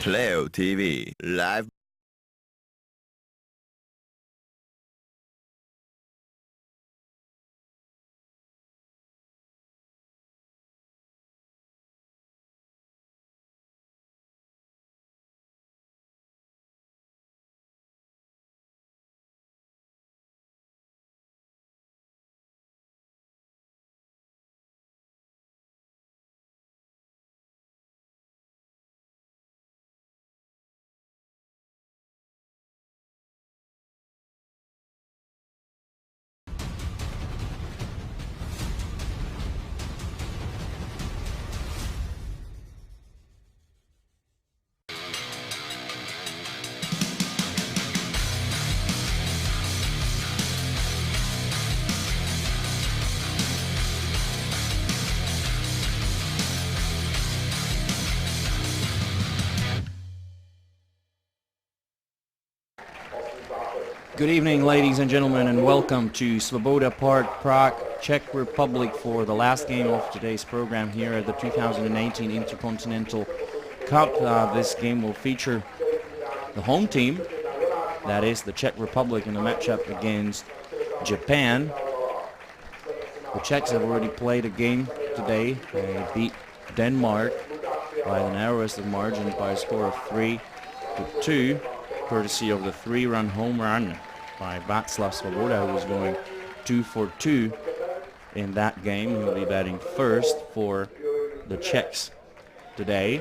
Playo.tv live. Good evening, ladies and gentlemen, and welcome to Svoboda Park, Prague, Czech Republic for the last game of today's program here at the 2018 Intercontinental Cup. This game will feature the home team, that is the Czech Republic, in a matchup against Japan. The Czechs have already played a game today. They beat Denmark by the narrowest of margins by a score of 3-2, courtesy of the 3-run home run by Václav Svoboda, who was going 2 for 2 in that game. He will be batting first for the Czechs today.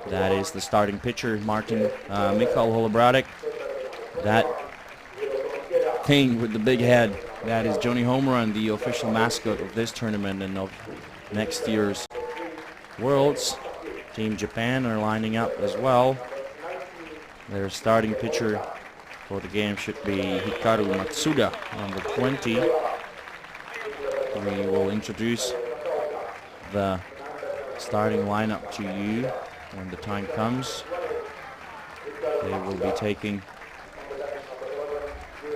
That is the starting pitcher, Michal Holobradek. That thing with the big head, that is Johnny Home Run, the official mascot of this tournament and of next year's Worlds. Team Japan are lining up as well. Their starting pitcher for the game should be Hikaru Matsuda, number 20. We will introduce the starting lineup to you when the time comes. They will be taking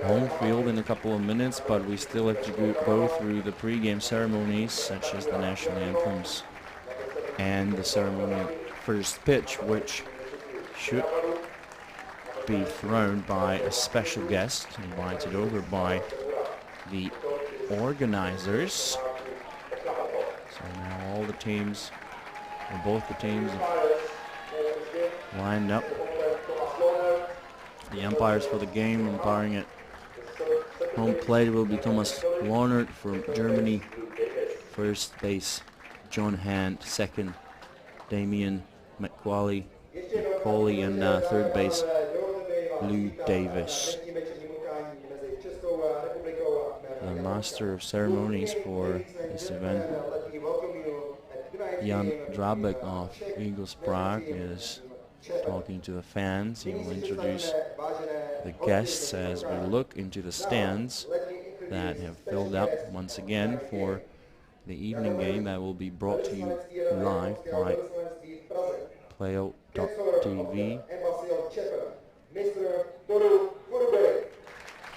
home field in a couple of minutes, but we still have to go through the pregame ceremonies, such as the national anthems and the ceremonial first pitch, which should be thrown by a special guest invited over by the organizers. So now all the teams, or both the teams, have lined up. The umpires for the game umpiring at home plate will be Thomas Warnert from Germany. First base, John Hand. Second, Damien McCauley, and third base, Lou Davis. The master of ceremonies for this event, Jan Drabek of Eagles Prague, is talking to the fans. He will introduce the guests as we look into the stands that have filled up once again for the evening game that will be brought to you live by Playo.tv.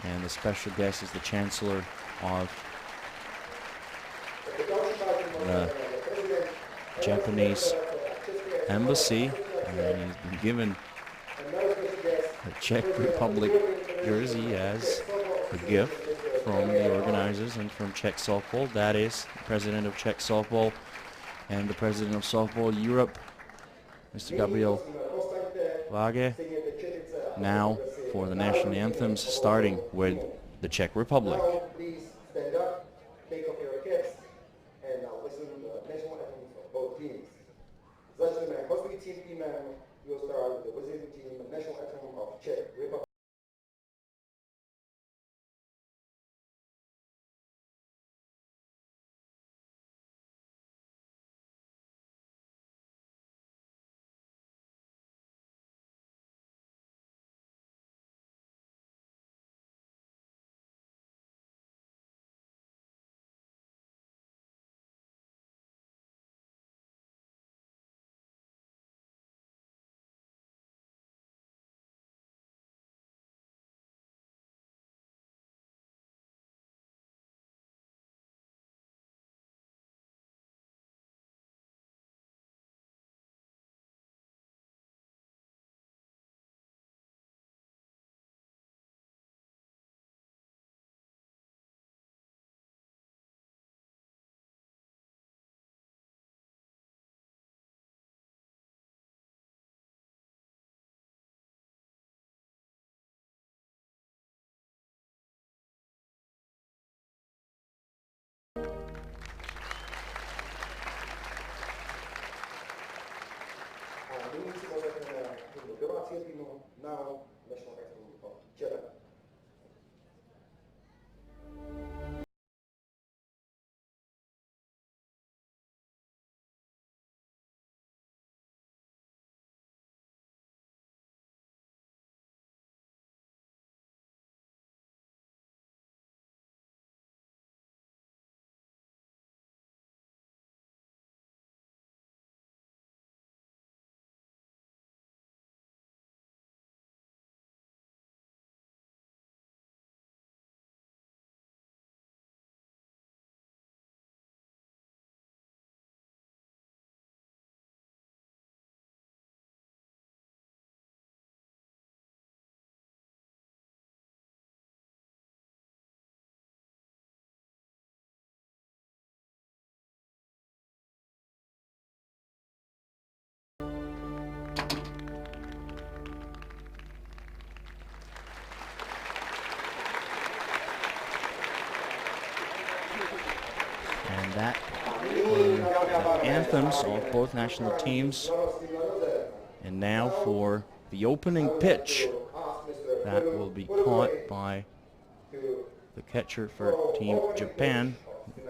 And the special guest is the Chancellor of the Japanese Embassy, and he's been given a Czech Republic jersey as a gift from the organizers and from Czech Softball. That is the President of Czech Softball and the President of Softball Europe, Mr. Gabriel Vage. Now for the national anthems, starting with the Czech Republic. Please stand up, take off your caps, and now listen to the national anthems of both teams. Začneme hostujícím týmem. We will start with the visiting team, national anthem of Czech Republic. team people now national anthem of Japan. And that were the anthems of both national teams. And now for the opening pitch. That will be caught by the catcher for Team Japan.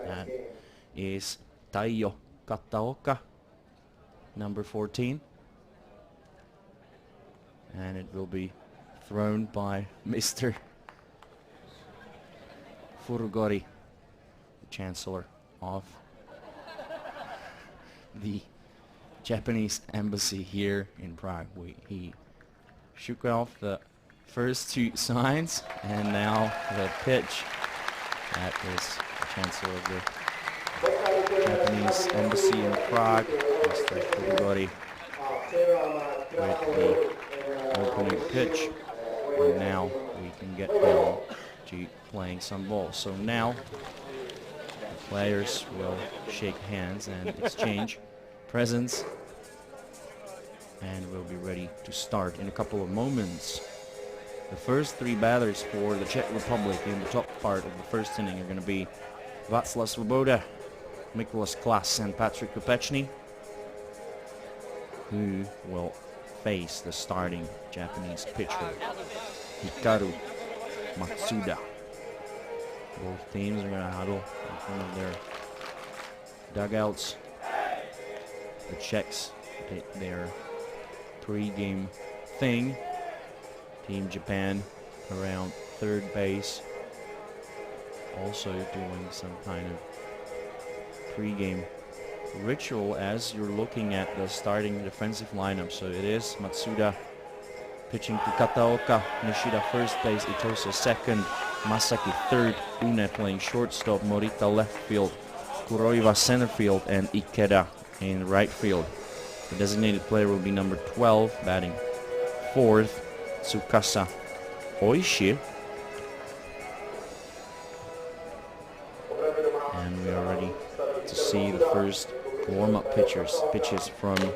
That is Taiyo Kataoka, number 14. And it will be thrown by Mr. Furugori, the Chancellor of the Japanese embassy here in Prague. He shook off the first two signs, and now the pitch. That is the Chancellor of the Japanese embassy in Prague, Mr. Furugori, with the opening pitch. And now we can get down to playing some ball. So now the players will shake hands and exchange presents, and we'll be ready to start in a couple of moments. The first three batters for the Czech Republic in the top part of the first inning are going to be Václav Svoboda, Mikolas Klas, and Patrik Kopečný, who will face the starting Japanese pitcher, Hikaru Matsuda. Both teams are going to huddle in front of their dugouts. The Czechs did their pre-game thing. Team Japan around third base, also doing some kind of pre-game ritual as you're looking at the starting defensive lineup. So it is Matsuda pitching to Kataoka, Nishida first base, Itosa second, Masaki third, Une playing shortstop, Morita left field, Kuroiwa center field, and Ikeda in right field. The designated player will be number 12, batting fourth, Tsukasa Oishi. And we are ready to see the first warm-up pitches from the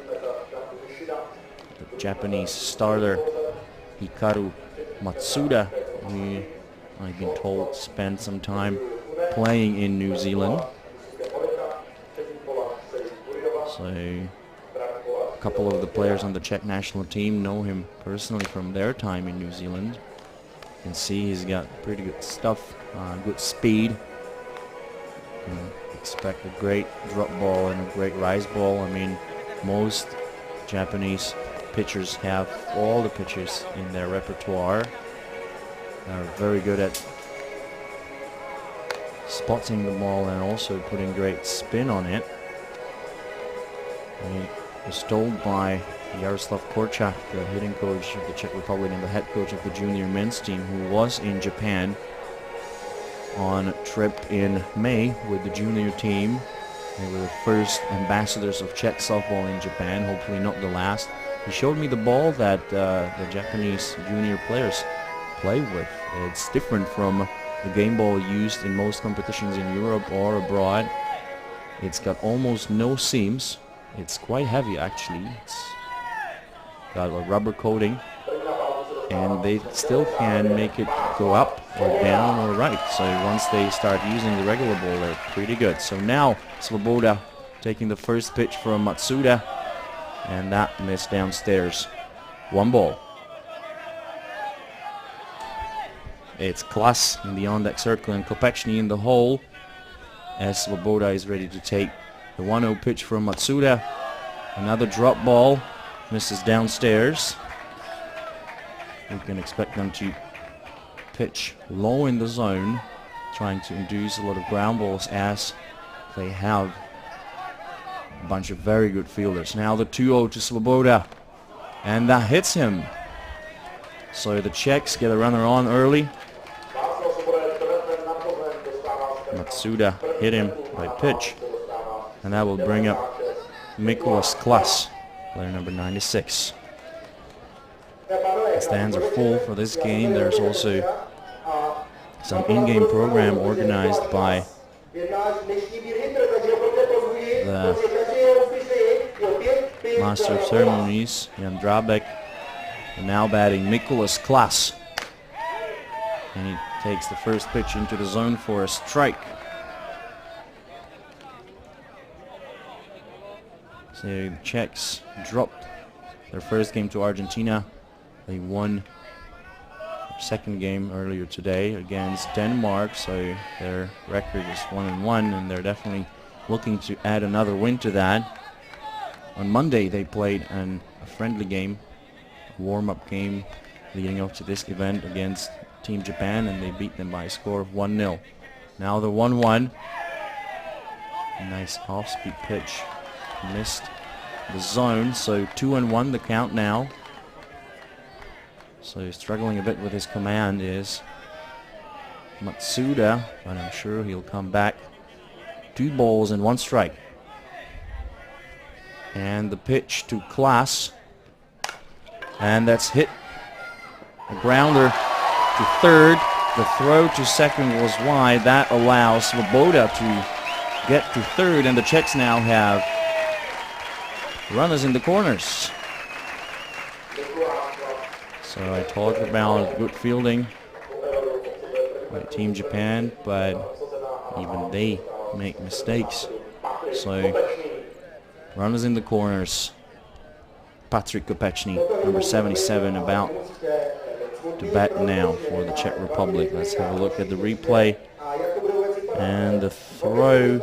Japanese starter, Hikaru Matsuda, who I've been told spent some time playing in New Zealand. So a couple of the players on the Czech national team know him personally from their time in New Zealand. You can see he's got pretty good stuff, good speed. You can expect a great drop ball and a great rise ball. I mean, most Japanese pitchers have all the pitches in their repertoire. They're very good at spotting the ball and also putting great spin on it. He was told by Jaroslav Korčák, the hitting coach of the Czech Republic and the head coach of the junior men's team, who was in Japan on a trip in May with the junior team. They were the first ambassadors of Czech softball in Japan, hopefully not the last. He showed me the ball that the Japanese junior players play with. It's different from the game ball used in most competitions in Europe or abroad. It's got almost no seams. It's quite heavy actually. It's got a rubber coating, and they still can make it go up or down or right. So once they start using the regular ball, they're pretty good. So now Svoboda taking the first pitch from Matsuda, and that missed downstairs. 1 ball. It's Klas in the on-deck circle and Kopechny in the hole, as Svoboda is ready to take the 1-0 pitch from Matsuda. Another drop ball, misses downstairs. We can expect them to pitch low in the zone, trying to induce a lot of ground balls, as they have a bunch of very good fielders. Now the 2-0 to Svoboda, and that hits him. So the Czechs get a runner on early. Matsuda hit him by pitch, and that will bring up Mikulas Klas, player number 96. The stands are full for this game. There's also some in-game program organized by the Master of Ceremonies, Jan Drabek, and now batting Mikulas Klas. And he takes the first pitch into the zone for a strike. So the Czechs dropped their first game to Argentina. They won their second game earlier today against Denmark, so their record is 1-1, and they're definitely looking to add another win to that. On Monday they played a friendly game, a warm-up game leading up to this event against Team Japan, and they beat them by a score of 1-0. Now the 1-1. Nice off-speed pitch. Missed the zone, so 2-1 the count now. So struggling a bit with his command is Matsuda, but I'm sure he'll come back. 2 balls and 1 strike. And the pitch to Klas, and that's hit. A grounder to third. The throw to second was wide. That allows Svoboda to get to third, and the Czechs now have runners in the corners. So I talked about good fielding by Team Japan, but even they make mistakes. So runners in the corners. Patrik Kopechny, number 77, about to bat now for the Czech Republic. Let's have a look at the replay. And the throw,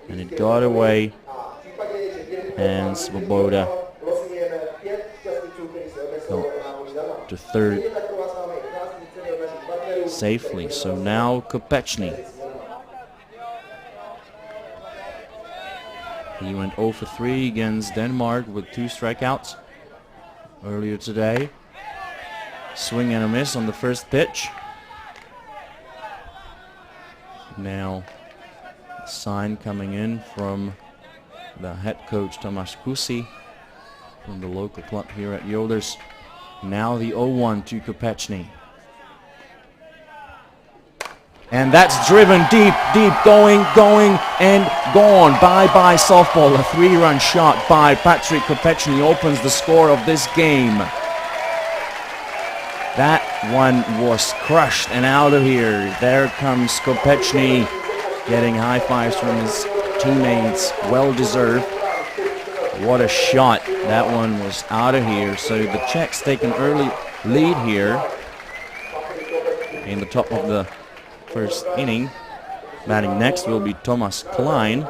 and it got away, and Svoboda got to third safely. So now Kopechny. He went 0 for 3 against Denmark with 2 strikeouts earlier today. Swing and a miss on the first pitch. Now a sign coming in from the head coach Tomáš Kusi from the local club here at Yoders. Now the 0-1 to Kopechny. And that's driven deep, going, and gone. Bye-bye softball. A 3-run shot by Patrik Kopechny opens the score of this game. That one was crushed and out of here. There comes Kopechny getting high fives from his teammates. Well deserved. What a shot. That one was out of here. So the Czechs take an early lead here in the top of the first inning. Batting next will be Thomas Klein.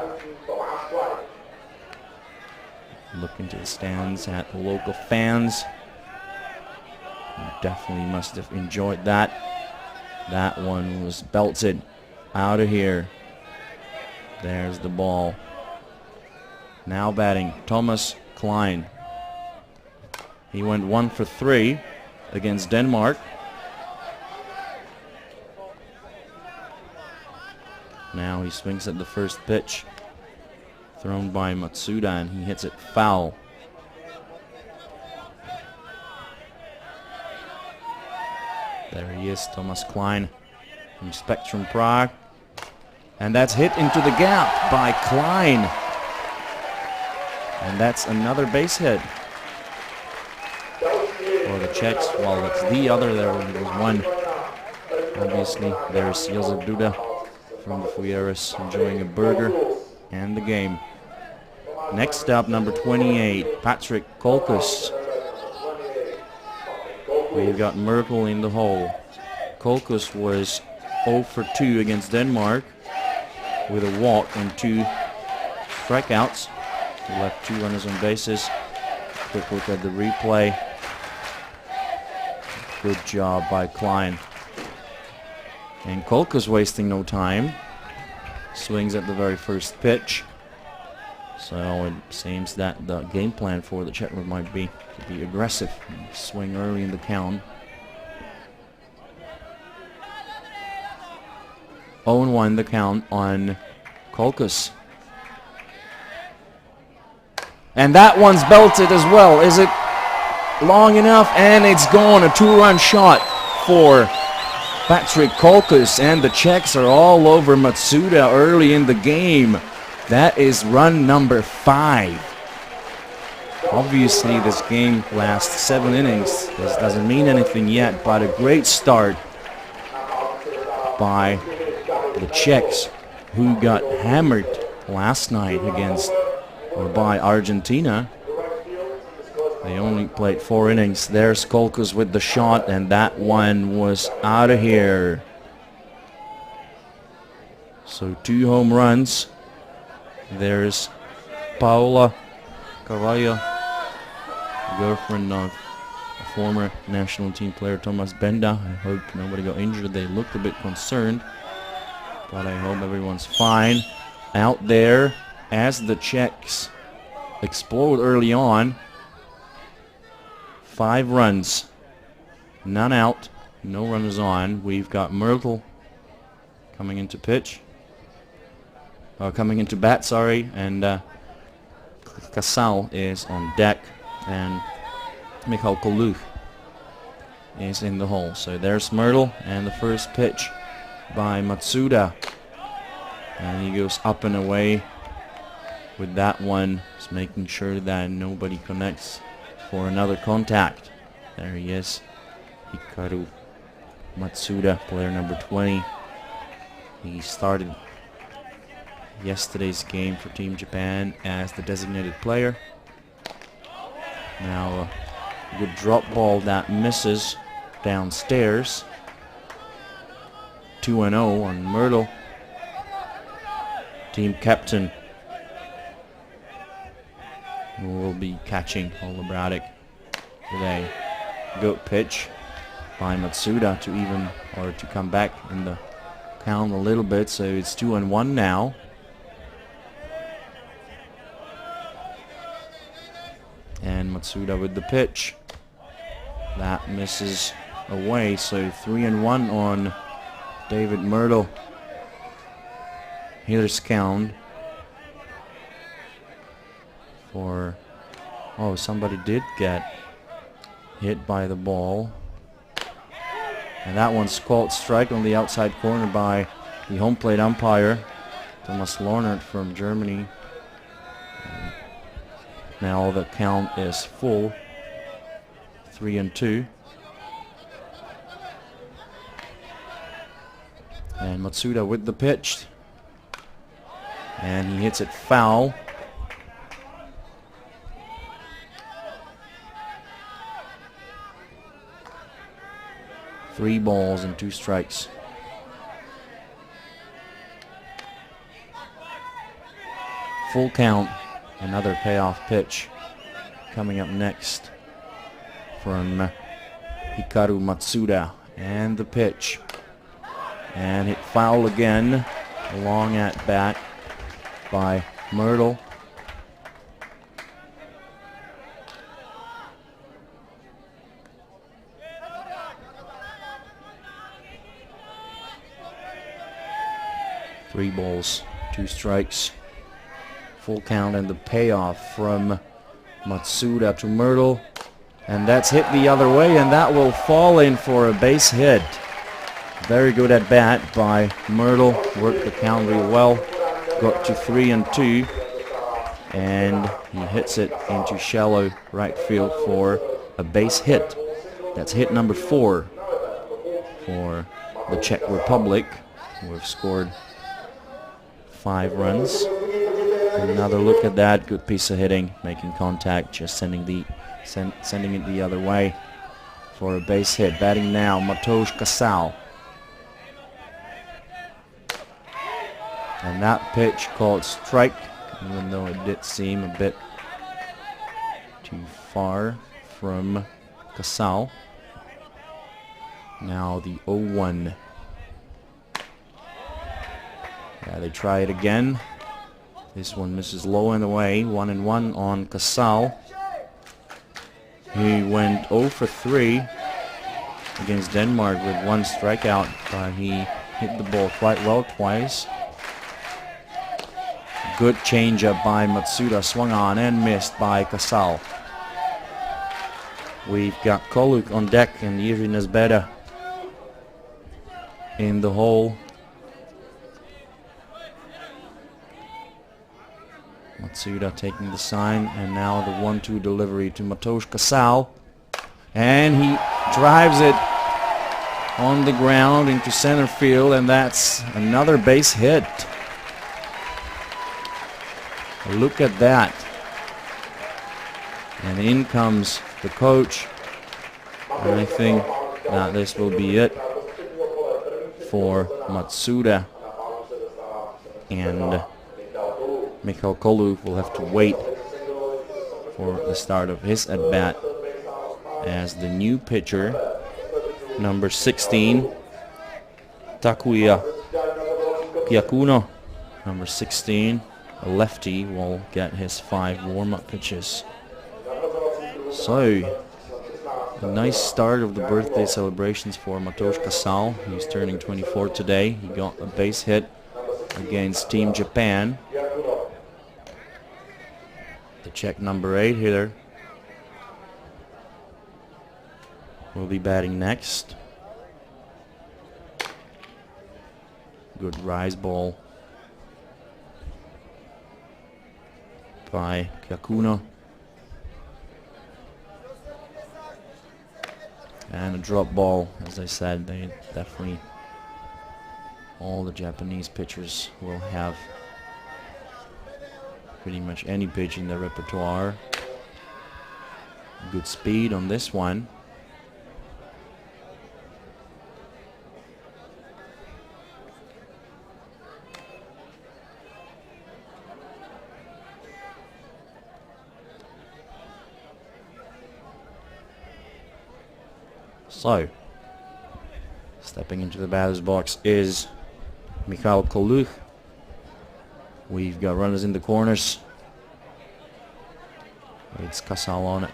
Look into the stands at the local fans. You definitely must have enjoyed that. That one was belted out of here. There's the ball. Now batting Thomas Klein. He went 1 for 3 against Denmark. Now he swings at the first pitch thrown by Matsuda, and he hits it foul. There he is, Thomas Klein from Spectrum Prague. And that's hit into the gap by Klein. And that's another base hit for the Czechs. Well, it's the other. There was one. Obviously, there's Josef Duda from the Fujeiras enjoying a burger and the game. Next up, number 28, Patrick Colchis. We've got Merkel in the hole. Colchis was 0 for 2 against Denmark with a walk and 2 strikeouts. He left 2 runners on bases. Quick look at the replay. Good job by Klein. And Colchis wasting no time. Swings at the very first pitch. So it seems that the game plan for the Czech might be to be aggressive. Swing early in the count. 0-1 the count on Colchis. And that one's belted as well. Is it long enough? And it's gone. A 2-run shot for Patrick Colchis. And the Czechs are all over Matsuda early in the game. That is run number 5. Obviously, this game lasts 7 innings. This doesn't mean anything yet, but a great start by the Czechs, who got hammered last night by Argentina. They only played 4 innings. There's Colchis with the shot, and that one was out of here. So 2 home runs. There's Paula Carvalho, girlfriend of a former national team player Thomas Benda. I hope nobody got injured. They looked a bit concerned, but I hope everyone's fine. Out there as the Czechs explode early on. 5 runs, none out, no runners on. We've got Myrtle coming into bat, sorry, and Casal is on deck, and Michal Koluch is in the hole. So there's Myrtle, and the first pitch by Matsuda, and he goes up and away with that one, just making sure that nobody connects for another contact. There he is, Hikaru Matsuda, player number 20. He started yesterday's game for Team Japan as the designated player. Now a good drop ball that misses downstairs. 2-0 on Myrtle. Team captain will be catching Ola Braddock with a good pitch by Matsuda to come back in the count a little bit. So it's 2-1 now. And Matsuda with the pitch. That misses away, so 3-1 on David Myrtle. Here's count for... Oh, somebody did get hit by the ball. And that one's called strike on the outside corner by the home plate umpire, Thomas Lornert from Germany. Now the count is full, 3-2. And Matsuda with the pitch. And he hits it foul. Three balls and 2 strikes. Full count. Another payoff pitch coming up next from Hikaru Matsuda. And the pitch. And hit foul again. A long at bat by Myrtle. Three balls, 2 strikes. Full count and the payoff from Matsuda to Myrtle. And that's hit the other way, and that will fall in for a base hit. Very good at bat by Myrtle. Worked the count real well. Got to 3-2. And he hits it into shallow right field for a base hit. That's hit number 4 for the Czech Republic, who have scored 5 runs. Another look at that. Good piece of hitting, making contact, just sending it the other way for a base hit. Batting now, Mateusz Casal. And that pitch called strike, even though it did seem a bit too far from Casal. Now the 0-1. Yeah, they try it again. This one misses low and away. 1-1 on Casal. He went 0 for 3 against Denmark with 1 strikeout, but he hit the ball quite well twice. Good changeup by Matsuda, swung on and missed by Casal. We've got Koluk on deck and Jiří Nezbeda in the hole. Matsuda taking the sign, and now the 1-2 delivery to Mateusz Casal. And he drives it on the ground into center field, and that's another base hit. Look at that. And in comes the coach. And I think that this will be it for Matsuda. And Michal Koluk will have to wait for the start of his at-bat as the new pitcher, number 16, Takuya Kyakuno, number 16, a lefty, will get his 5 warm-up pitches. So, a nice start of the birthday celebrations for Mateusz Casal. He's turning 24 today. He got a base hit against Team Japan. The Czech number 8 hitter will be batting next. Good rise ball by Kyakuno. And a drop ball. As I said, they definitely, all the Japanese pitchers will have pretty much any pitch in their repertoire. Good speed on this one. So, stepping into the batter's box is Michal Koluk. We've got runners in the corners. It's Casal on at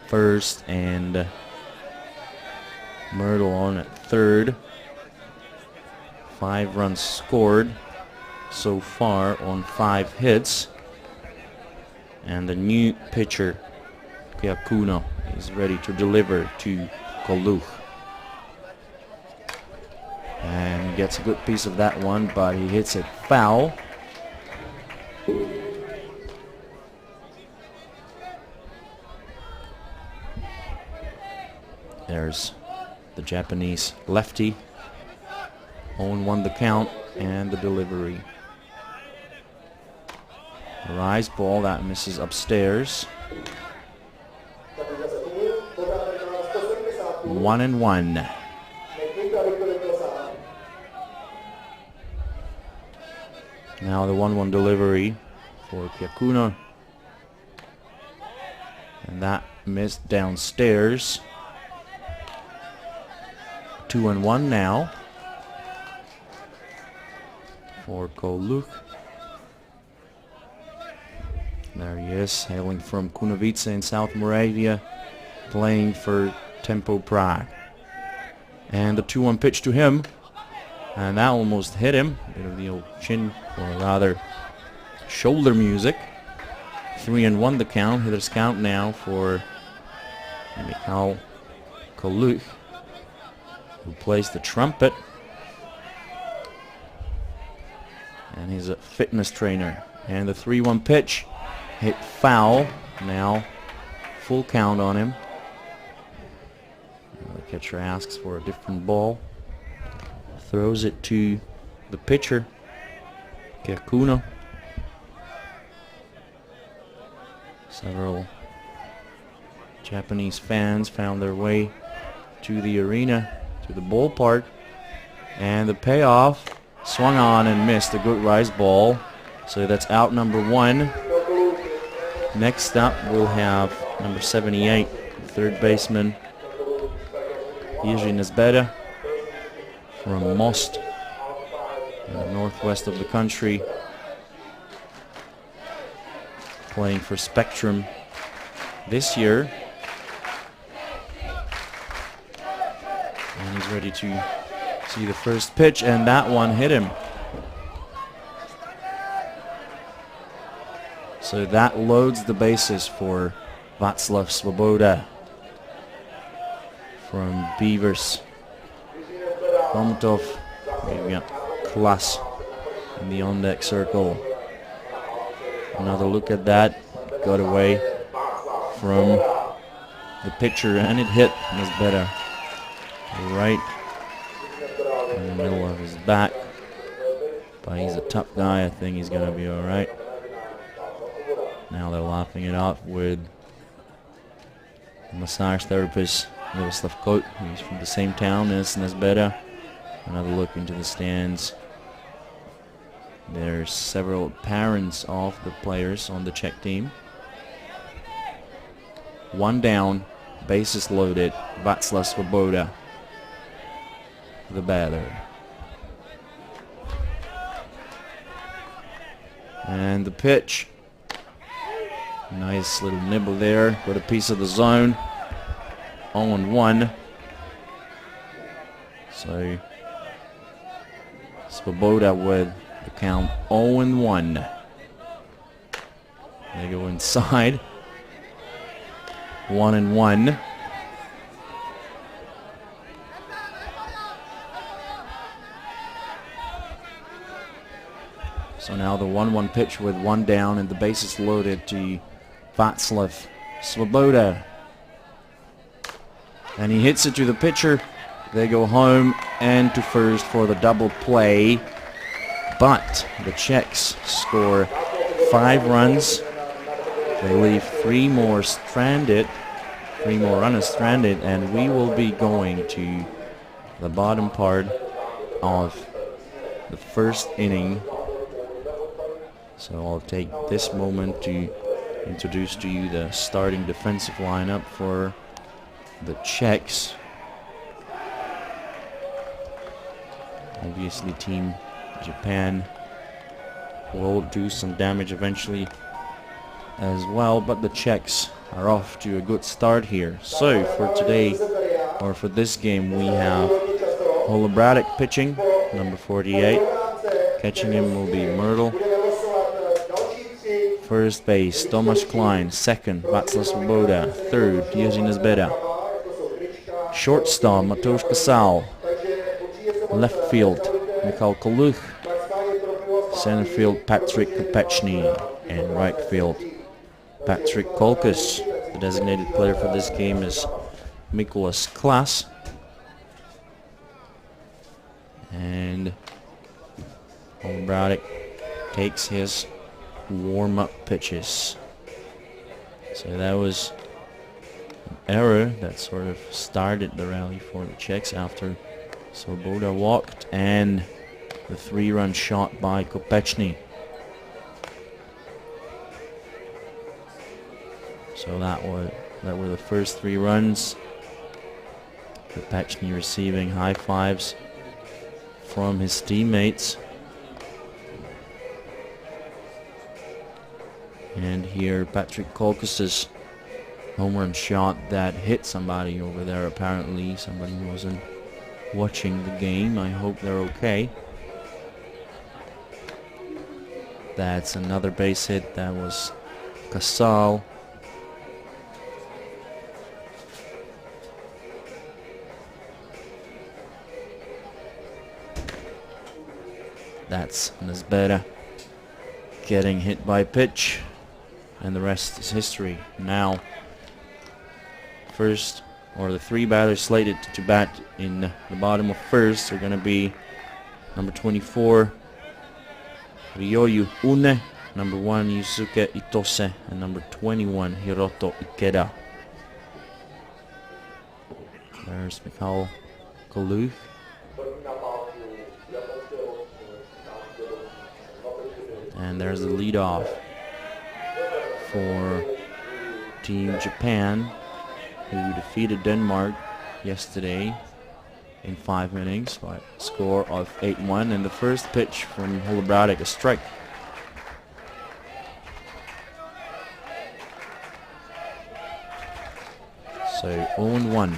first and Myrtle on at third. 5 runs scored so far on 5 hits. And the new pitcher, Kyakuno, is ready to deliver to Koluk. And he gets a good piece of that one, but he hits it foul. There's the Japanese lefty. 0-1 the count and the delivery. A rise ball that misses upstairs. 1-1. Now the 1-1 delivery for Kyakuno. And that missed downstairs. 2-1 now for Koluk. There he is, hailing from Kunovice in South Moravia, playing for Tempo Prague. And the 2-1 pitch to him, and that almost hit him. A bit of the old chin, or rather shoulder music. 3-1 the count. Hitter's count now for Michal Koluk, who plays the trumpet. And he's a fitness trainer. And the 3-1 pitch hit foul. Now full count on him. The catcher asks for a different ball. Throws it to the pitcher, Kyakuno. Several Japanese fans found their way to the arena, to the ballpark. And the payoff Swung on and missed a good rise ball. So that's out number 1. Next up we'll have number 78, third baseman Yusuke from Most in the northwest of the country, playing for Spectrum this year. And he's ready to see the first pitch, and that one hit him. So that loads the bases for Václav Svoboda from Beavers. Chomutov, we've got Klas in the on-deck circle. Another look at that, got away from the pitcher, and it hit Nesbeta right in the middle of his back. But he's a tough guy, I think he's going to be alright. Now they're laughing it off with massage therapist Miroslav Kot, who's from the same town as Nesbeta. Another look into the stands. There's several parents of the players on the Czech team. 1 down, bases loaded, Václav Svoboda, the batter. And the pitch. Nice little nibble there, got a piece of the zone. 0-1. So Svoboda with the count 0-1. They go inside. 1-1. So now the 1-1 pitch with 1 down and the bases loaded to Václav Svoboda. And he hits it to the pitcher. They go home and to first for the double play. But the Czechs score 5 runs. They leave 3 more stranded, 3 more runners stranded, and we will be going to the bottom part of the first inning. So I'll take this moment to introduce to you the starting defensive lineup for the Czechs. Obviously Team Japan will do some damage eventually as well, but the Czechs are off to a good start here. So for today, or for this game, we have Holobratic pitching, number 48. Catching him will be Myrtle. First base, Tomáš Klein. Second, Václav Svoboda. Third, Jiří Nesbeta. Shortstop, Matouš Kasal. Left field, Michal Koluch. Center field, Patrick Kopečný. And right field, Patrick Colchis. The designated player for this game is Mikulas Klas. And Holobratic takes his warm-up pitches. So that was an error that sort of started the rally for the Czechs after Svoboda walked, and the 3-run shot by Kopečný. So that were the first 3 runs. Kopečný receiving high fives from his teammates. And here Patrick Colchis' home run shot that hit somebody over there apparently. Somebody wasn't watching the game. I hope they're okay. That's another base hit. That was Casal. That's Nesbeta getting hit by pitch. And the rest is history. Now, first, or the 3 batters slated to bat in the bottom of first are going to be number 24, Ryoyu Une, number 1, Yusuke Itose, and number 21, Hiroto Ikeda. There's Michal Koluch. And there's the leadoff for Team Japan, who defeated Denmark yesterday in 5 innings by a score of 8-1. And the first pitch from Holobratic, a strike. So 0-1.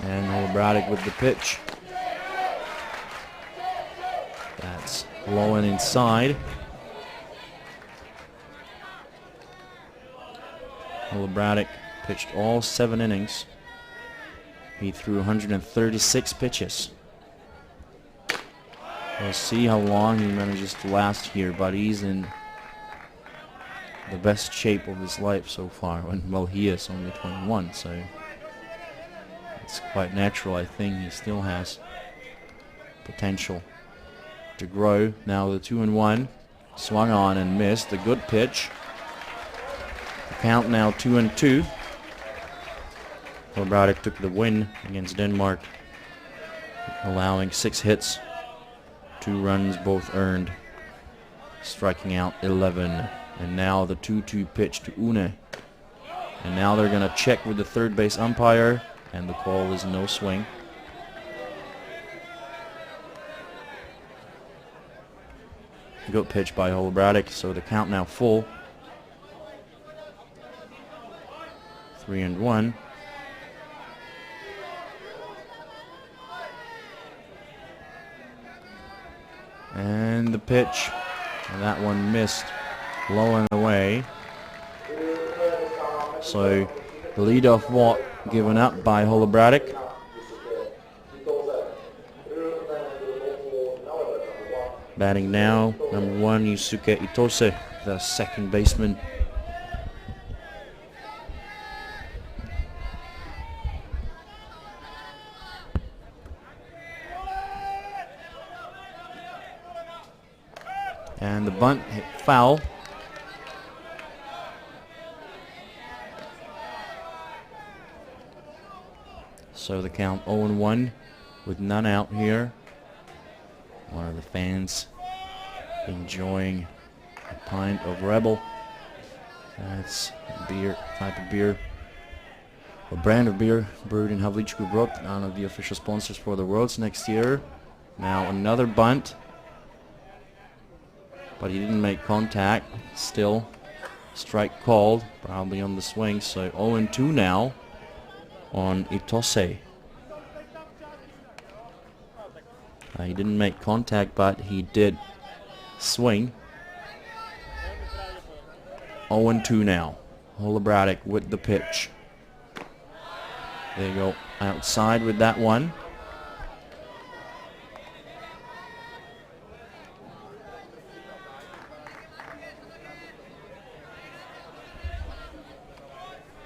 And Holobratic with the pitch. That's low and inside. Holobratic pitched all 7 innings. He threw 136 pitches. We'll see how long he manages to last here, but he's in the best shape of his life so far. Well, he is only 21, so it's quite natural. I think he still has potential to grow. Now the 2-1, swung on and missed. A good pitch. The count now 2-2. Holobratic took the win against Denmark, allowing 6 hits, 2 runs both earned, striking out 11. And now the 2-2 pitch to Une. And now they're going to check with the third base umpire, and the call is no swing. Good pitch by Holobratic, so the count now full. 3-1. And the pitch, and that one missed, low and away. So the leadoff walk given up by Holobratic. Batting now, number 1, Yusuke Itose, the second baseman. And the bunt hit foul. So the count 0-1 with none out here. One of the fans enjoying a pint of Rebel. That's beer, type of beer, a brand of beer brewed in Havličký Brod, one of the official sponsors for the Worlds next year. Now another bunt, but he didn't make contact. Still strike called, probably on the swing. So 0-2 now on Itose. He didn't make contact, but he did swing. 0-2 now. Holobratic with the pitch. There you go, outside with that one.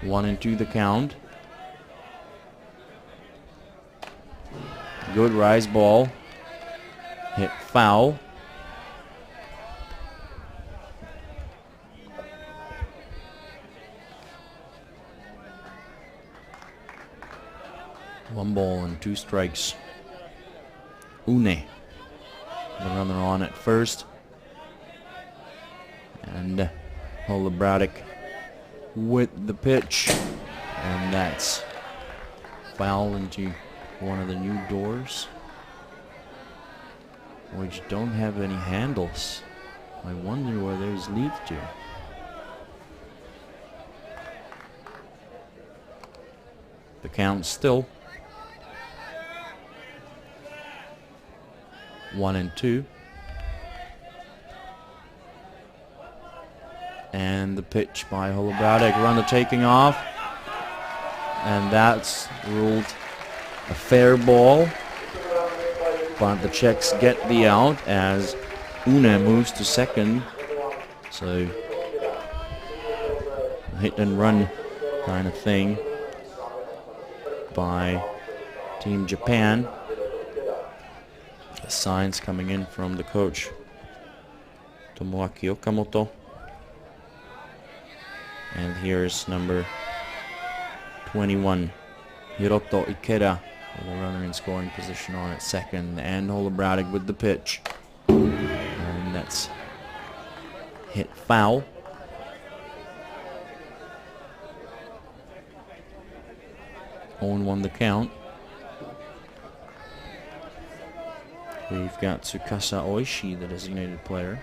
One and 2 the count. Good rise ball. Hit foul. One ball and 2 strikes. Une, the runner on at first. And Holobratic with the pitch. And that's foul into one of the new doors, which don't have any handles. I wonder where those lead to. The count still 1-2. And the pitch by Holobratic, runner taking off. And that's ruled a fair ball. But the Czechs get the out as Une moves to second. So hit and run kind of thing by Team Japan. The signs coming in from the coach Tomoaki Okamoto. And here's number 21, Hiroto Ikeda, with a runner in scoring position on at second, and Holobradic with the pitch. And that's hit foul. Owen won the count. We've got Tsukasa Oishi, the designated player,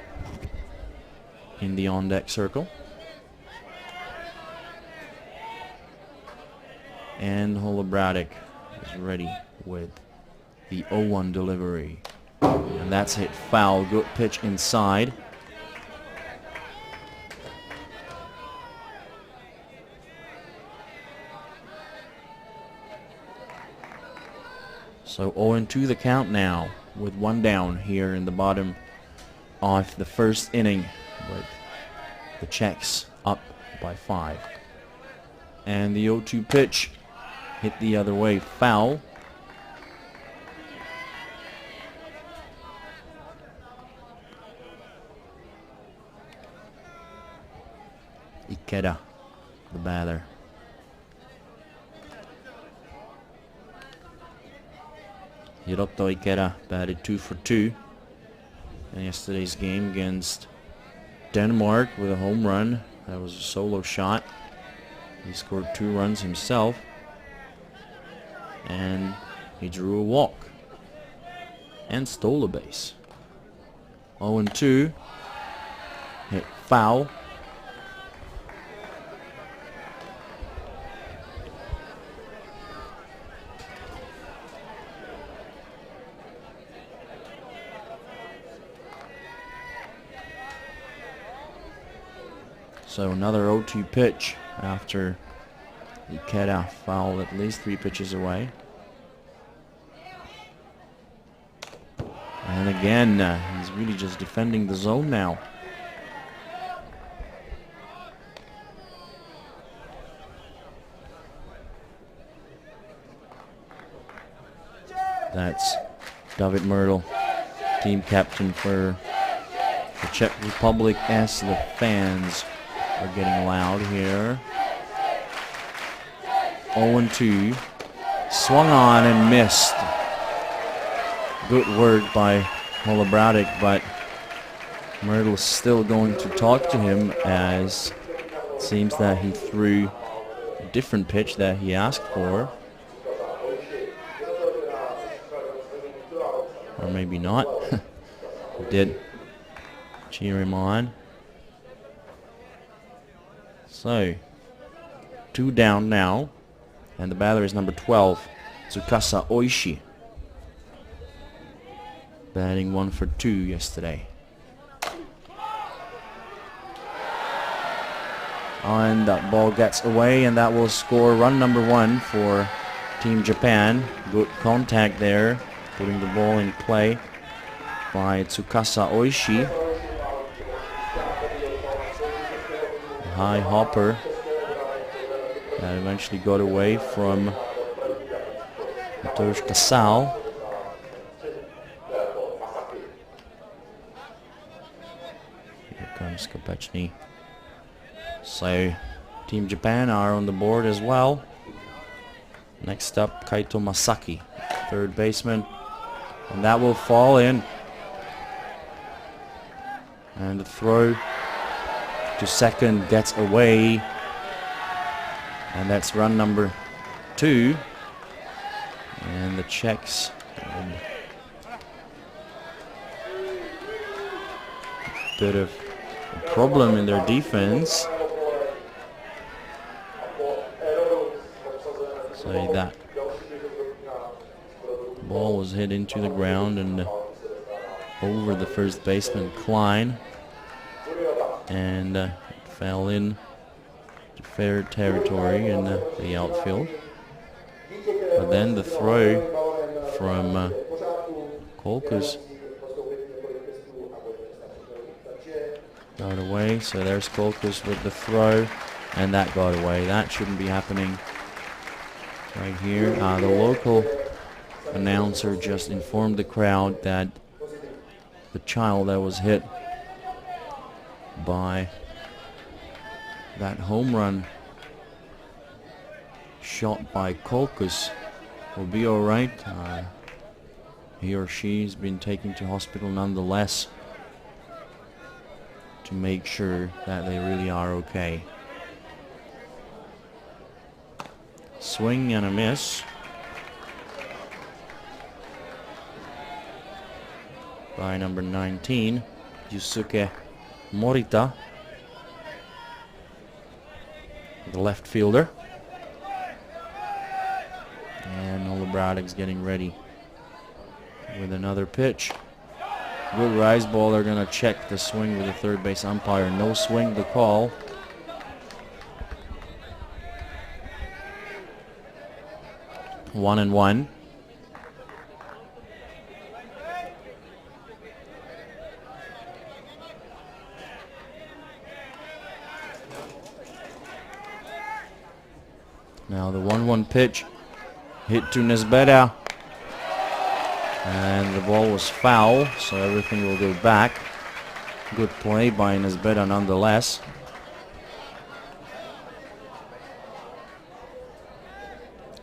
in the on-deck circle. And Holobradic is ready with the 0-1 delivery. And that's hit foul. Good pitch inside. So 0-2 the count now, with one down here in the bottom of the first inning, with the Czechs up by 5. And the 0-2 pitch hit the other way, foul. Ikeda, the batter. Hiroto Ikeda batted 2 for 2 in yesterday's game against Denmark with a home run. That was a solo shot. He scored 2 runs himself, and he drew a walk and stole a base. 0-2, hit foul. So another 0-2 pitch after Ikeda fouled at least 3 pitches away. And again, he's really just defending the zone now. That's David Myrtle, team captain for the Czech Republic, as the fans are getting loud here. 0-2, swung on and missed. Good work by Holobradic, but Myrtle's still going to talk to him, as it seems that he threw a different pitch that he asked for. Or maybe not. He did cheer him on. So, 2 down now, and the batter is number 12, Tsukasa Oishi, batting 1 for 2 yesterday. And that ball gets away, and that will score run number 1 for Team Japan. Good contact there, putting the ball in play by Tsukasa Oishi. High hopper that eventually got away from Mateusz Casal. Here comes Kopechny. So Team Japan are on the board as well. Next up, Kaito Masaki, third baseman, and that will fall in. And the throw to second gets away, and that's run number 2. And the Czechs had a bit of a problem in their defense. So that ball was hit into the ground and over the first baseman Klein, and it fell in to fair territory in the outfield. But then the throw from Colchis got away. So there's Colchis with the throw, and that got away. That shouldn't be happening right here. The local announcer just informed the crowd that the child that was hit by that home run shot by Colchis will be all right. He or she's been taken to hospital nonetheless to make sure that they really are okay. Swing and a miss by number 19, Yusuke Murata, the left fielder. And Holobradek's getting ready with another pitch. Good rise ball. They're going to check the swing with the third base umpire. No swing to call. One and one. Now the 1-1 pitch hit to Nesbeda, and the ball was foul, so everything will go back. Good play by Nesbeda nonetheless.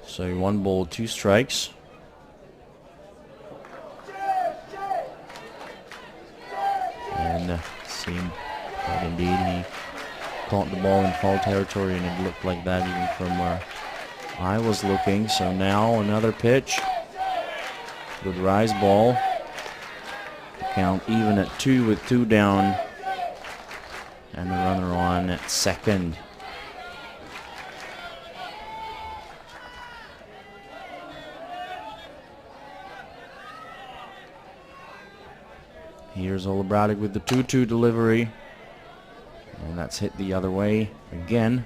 So 1 ball, 2 strikes. And seemed that indeed he caught the ball in foul territory, and it looked like that even from where I was looking. So now another pitch. Good rise ball. Count even at 2 with 2 down. And the runner on at second. Here's Holobradek with the 2-2 delivery. And that's hit the other way again.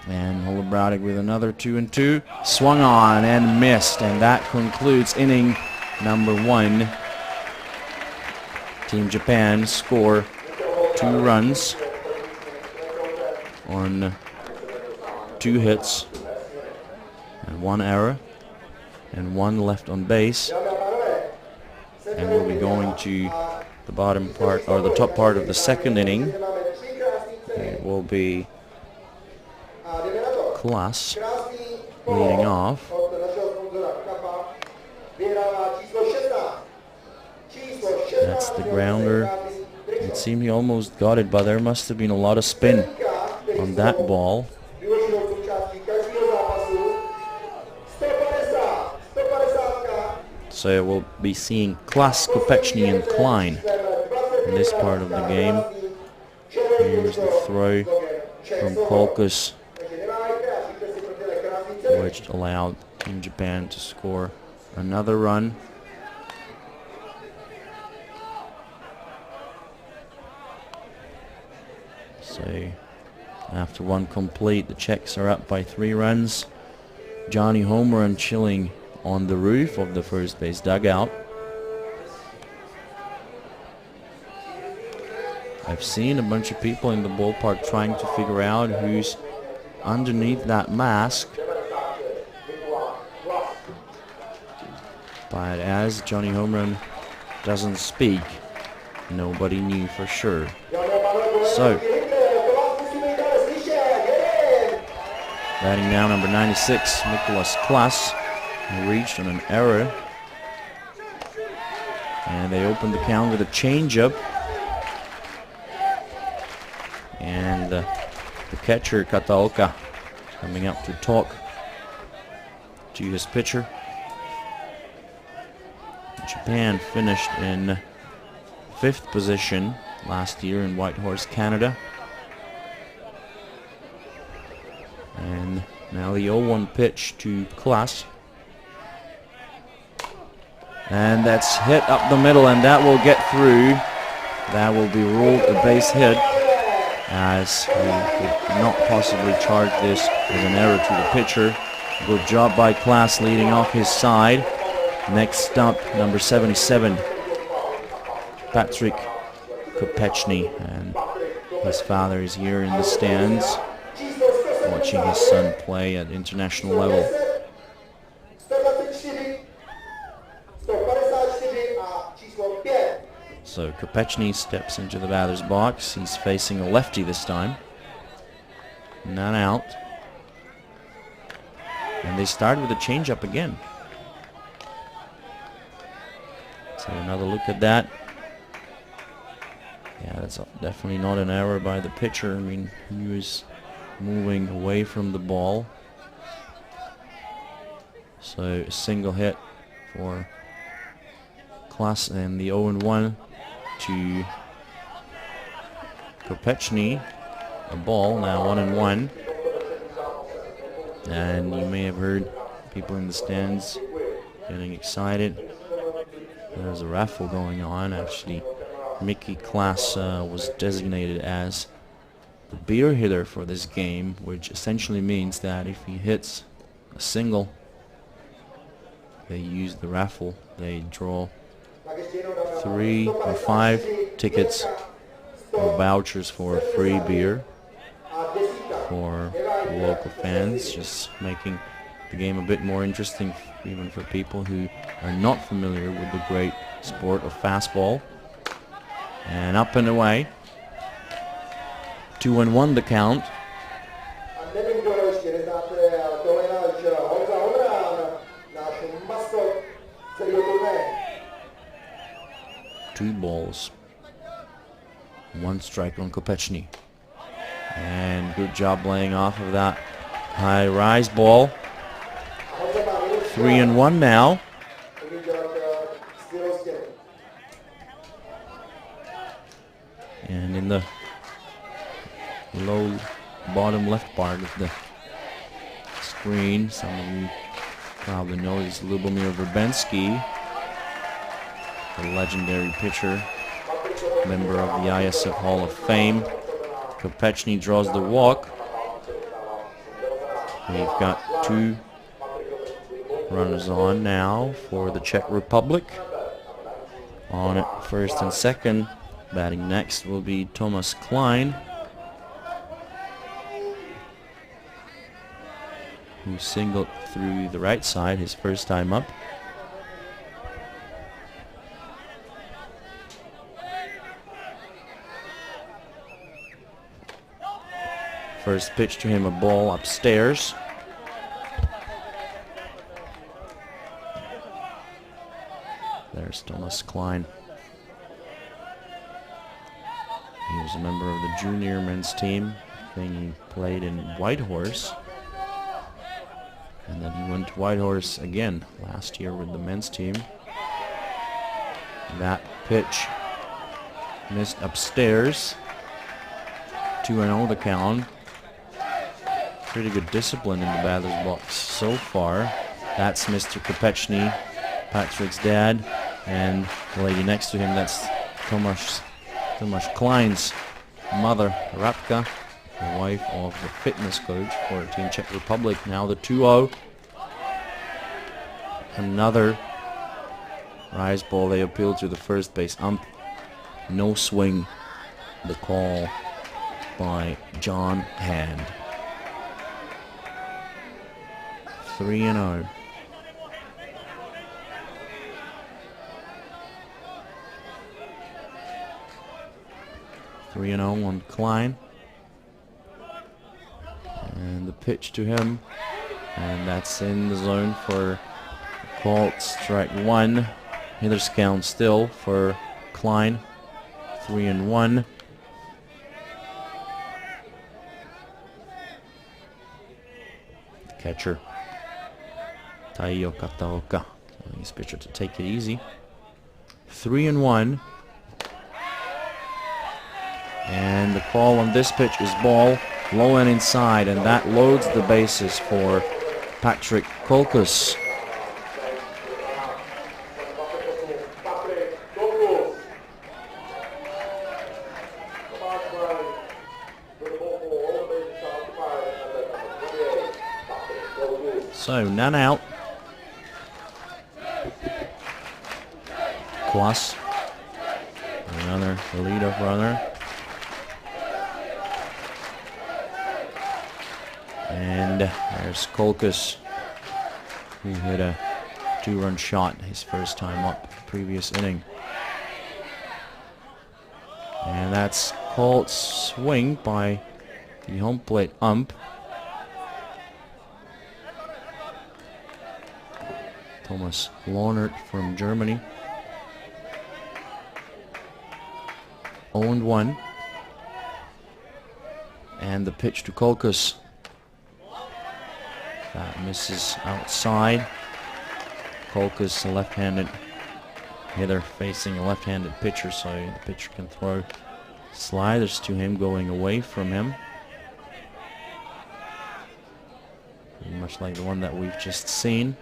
And Holobradek with another 2-2. Swung on and missed, and that concludes inning number 1. Team Japan score 2 runs on 2 hits and 1 error and 1 left on base. And we'll be going to the bottom part, or the top part of the second inning. It will be Klein leading off. That's the grounder. It seemed he almost got it, but there must have been a lot of spin on that ball. So we'll be seeing Klein, Kopechny, and Klein in this part of the game. Here's the throw from Colchis, which allowed Team Japan to score another run. So after 1 complete, the Czechs are up by 3 runs. Johnny home run chilling on the roof of the first base dugout. I've seen a bunch of people in the ballpark trying to figure out who's underneath that mask. But as Johnny home run doesn't speak, nobody knew for sure. So batting now number 96, Nicholas Klein, reached on an error. And they opened the count with a changeup. And the catcher, Kataoka, coming up to talk to his pitcher. Japan finished in 5th position last year in Whitehorse, Canada. And now the 0-1 pitch to Klein. And that's hit up the middle, and that will get through. That will be ruled a base hit, as he could not possibly charge this as an error to the pitcher. Good job by Klein leading off his side. Next up, number 77, Patrick Kopechny, and His father is here in the stands watching his son play at international level. So Kopechny steps into the batter's box. He's facing a lefty this time. None out. And they start with a changeup again. So another look at that. Yeah, that's definitely not an error by the pitcher. I mean, he was moving away from the ball. So a single hit for Klaas, and the 0-1 to Kopechny. A ball, now 1-1. And you may have heard people in the stands getting excited. There's a raffle going on. Actually, Mickey Klaas was designated as the beer hitter for this game, which essentially means that if he hits a single, they use the raffle. They draw 3 or 5 tickets or vouchers for a free beer for local fans, just making the game a bit more interesting even for people who are not familiar with the great sport of fastball. And up and away. 2-1 the count. Two balls. 1 strike on Kopechny. And good job laying off of that high rise ball. 3-1 now. And in the low bottom left part of the screen, some of you probably know is Lubomir Verbensky, the legendary pitcher, member of the ISF Hall of Fame. Kopechny draws the walk. We've got 2 runners on now for the Czech Republic. On at first and second. Batting next will be Thomas Klein, who singled through the right side his first time up. First pitch to him, a ball upstairs. There's Thomas Klein. He was a member of the junior men's team. I think he played in Whitehorse. And then he went to Whitehorse again last year with the men's team. That pitch missed upstairs. 2-0 the count. Pretty good discipline in the batter's box so far. That's Mr. Kopechny, Patrick's dad, and the lady next to him, that's Tomáš Klein's mother, Radka, the wife of the fitness coach for Team Czech Republic. Now the 2-0. Another rise ball. They appeal to the first base ump. No swing. The call by John Hand. 3-0. On Klein. And the pitch to him. And that's in the zone for called strike 1. Hitter's count still for Klein. 3-1. The catcher, Taiyo Kataoka. His pitcher to take it easy. 3-1. And the call on this pitch is ball, low and inside, and that loads the bases for Patrick Colchis. So, none out. Klaas, another leadoff runner. And there's Colchis, who hit a 2-run shot his first time up previous inning. And that's called swing by the home plate ump. Thomas Lahnert from Germany. 0-1. And the pitch to Colchis. That misses outside. Colchis, a left-handed hitter facing a left-handed pitcher, so the pitcher can throw sliders to him, going away from him. Pretty much like the one that we've just seen.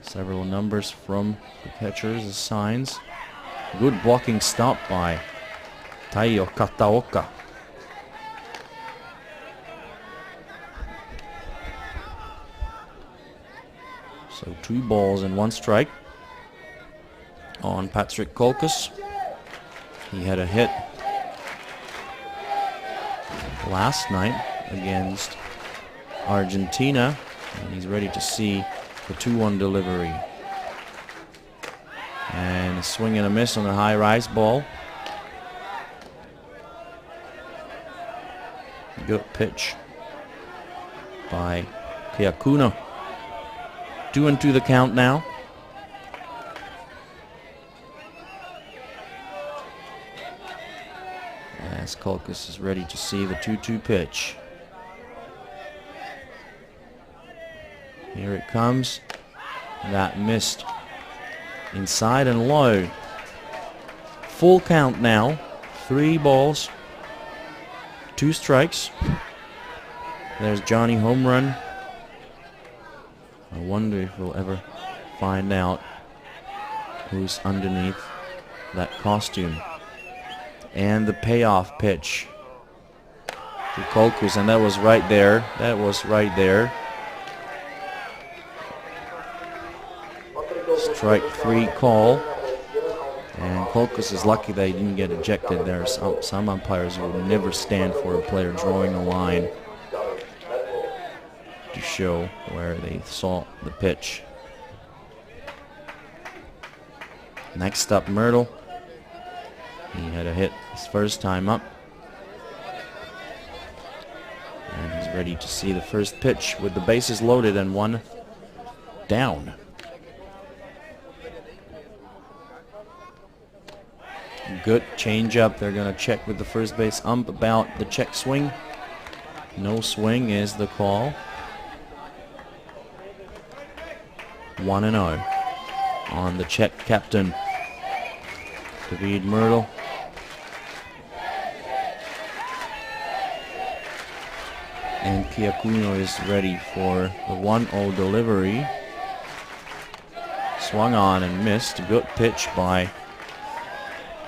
Several numbers from the pitchers as signs. Good blocking stop by Taiyo Kataoka. So 2 balls and 1 strike on Patrick Colchis. He had a hit last night against Argentina, and he's ready to see the 2-1 delivery. And a swing and a miss on a high rise ball. Good pitch by Kiakuno. 2-2 the count now. As Colchis is ready to see the 2-2 pitch. Here it comes. That missed inside and low. Full count now. 3 balls, 2 strikes. There's Johnny home run. I wonder if we'll ever find out who's underneath that costume. And the payoff pitch to Colchis, and that was right there. That was right there. Strike 3 call. And Colchis is lucky they didn't get ejected. There are some umpires who will never stand for a player drawing a line to show where they saw the pitch. Next up, Myrtle. He had a hit his first time up. And he's ready to see the first pitch with the bases loaded and 1 down. Good change-up. They're going to check with the first base ump about the check swing. No swing is the call. 1-0 on the Czech captain, David Myrtle. And Kiakuno is ready for the 1-0 delivery. Swung on and missed. A good pitch by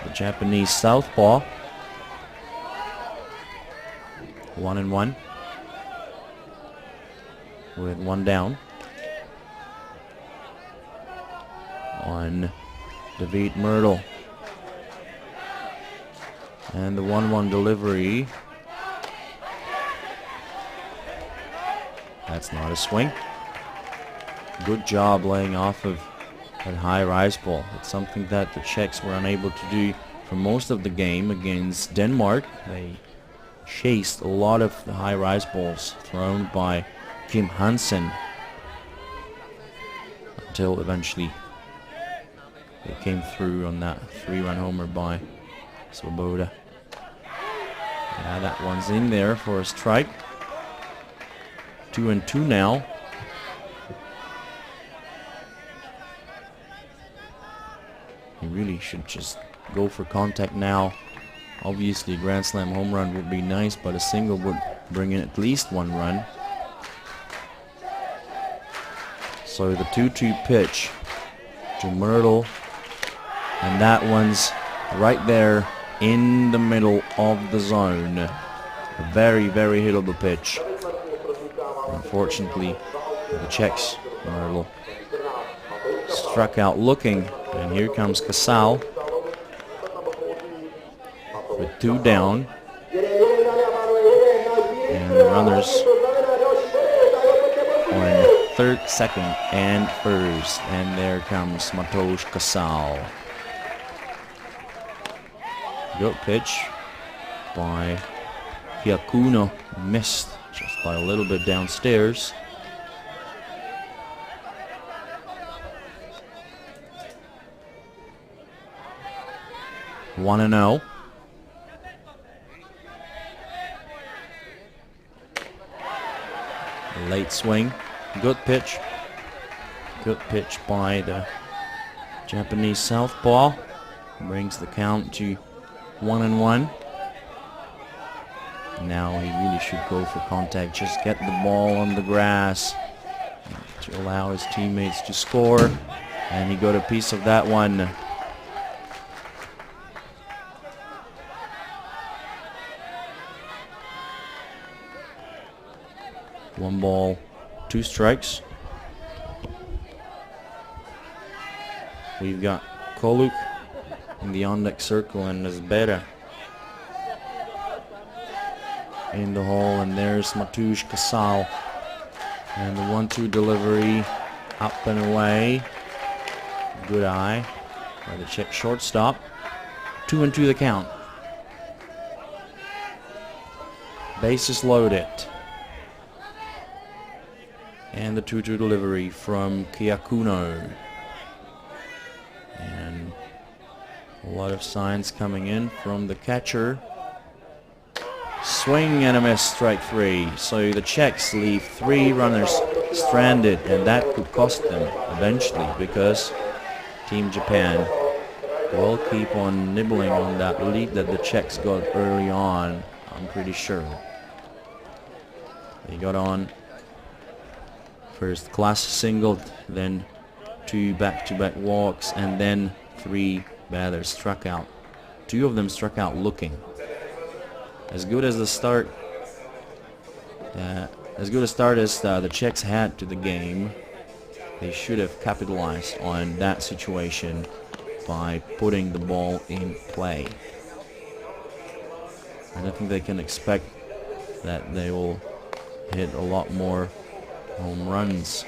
the Japanese southpaw. 1-1 with 1 down on David Myrtle. And the 1-1 delivery. That's not a swing. Good job laying off of that high rise ball. It's something that the Czechs were unable to do for most of the game against Denmark. They chased a lot of the high rise balls thrown by Kim Hansen until eventually they came through on that 3-run homer by Svoboda. Yeah, that one's in there for a strike. 2-2 now. He really should just go for contact now. Obviously, a Grand Slam home run would be nice, but a single would bring in at least 1 run. So the 2-2 pitch to Myrtle, and that one's right there in the middle of the zone. A very, very hittable pitch. Unfortunately, the Czechs, Myrtle, struck out looking, and here comes Casal with 2 down, and the runners third, second, and first. And there comes Mateusz Kasal. Good pitch by Giacuno. Missed just by a little bit downstairs. One and 0. Late swing. Good pitch. Good pitch by the Japanese southpaw. Brings the count to 1-1. Now he really should go for contact. Just get the ball on the grass to allow his teammates to score. And he got a piece of that one. One ball, 2 strikes. We've got Koluk in the on-deck circle and Nesbera in the hole, and there's Mateusz Kasal. And the 1-2 delivery up and away. Good eye by the Czech shortstop. 2-2 the count. Bases loaded. And the 2-2 delivery from Giacuno. And a lot of signs coming in from the catcher. Swing and a miss, strike 3. So the Czechs leave 3 runners stranded, and that could cost them eventually, because Team Japan will keep on nibbling on that lead that the Czechs got early on, I'm pretty sure. They got on first class single, then 2 back-to-back walks, and then 3 batters struck out. 2 of them struck out looking. As good as the start, as the Czechs had to the game, they should have capitalized on that situation by putting the ball in play. And I think they can expect that they will hit a lot more home runs,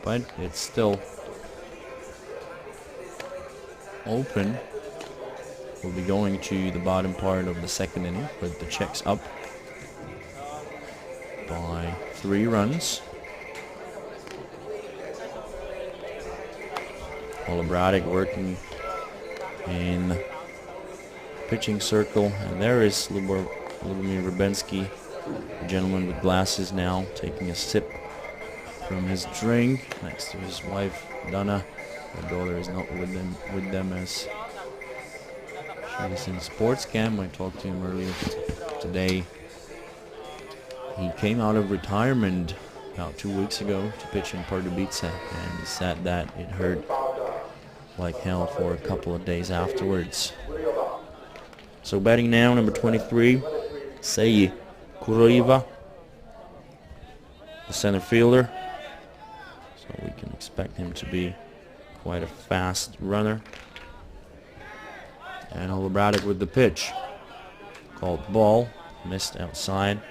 but it's still open. We'll be going to the bottom part of the second inning with the Czechs up by 3 runs. Holobratic working in the pitching circle, and there is Lubomir Rubensky, the gentleman with glasses, now taking a sip from his drink next to his wife Dana. Her daughter is not with them as she is in sports camp. I talked to him earlier today. He came out of retirement about 2 weeks ago to pitch in Pardubice, and he said that it hurt like hell for a couple of days afterwards. So batting now, number 23, Seiji Kuroiwa, the center fielder. So we can expect him to be quite a fast runner. And Holobratic with the pitch. Called ball, missed outside.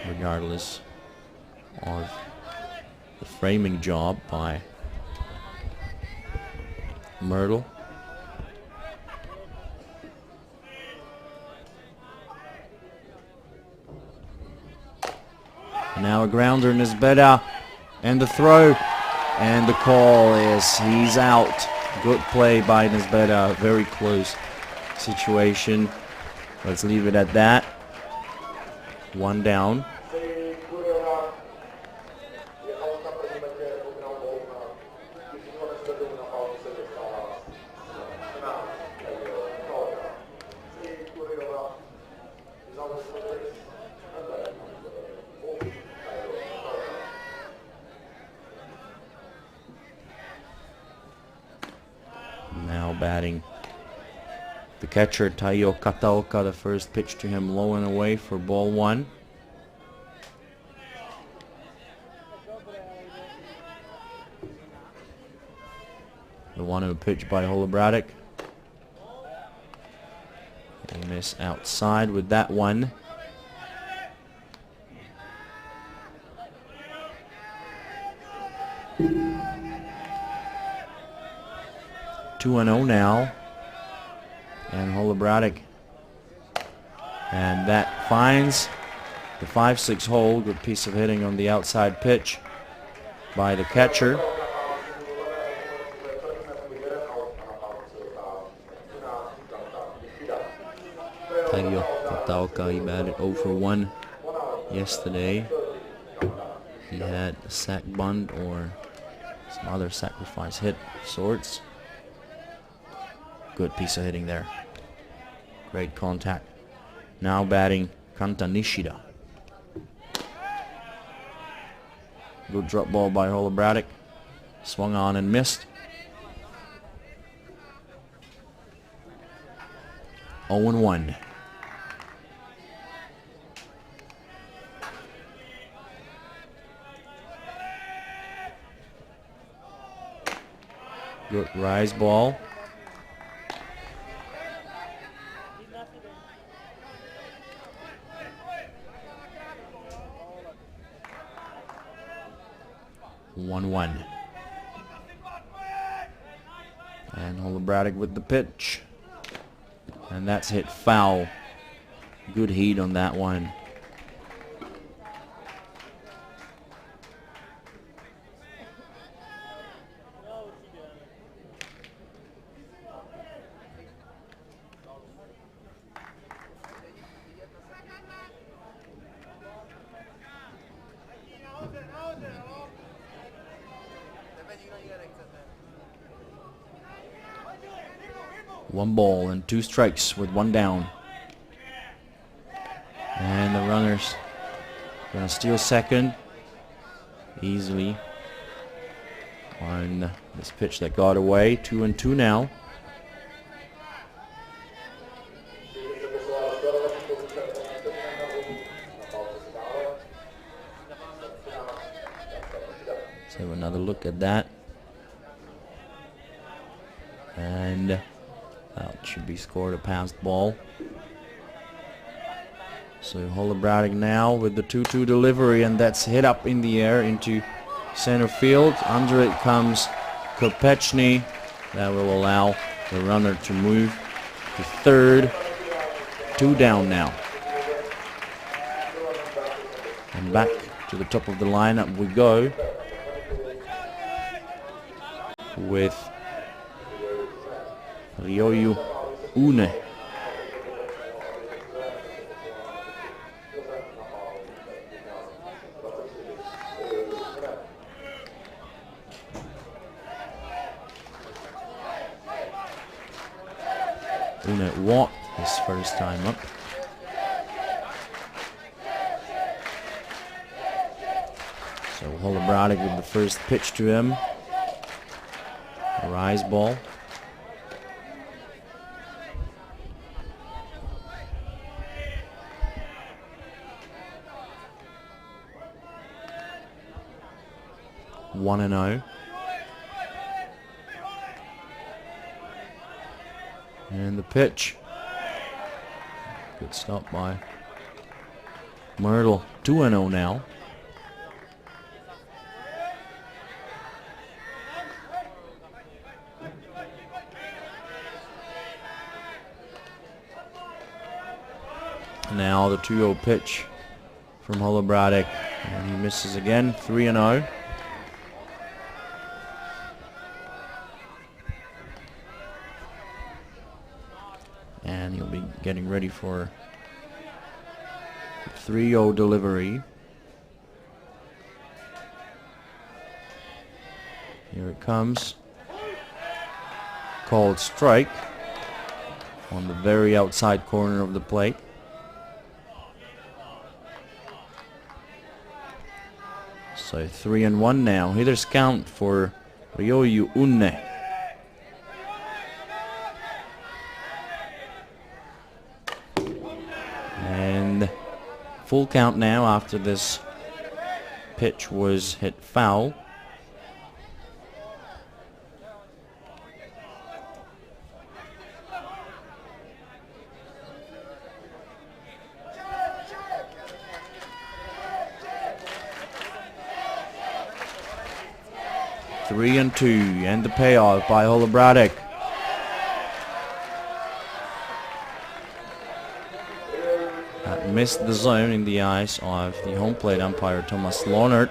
Regardless of the framing job by Myrtle. And now a grounder, Nesbera, and the throw, and the call is he's out. Good play by Nesbera, very close situation. Let's leave it at that. 1 down. Now batting the catcher, Taiyo Kataoka. The first pitch to him low and away for ball 1. The 1-0 pitch by Holobratic. A miss outside with that one. 2-0 now. And Holobratic. And that finds the 5-6 hole. Good piece of hitting on the outside pitch by the catcher. Playo Tataoka, he batted 0 for 1 yesterday. He had a sac bunt or some other sacrifice hit of sorts. Good piece of hitting there. Great contact. Now batting Kanta Nishida. Good drop ball by Holobratic. Swung on and missed. 0-1. Good rise ball. One. And Holobratic with the pitch. And that's hit foul. Good heat on that one. One ball and 2 strikes with 1 down. And the runners gonna steal second easily on this pitch that got away. 2-2 now. Let's have another look at that. And that should be scored, a passed ball. So Holobratic now with the 2-2 delivery, and that's hit up in the air into center field. Under it comes Kopechny. That will allow the runner to move to third. 2 down now. And back to the top of the lineup we go with Ryoyu Une. Une walked his first time up. So Holobratic with the first pitch to him. A rise ball. One and 0. And the pitch. Good stop by Myrtle. 2-0 now. Now the 2-0 pitch from Holobratic. And he misses again. 3-0. And he'll be getting ready for 3-0 delivery. Here it comes. Called strike on the very outside corner of the plate. So 3-1 now. Hitters count for Ryoyu Une. And full count now after this pitch was hit foul. Three and 2, and the payoff by Holobratic. missed the zone in the eyes of the home plate umpire Thomas Lohnert.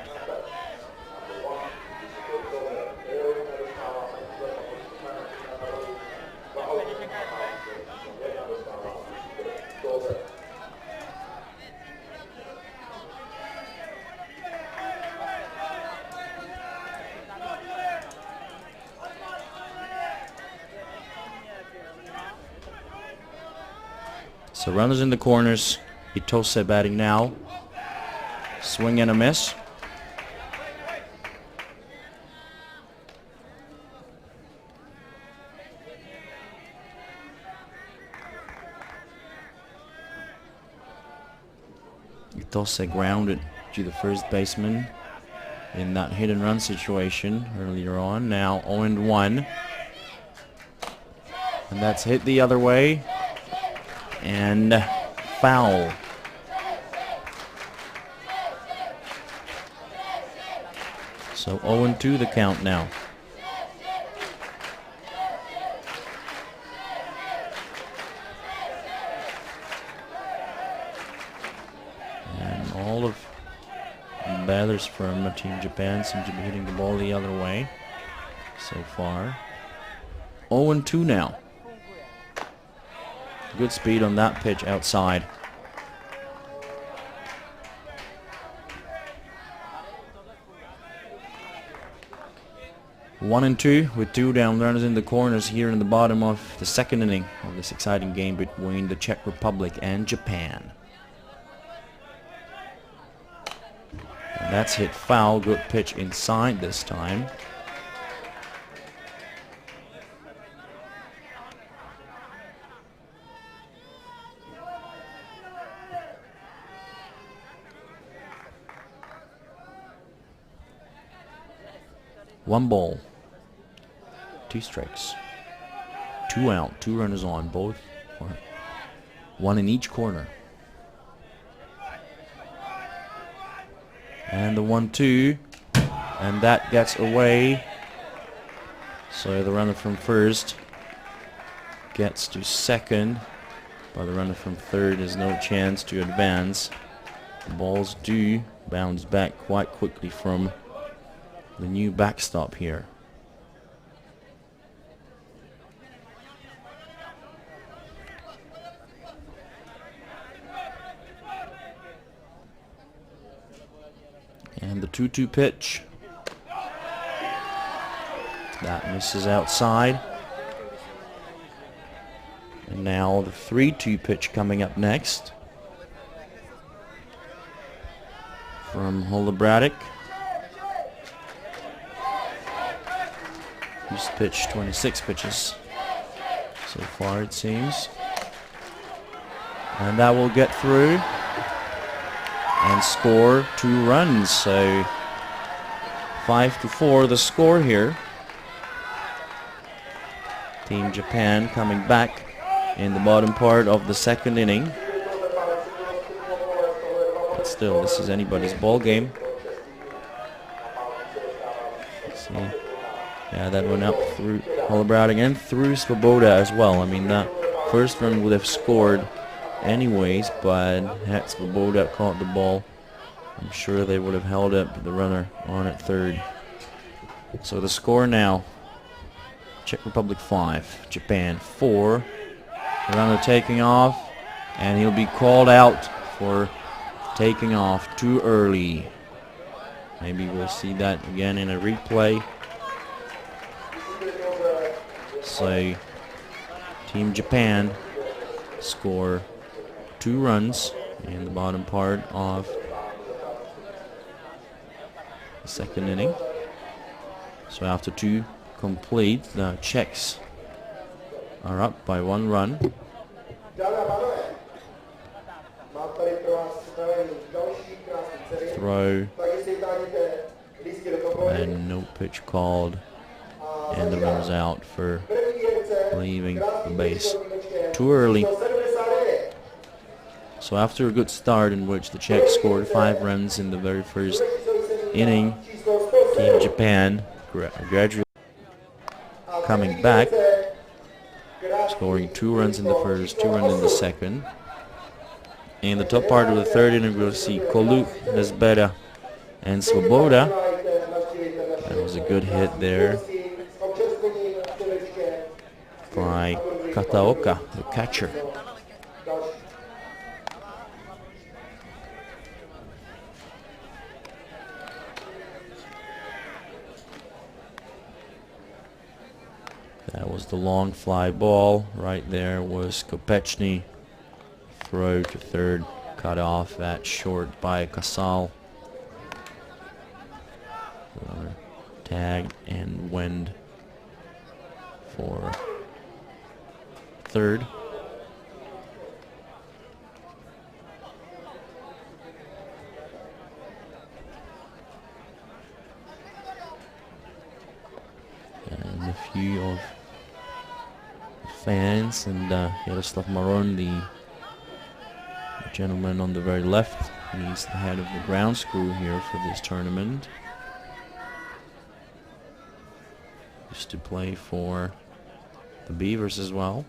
So runners in the corners. Itose batting now. Swing and a miss. Itose grounded to the first baseman in that hit and run situation earlier on. Now 0-1. And that's hit the other way. And foul. So 0-2 the count now. And all of the batters from Team Japan seem to be hitting the ball the other way so far. 0-2 now. Good speed on that pitch outside. One and two with 2 down, runners in the corners here in the bottom of the second inning of this exciting game between the Czech Republic and Japan. And that's hit foul. Good pitch inside this time. One ball, 2 strikes, 2 out, 2 runners on, both, one in each corner. And the 1-2, and that gets away. So the runner from first gets to second, but the runner from third has no chance to advance. The balls do bounce back quite quickly from the new backstop here. And the 2-2 pitch. That misses outside. And now the 3-2 pitch coming up next from Holobratic. He's pitched 26 pitches so far, it seems. And that will get through and score 2 runs. So 5-4 the score here. Team Japan coming back in the bottom part of the second inning. But still, this is anybody's ball game. Let's see. Yeah, that went up through Holobratic and through Svoboda as well. I mean, that first run would have scored anyways, but had Svoboda caught the ball, I'm sure they would have held up the runner on at third. So the score now, Czech Republic 5, Japan 4. The runner taking off, and he'll be called out for taking off too early. Maybe we'll see that again in a replay. So Team Japan score 2 runs in the bottom part of the second inning. So after 2 complete, the Czechs are up by 1 run. Throw and no pitch called, and the runner's out for leaving the base too early. So after a good start in which the Czechs scored 5 runs in the very first inning, Team Japan gradually coming back, scoring 2 runs in the first, 2 runs in the second. In the top part of the third inning, we'll see Koluk, Nesbeda, and Svoboda. That was a good hit there by Kataoka, the catcher. That was the long fly ball. Right there was Kopechny. Throw to third, cut off at short by Casal. Tag and wind for third. And a few of fans and Jaroslav Maron, the gentleman on the very left. He's the head of the grounds crew here for this tournament. Used to play for the Beavers as well.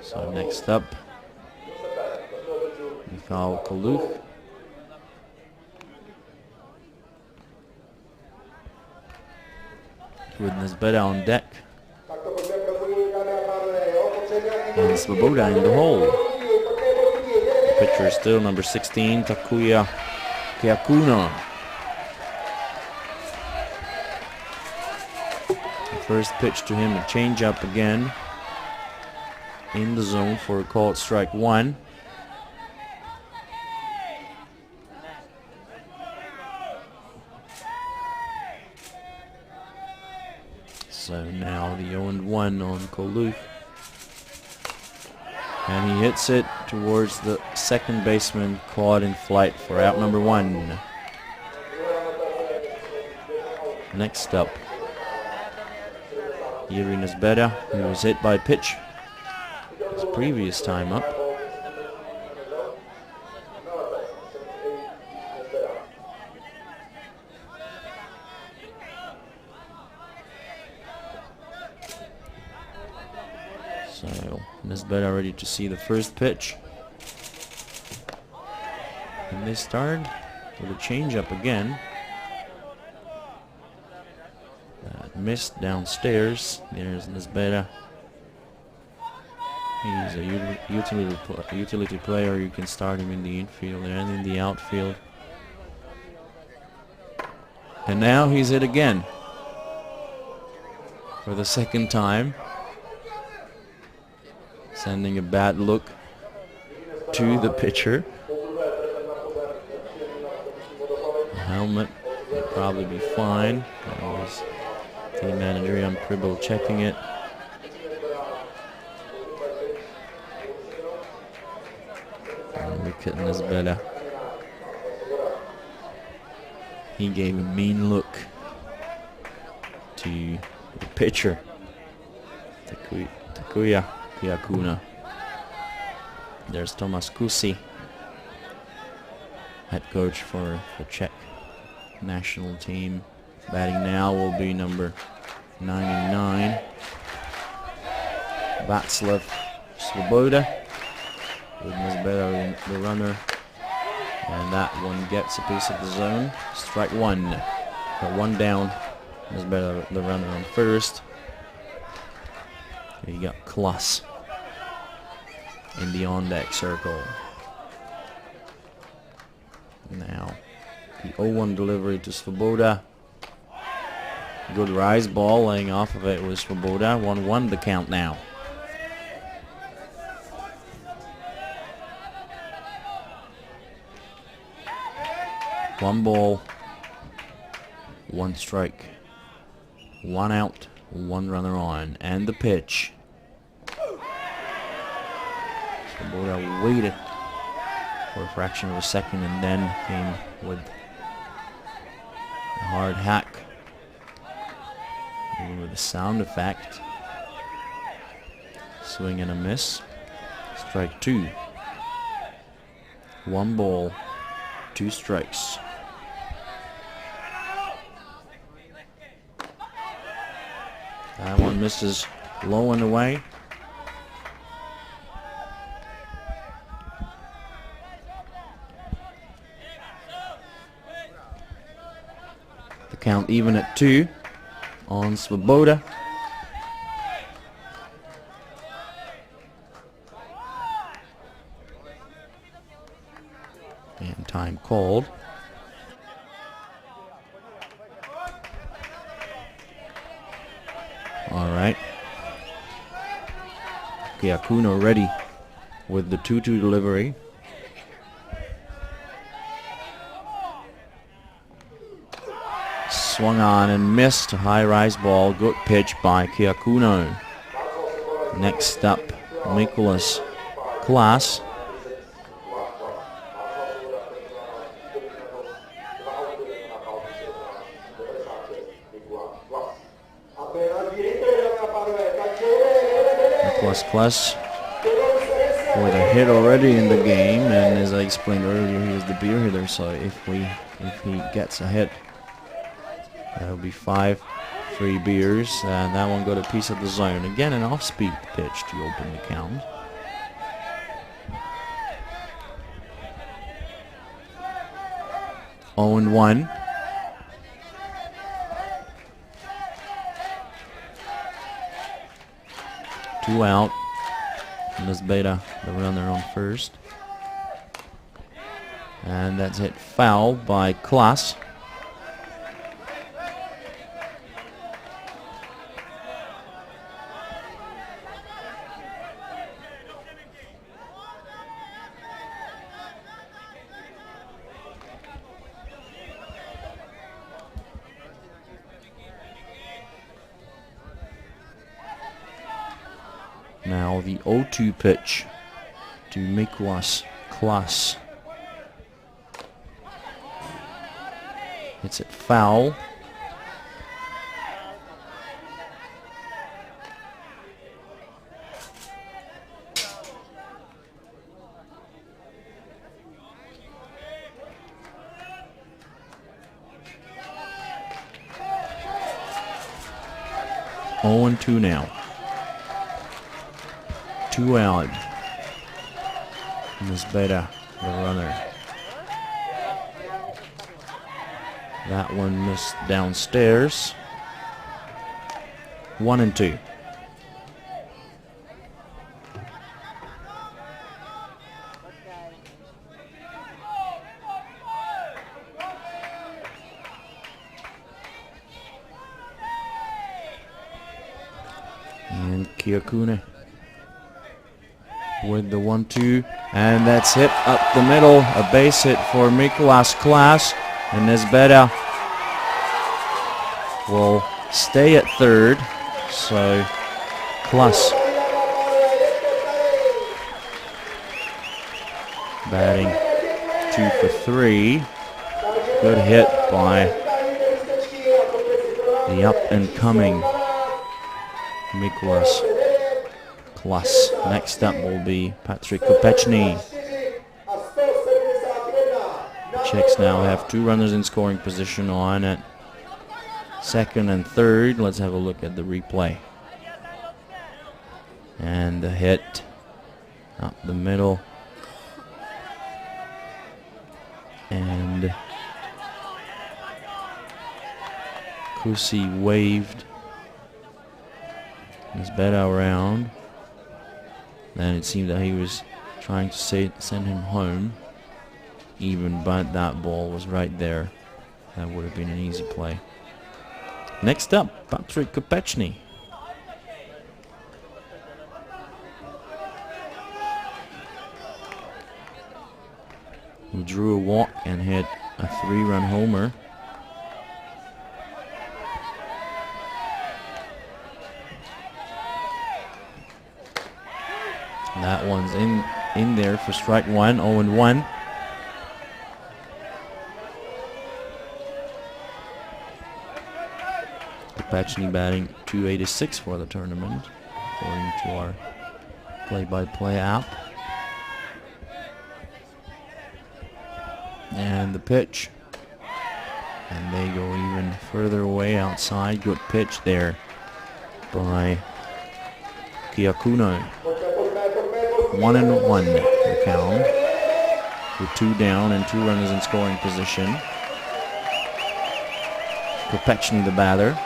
So next up, Mikhail Koluk. With Nesbeda on deck. And Svoboda in the hole. The pitcher is still number 16, Takuya Kyakuno. The first pitch to him, a changeup again. In the zone for a called strike one. So now the 0-1 on Koluk. And he hits it towards the second baseman, caught in flight for out number one. Next up, Yuri Nesbeda, who was hit by a pitch his previous time up. So Nesbeda ready to see the first pitch. And they start with a changeup again. That missed downstairs. There's Nesbeda. He's a utility player. You can start him in the infield and in the outfield. And now he's hit again for the second time, sending a bad look to the pitcher. The helmet will probably be fine. That was team manager Jan Pribble checking it. And look at Nesbeda. He gave a mean look to the pitcher, Takuya Kyakuno. There's Tomas Kusi, head coach for the Czech national team. Batting now will be number 99, Václav Svoboda, with Nesbeda the runner. And that one gets a piece of the zone. Strike one. Got one down. Nesbeda the runner on first. You got Klaus in the on-deck circle. Now, the 0-1 delivery to Svoboda. Good rise ball, laying off of it was Svoboda. 1-1 the count now. One ball, one strike, one out, one runner on, and the pitch. Svoboda waited for a fraction of a second and then came with a hard hack. Even with a sound effect. Swing and a miss. Strike two. One ball, two strikes. That one misses low and away. The count even at 2 on Svoboda. And time called. All right. Kyakuno ready with the 2-2 delivery. Swung on and missed. A high-rise ball. Good pitch by Kyakuno. Next up, Nicholas Klaas. Nicholas with a hit already in the game, and as I explained earlier, he is the beer hitter, so if he gets a hit, that'll be 5 free beers, and that one got a piece of the zone. Again, an off-speed pitch to open the count. Oh and 1. Two out. Svoboda, the runner on first. And that's hit foul by Klaas. Now the 0-2 pitch to Nicholas Klaas. It's at foul. Oh and 2 now. 2 out. Svoboda, the runner. That one missed downstairs. 1 and 2. And Kyakuno with the 1-2, and that's hit up the middle. A base hit for Nicholas Klaas, and Svoboda will stay at third. So Klaas batting 2 for 3. Good hit by the up and coming Nicholas Klaas. Next up will be Patryk Kopechny. Czechs now have 2 runners in scoring position on at second and third. Let's have a look at the replay. And the hit up the middle. And Kusi waved his bet around. Then it seemed that he was trying to send him home even, but that ball was right there. That would have been an easy play. Next up, Patryk Kopechny. Who drew a walk and hit a 3-run homer. That one's in there for strike 1, 0-1. Kopechny batting .286 for the tournament, according to our play-by-play app. And the pitch. And they go even further away outside. Good pitch there by Kiakuno. 1-1 the count, with 2 down and 2 runners in scoring position. Kopechny the batter.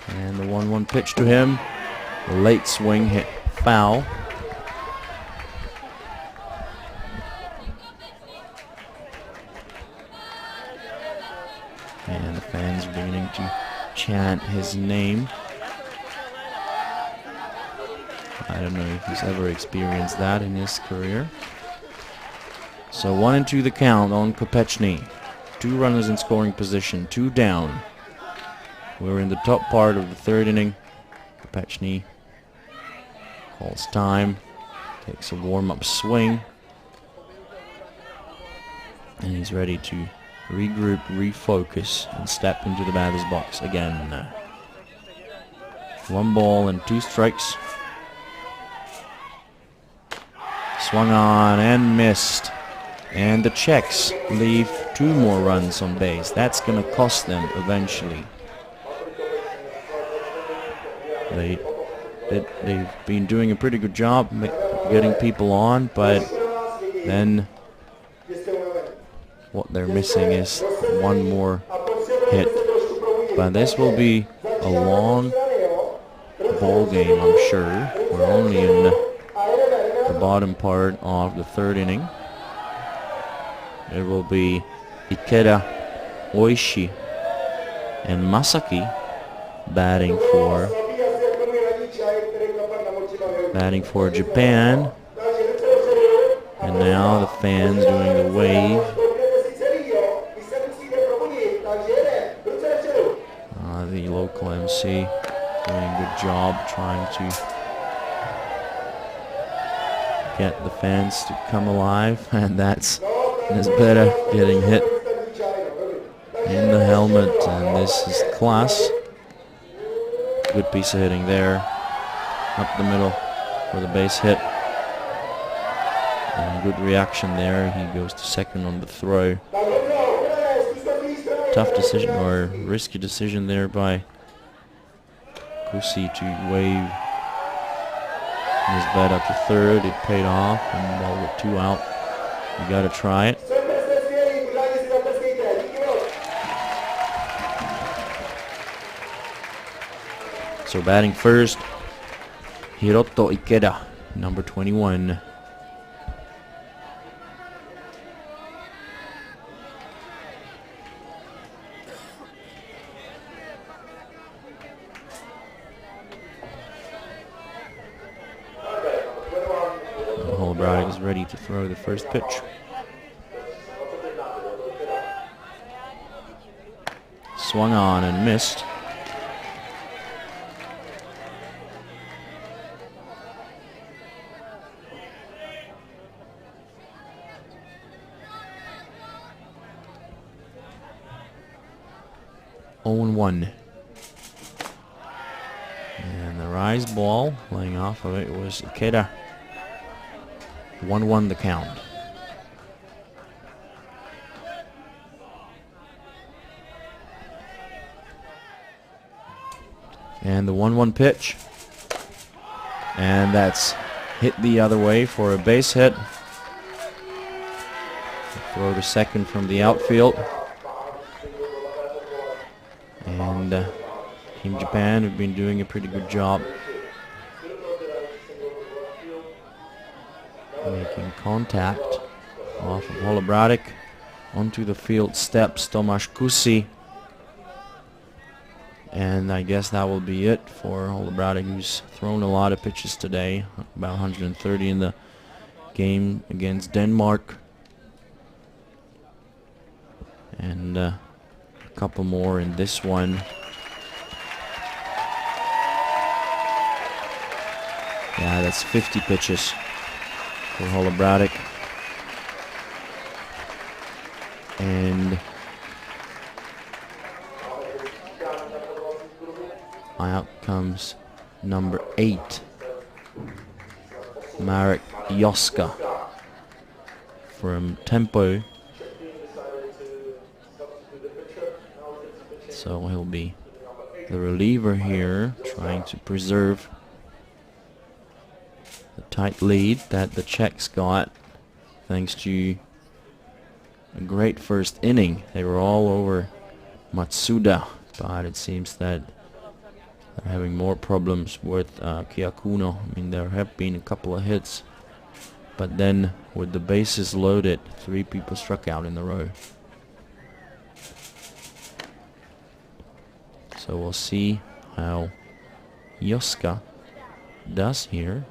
And the 1-1 pitch to him. The late swing hit foul. And the fans are beginning to chant his name. I don't know if he's ever experienced that in his career. So 1-2 the count on Kopechny. 2 runners in scoring position, 2 down. We're in the top part of the 3rd inning. Kopechny calls time, takes a warm-up swing, and he's ready to regroup, refocus, and step into the batter's box again. 1 ball and 2 strikes. Swung on and missed. And the Czechs leave 2 more runs on base. That's going to cost them eventually. They've been doing a pretty good job getting people on, but then what they're missing is 1 more hit. But this will be a long ball game, I'm sure. We're only in the bottom part of the 3rd inning. It will be Ikeda, Oishi, and Masaki batting for Japan. And now the fans doing the wave. The local MC doing a good job trying to get the fans to come alive, and that's Nesbera getting hit in the helmet, and this is class. Good piece of hitting there, up the middle for the base hit, and good reaction there. He goes to second on the throw. Tough decision, or risky decision there by Kusi to wave his bat up to 3rd. It paid off, and ball with 2 out. You got to try it. So batting first, Hiroto Ikeda, number 21. Holobradic is ready to throw the first pitch. Swung on and missed. And 1. And the rise ball, laying off of it, was Ikeda. 1-1 the count. And the 1-1 pitch. And that's hit the other way for a base hit. Throw to second from the outfield. And Team Japan have been doing a pretty good job making contact off of Holobradic. Onto the field steps Tomáš Kusi. And I guess that will be it for Holobradic, who's thrown a lot of pitches today, about 130 in the game against Denmark. And a couple more in this one. Yeah, that's 50 pitches for Holobradic. And out comes number 8, Marek Joska from Tempo. So he'll be the reliever here, trying to preserve the tight lead that the Czechs got thanks to a great first inning. They were all over Matsuda, but it seems that they're having more problems with Kyakuno. I mean, there have been a couple of hits, but then with the bases loaded, 3 people struck out in a row. So we'll see how Yusuke does here.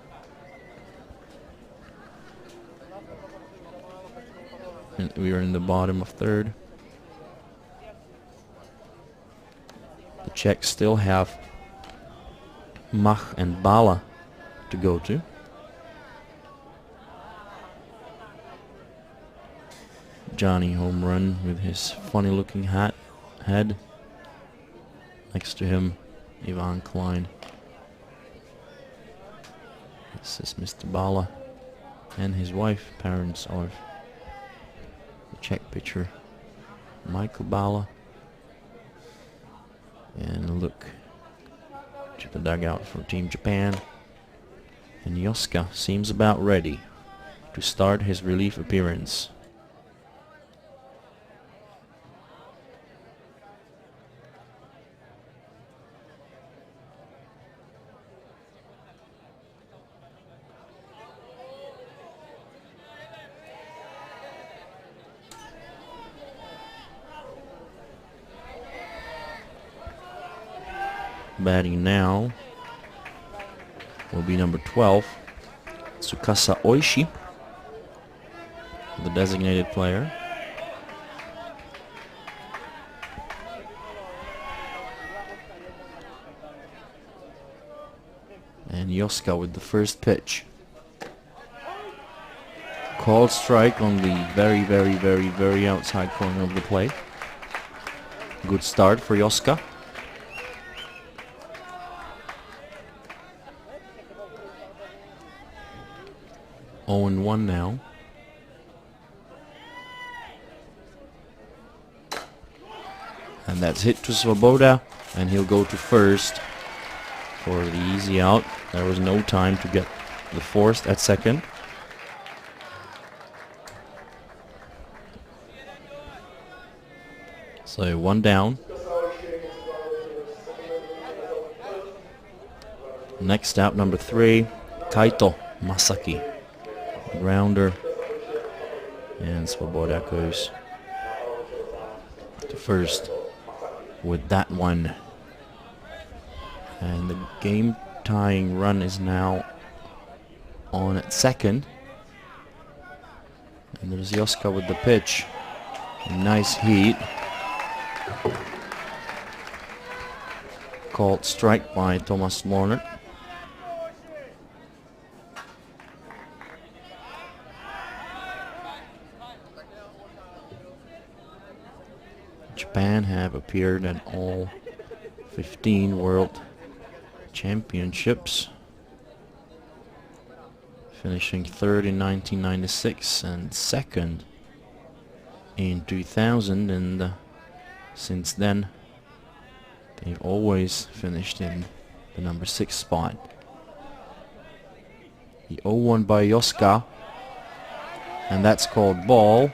And we are in the bottom of third. The Czechs still have Mach and Bala to go to. Johnny home run with his funny looking head. Next to him, Ivan Klein. This is Mr. Bala and his wife, parents of the Czech pitcher, Michael Bala. And a look to the dugout for Team Japan. And Yusuke seems about ready to start his relief appearance. Batting now will be number 12, Tsukasa Oishi, the designated player. And Yusuke with the first pitch. Called strike on the very outside corner of the plate. Good start for Yusuke. 0-1 now. And that's hit to Svoboda, and he'll go to first for the easy out. There was no time to get the forced at second. So 1 down. Next out, number 3, Kaito Masaki. Grounder, and Svoboda goes to first with that one. And the game tying run is now on at second. And there's Yusuke with the pitch. Nice heat. Called strike by Thomas Lorner. Japan have appeared at all 15 World Championships, finishing third in 1996 and second in 2000, and since then they've always finished in the number 6 spot. The 0-1 by Yusuke, and that's called ball.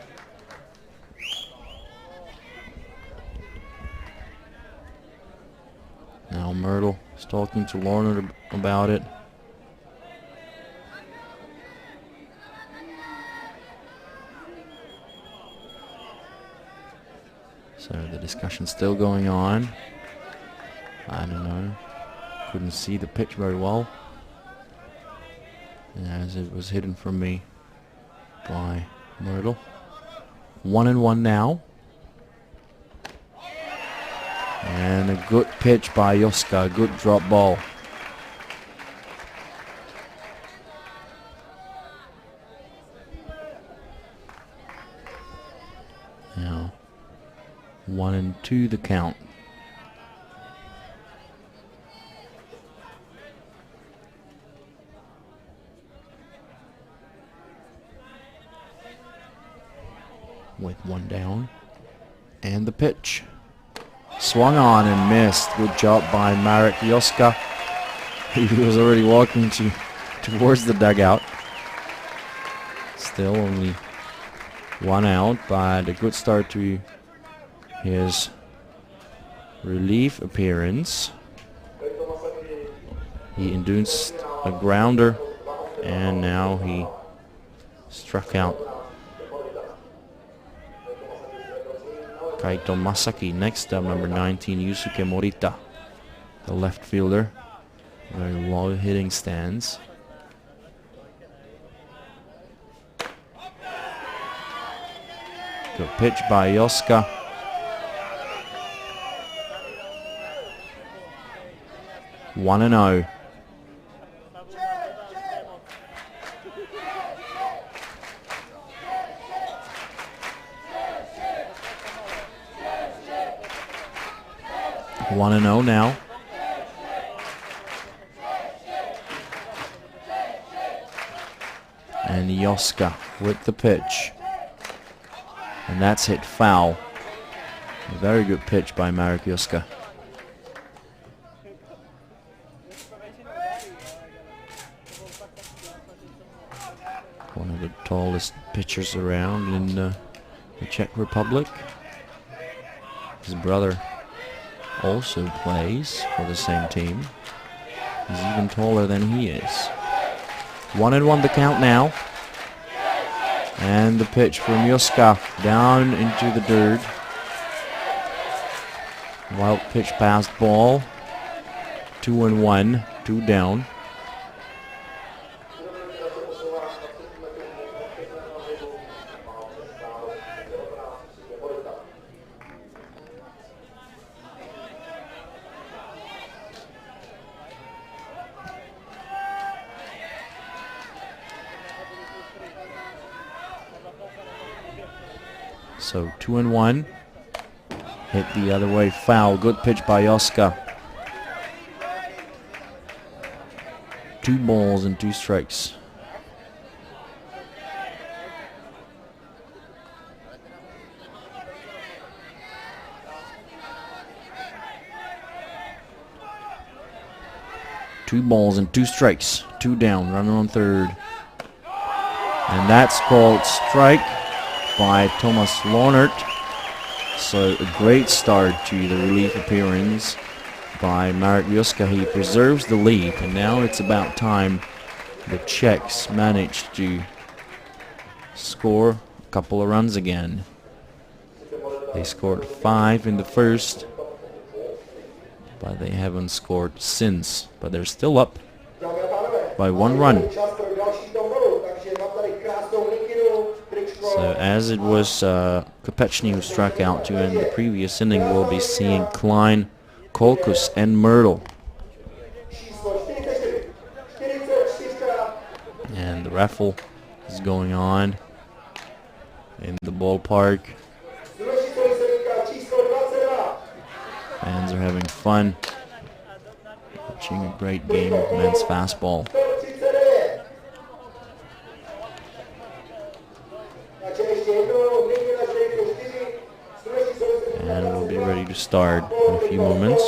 Now Myrtle is talking to Lorna about it. So the discussion's still going on. I don't know. Couldn't see the pitch very well, as it was hidden from me by Myrtle. 1-1 now. And a good pitch by Yusuke, good drop ball. Now 1-2 the count. With 1 down. And the pitch. Swung on and missed. Good job by Marek Joska. He was already walking towards the dugout. Still only one out, but a good start to his relief appearance. He induced a grounder, and now he struck out Kaito Masaki. Next up, number 19, Yusuke Murata, the left fielder. Very low hitting stance. Good pitch by Joska. One and 0. One and 0 now. And Joska with the pitch. And that's hit foul. A very good pitch by Marek Joska. One of the tallest pitchers around in the Czech Republic. His brother also plays for the same team. He's even taller than he is. 1-1 the count now. And the pitch from Joska down into the dirt. Wild pitch past ball. 2-1, 2 down. So 2-1. Hit the other way, foul. Good pitch by Joska. 2 balls and 2 strikes. Two balls and 2 strikes. 2 down, runner on third. And that's called strike by Thomas Lohnert. So a great start to the relief appearance by Marek Joska. He preserves the lead, and now it's about time the Czechs manage to score a couple of runs again. They scored 5 in the first, but they haven't scored since. But they're still up by 1 run. So as it was Kopechny who struck out to end the previous inning, we'll be seeing Klein, Colchis and Myrtle. And the raffle is going on in the ballpark. Fans are having fun watching a great game of men's fastball. And we'll be ready to start in a few moments.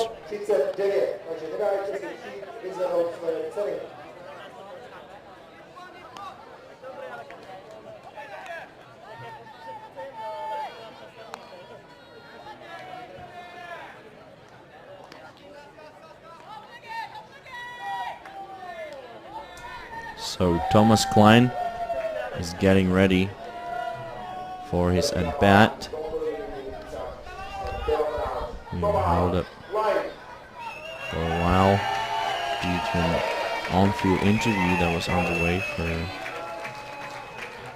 So Thomas Klein is getting ready for his at-bat. We were held up for a while due to an on-field interview that was underway for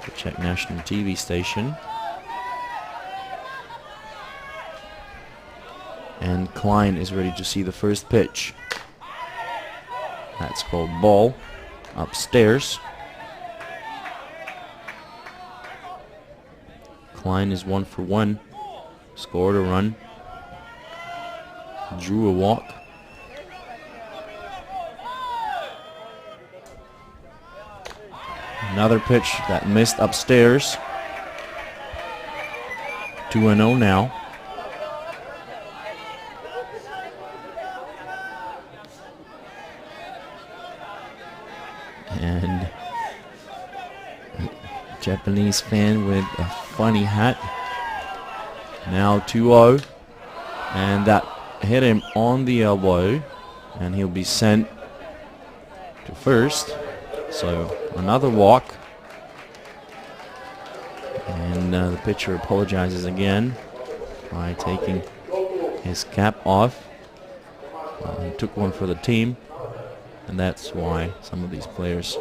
the Czech national TV station. And Klein is ready to see the first pitch. That's called ball. Upstairs. Klein is 1 for 1. Scored a run. Drew a walk. Another pitch that missed upstairs. 2-0 now. Japanese fan with a funny hat. Now 2-0, and that hit him on the elbow, and he'll be sent to first. So another walk, and the pitcher apologizes again by taking his cap off. He took one for the team, and that's why some of these players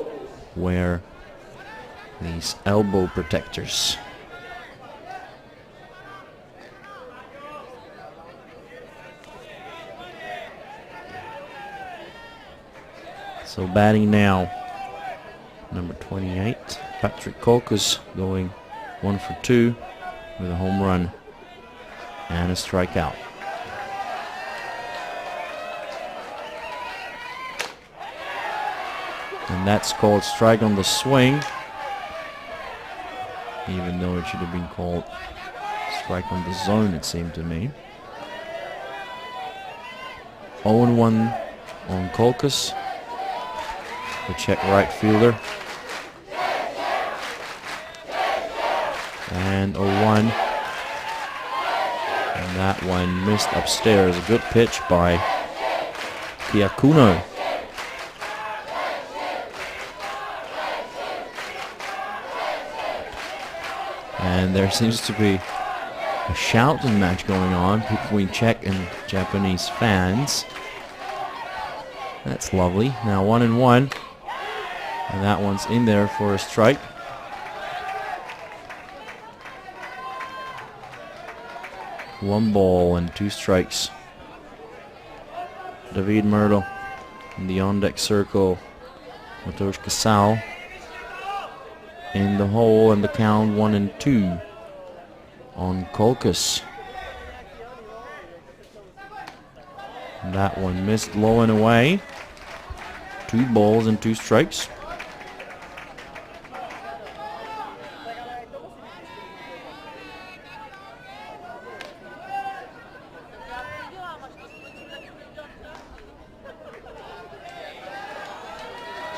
wear these elbow protectors. So batting now, number 28, Patrick Colchis, going 1 for 2 with a home run and a strikeout. And that's called strike on the swing, even though it should have been called strike on the zone, it seemed to me. 0-1 on Colchis, the Czech right fielder. And 0-1. And that one missed upstairs. A good pitch by Kiakuno. And there seems to be a shouting match going on between Czech and Japanese fans. That's lovely. Now 1-1. And that one's in there for a strike. One ball and 2 strikes. David Murata in the on-deck circle. Mateusz Kasal in the hole, and the count 1-2 on Colchis. And that one missed low and away. 2 balls and 2 strikes.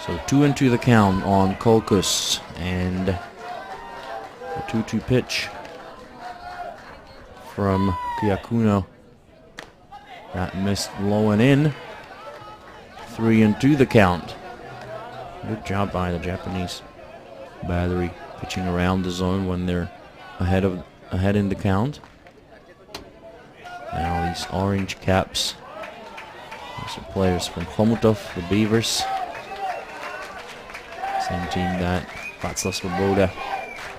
So 2-2 the count on Colchis, and a 2-2 pitch from Kiakuno. That missed low and in. 3-2 the count. Good job by the Japanese battery, pitching around the zone when they're ahead in the count. Now these orange caps. Those are players from Chomutov, the Beavers. Same team that Václav Svoboda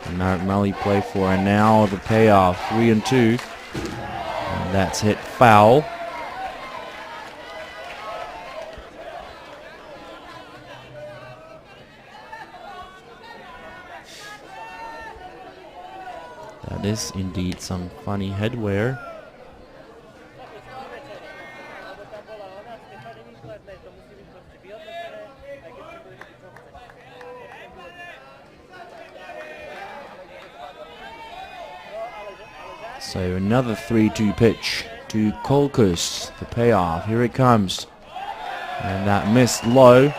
and Marek Mali play for. And now the payoff, 3-2. And that's hit foul. That is indeed some funny headwear. So another 3-2 pitch to Colchis, the payoff. Here it comes. And that missed low.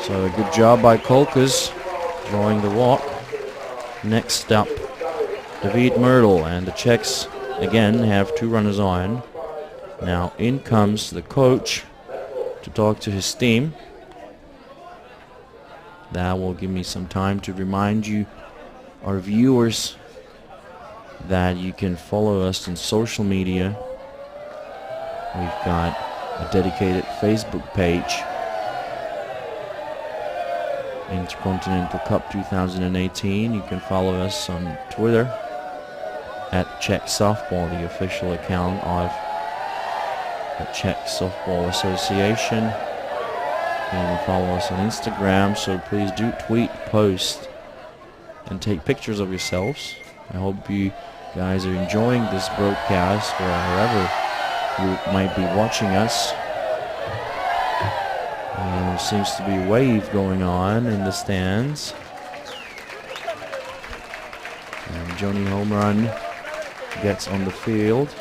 So a good job by Colchis, drawing the walk. Next up, David Murata, and the Czechs again have 2 runners on. Now in comes the coach to talk to his team. That will give me some time to remind you, our viewers, that you can follow us on social media. We've got a dedicated Facebook page, Intercontinental Cup 2018. You can follow us on Twitter at Czech Softball, the official account of the Czech Softball Association. You can follow us on Instagram, so please do tweet, post, and take pictures of yourselves. I hope you guys are enjoying this broadcast wherever you might be watching us. And there seems to be a wave going on in the stands. And Johnny Home Run gets on the field.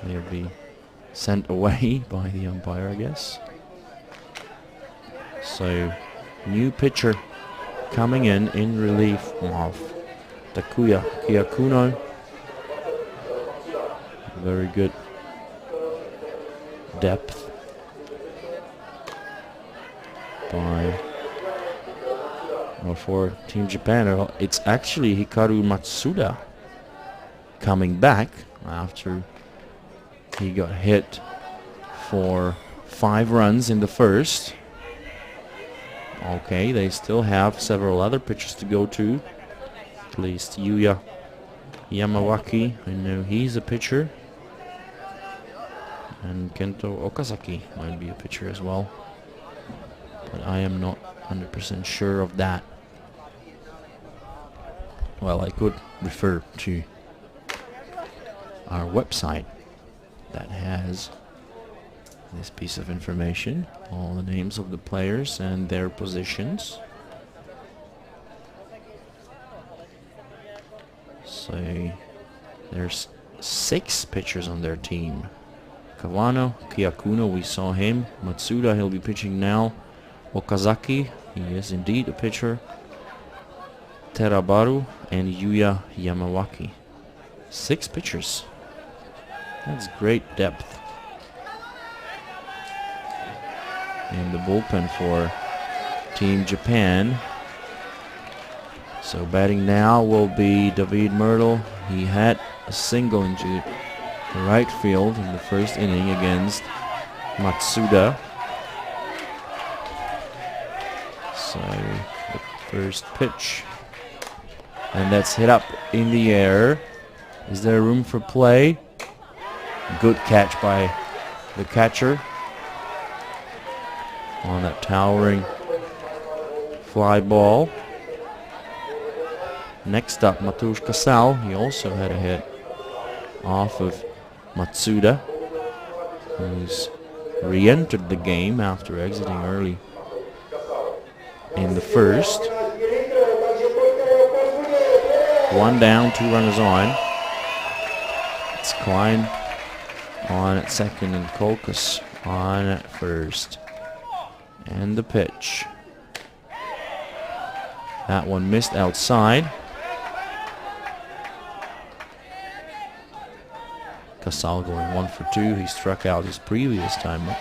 He'll be sent away by the umpire, I guess. So, new pitcher coming in relief of Takuya Kiyakuno. Very good depth for Team Japan. It's actually Hikaru Matsuda coming back after he got hit for 5 runs in the first. Okay, they still have several other pitchers to go to. At least Yuya Yamawaki, I know he's a pitcher. And Kento Okazaki might be a pitcher as well. But I am not 100% sure of that. Well, I could refer to our website that has this piece of information, all the names of the players and their positions. So there's 6 pitchers on their team. Kawano, Kiyakuno, we saw him. Matsuda, he'll be pitching now. Okazaki, he is indeed a pitcher. Terabaru and Yuya Yamawaki. 6 pitchers. That's great depth in the bullpen for Team Japan. So batting now will be David Myrtle. He had a single into right field in the first inning against Matsuda. So the first pitch, and that's hit up in the air. Is there room for play? Good catch by the catcher on that towering fly ball. Next up, Mateusz Kasal. He also had a hit off of Matsuda, who's re-entered the game after exiting early in the first. 1 down, 2 runners on. It's Klein on at second and Colchis on at first. And the pitch. That one missed outside. Casal going 1 for 2. He struck out his previous time up.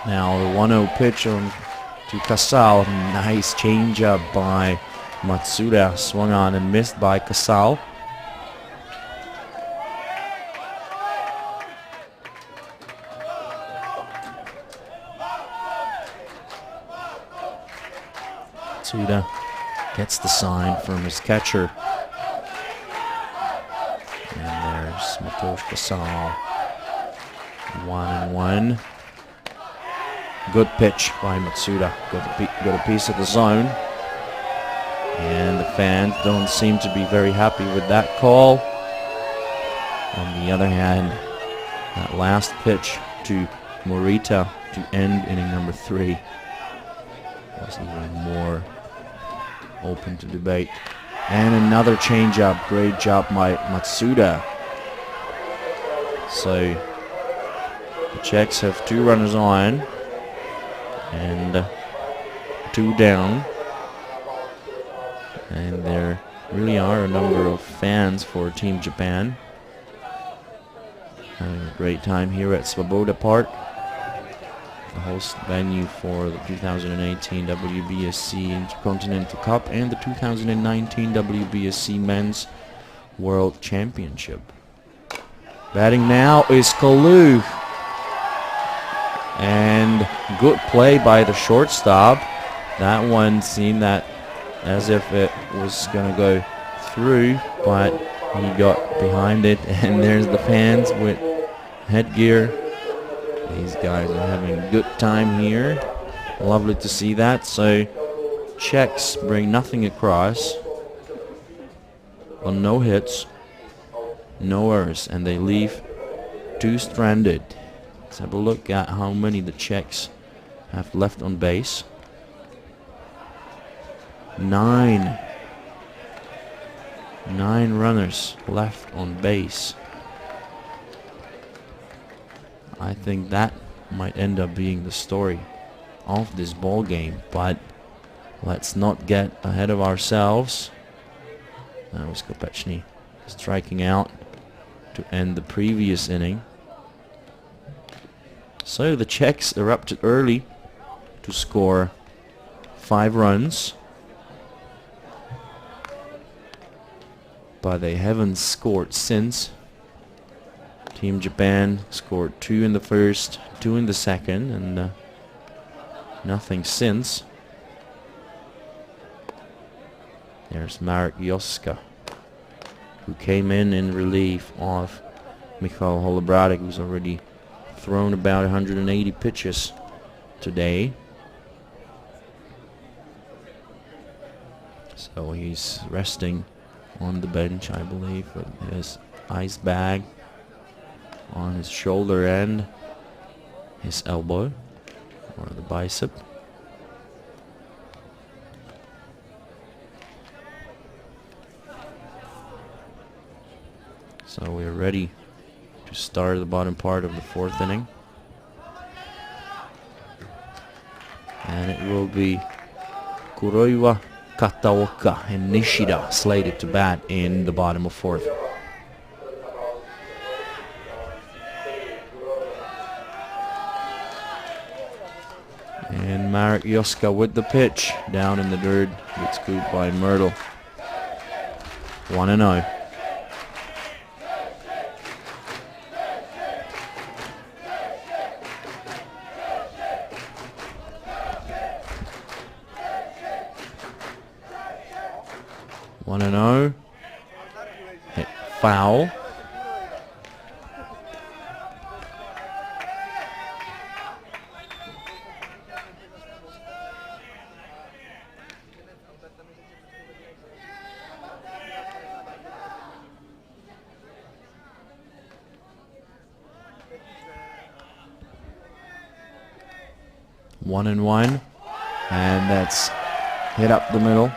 Now the 1-0 pitch on to Casal. Nice changeup by Matsuda. Swung on and missed by Casal. Matsuda gets the sign from his catcher. And there's Mateusz Kasal. 1-1. Good pitch by Matsuda. Got a piece of the zone. And the fans don't seem to be very happy with that call. On the other hand, that last pitch to Morita to end inning number 3 was even more open to debate. And another changeup. Great job by Matsuda. So the Czechs have 2 runners on and 2 down. And there really are a number of fans for Team Japan. Having a great time here at Svoboda Park, the host venue for the 2018 WBSC Intercontinental Cup and the 2019 WBSC Men's World Championship. Batting now is Kalu. And good play by the shortstop. That one seemed that as if it was going to go through, but he got behind it. And there's the fans with headgear. These guys are having a good time here. Lovely to see that. So Czechs bring nothing across on no hits, no errors, and they leave 2 stranded. Let's have a look at how many the Czechs have left on base. 9 runners left on base. I think that might end up being the story of this ball game, but let's not get ahead of ourselves. That was Kopechny striking out to end the previous inning. So the Czechs erupted early to score 5 runs, but they haven't scored since. Team Japan scored 2 in the first, 2 in the second, and nothing since. There's Marek Joska, who came in relief of Michal Holobratic, who's already thrown about 180 pitches today. So he's resting on the bench, I believe, with his ice bag on his shoulder and his elbow, or the bicep. So we're ready to start the bottom part of the 4th inning. And it will be Kuroiwa, Kataoka and Nishida slated to bat in the bottom of 4th. And Marek Joska with the pitch down in the dirt. Good scoop by Myrtle. 1-0. Hit foul. One and one, and that's hit up the middle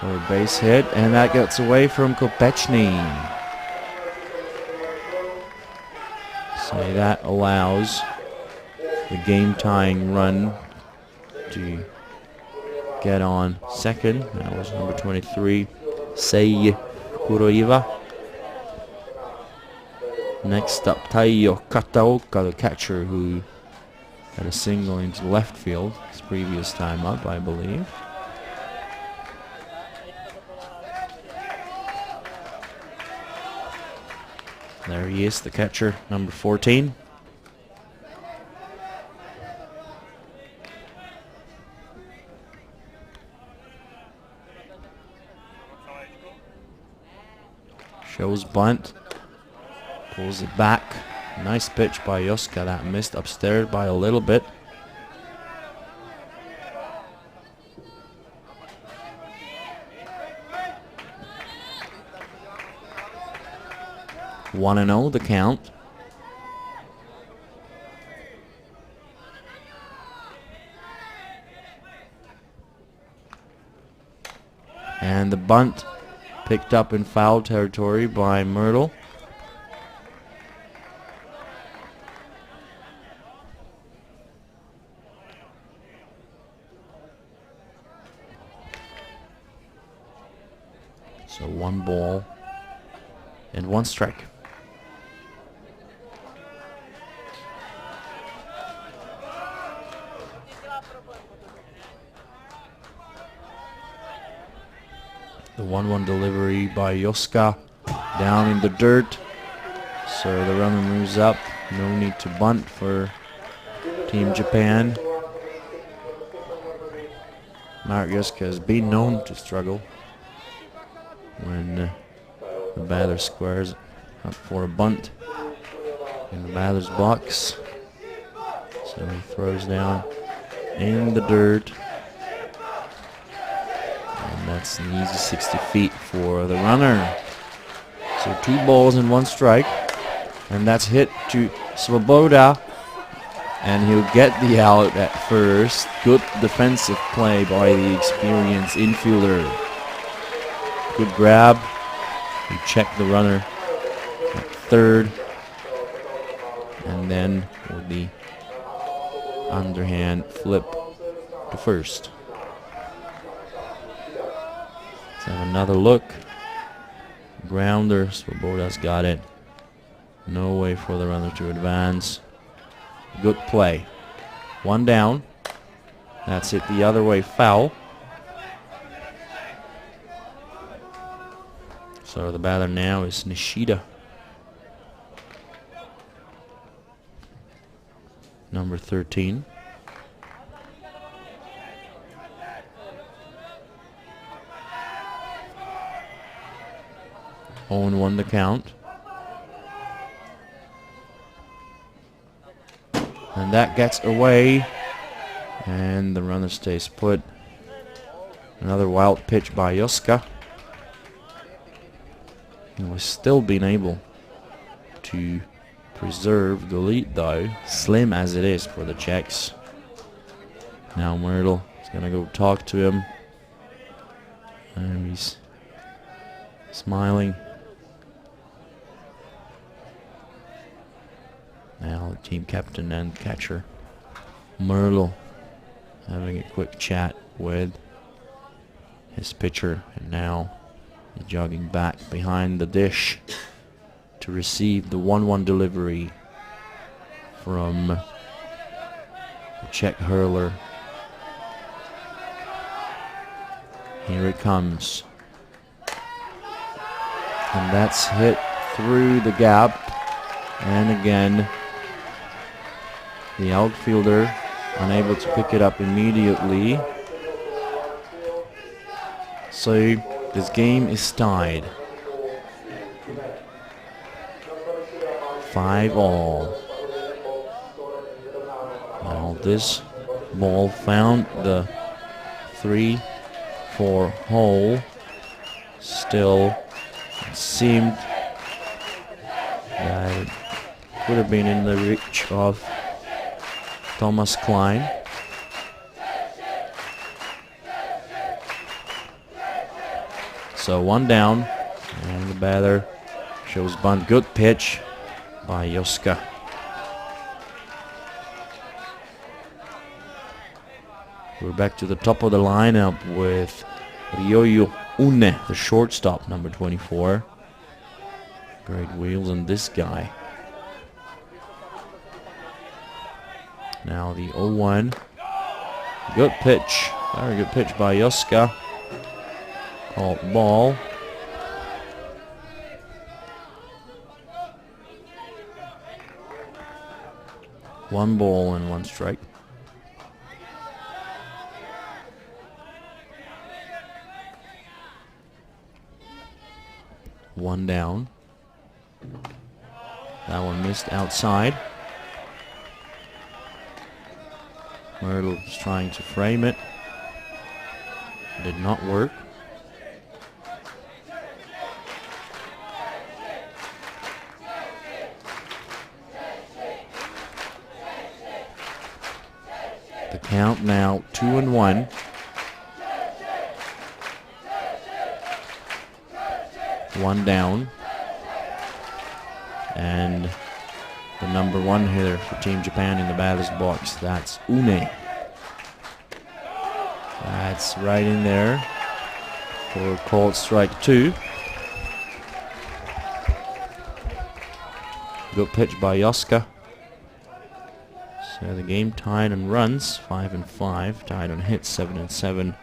for a base hit, and that gets away from Kopechny. So that allows the game-tying run to get on second. That was number 23, Sei Kuroiwa. Next up, Taiyo Kataoka, the catcher, who had a single into left field his previous time up, I believe. There he is, the catcher, number 14. Shows bunt, pulls it back. Nice pitch by Joska, that missed upstairs by a little bit. One and 0 the count. And the bunt picked up in foul territory by Myrtle. So 1 ball and 1 strike. The 1-1 delivery by Joska down in the dirt. So the runner moves up. No need to bunt for Team Japan. Marek Joska has been known to struggle when the batter squares up for a bunt in the batter's box. So he throws down in the dirt. And that's an easy 60 feet for the runner. So 2 balls and 1 strike. And that's hit to Svoboda. And he'll get the out at first. Good defensive play by the experienced infielder. Good grab. He checked the runner at third. then with the underhand flip to first. Let's have another look. Grounder, Svoboda's got it. No way for the runner to advance. Good play. One down. That's it the other way, foul. So the batter now is Nishida. Number 13. Owen won the count. And that gets away. And the runner stays put. Another wild pitch by Yusuke. He was still being able to preserve the lead though, slim as it is for the Czechs. Now Myrtle is going to go talk to him. And he's smiling. Now the team captain and catcher Myrtle having a quick chat with his pitcher, and now he's jogging back behind the dish to receive the 1-1 delivery from the Czech hurler. Here it comes. And that's hit through the gap. And again, the outfielder unable to pick it up immediately. So this game is tied. 5-all. Now this ball found the 3-4 hole. Still it seemed that it could have been in the reach of Thomas Klein. So one down, and the batter shows bunt. Good pitch by Yusuke. We're back to the top of the lineup with Ryoyu Une, the shortstop, number 24. Great wheels on this guy. Now the 0-1. Good pitch. Very good pitch by Yusuke. Called ball. One ball and one strike. One down. That one missed outside. Myrtle was trying to frame it. Did not work. The count now 2-1. One down. And the number 1 hitter for Team Japan in the batter's box, that's Une. That's right in there for called strike 2. Good pitch by Yusuke. So the game tied on runs, 5-5, tied on hits, 7-7.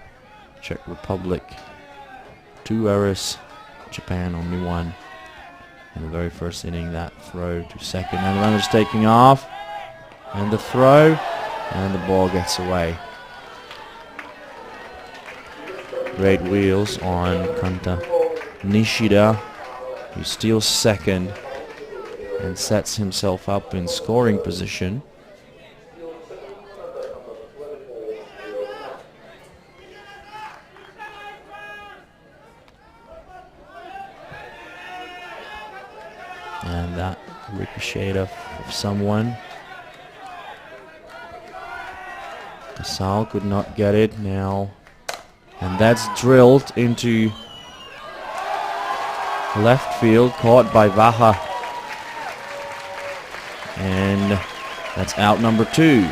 Czech Republic 2 errors, Japan only 1. In the very first inning, that throw to second, and the runner's taking off, and the throw, and the ball gets away. Great wheels on Kanta Nishida, who steals second and sets himself up in scoring position. And that ricocheted of someone. Casal could not get it now. And that's drilled into left field, caught by Vaha. And that's out number 2.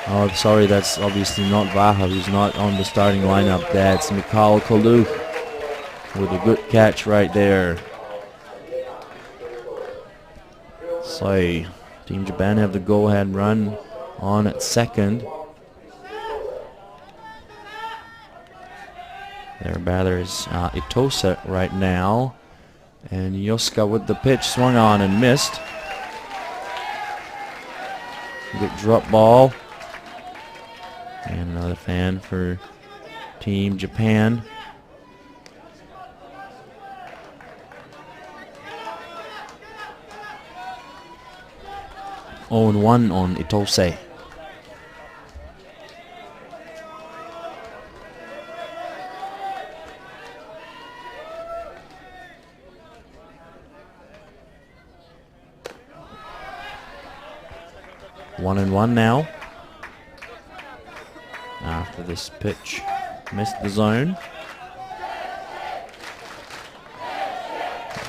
Oh, sorry, that's obviously not Vaha, who's not on the starting lineup. That's Mikhail Koluk with a good catch right there. So, Team Japan have the go-ahead run on at second. Their batter is Itosa right now. And Yosuke with the pitch, swung on and missed. Good drop ball. And another fan for Team Japan. Oh, and 1 on Itose. One and 1 now. After this pitch missed the zone.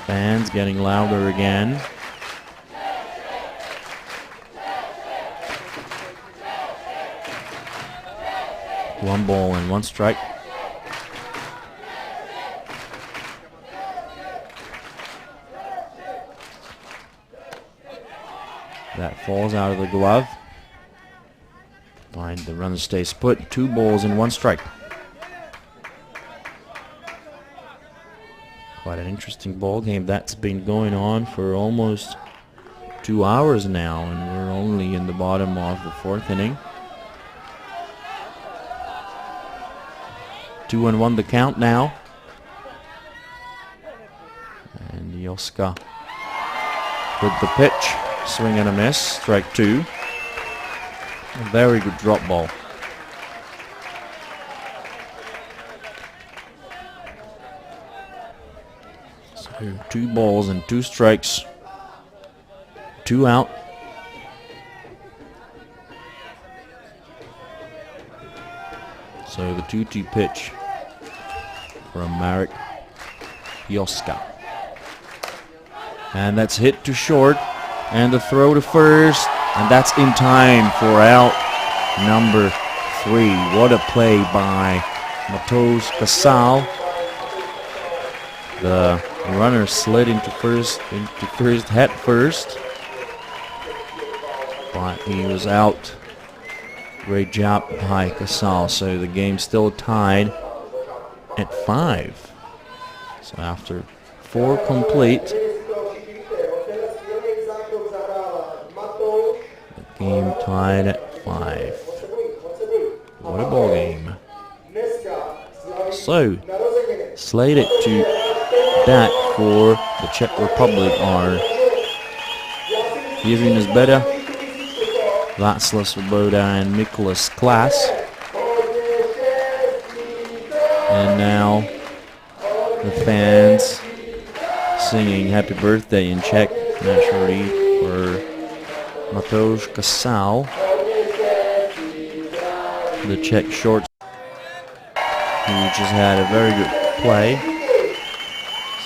Fans getting louder again. One ball and 1 strike. That falls out of the glove. Find the runner stays put. 2 balls and 1 strike. Quite an interesting ball game that's been going on for almost 2 hours now, and we're only in the bottom of the 4th inning. 2-1 the count now. And Yosuke with the pitch. Swing and a miss. Strike 2. A very good drop ball. So 2 balls and 2 strikes. 2 out. So the 2-2 pitch from Marek Yosuke. And that's hit to short. And the throw to first. And that's in time for out number 3. What a play by Matos Casal. The runner slid into first head first. But he was out. Great job by Casal. So the game still tied at 5. So after 4 complete, game tied at 5. What a ball game. So, slated to bat for the Czech Republic are Jiří Nezbeda, Václav Svoboda, and Nicholas Klaas. And now the fans singing happy birthday in Czech, naturally, for Matos Casal, the Czech short, who just had a very good play.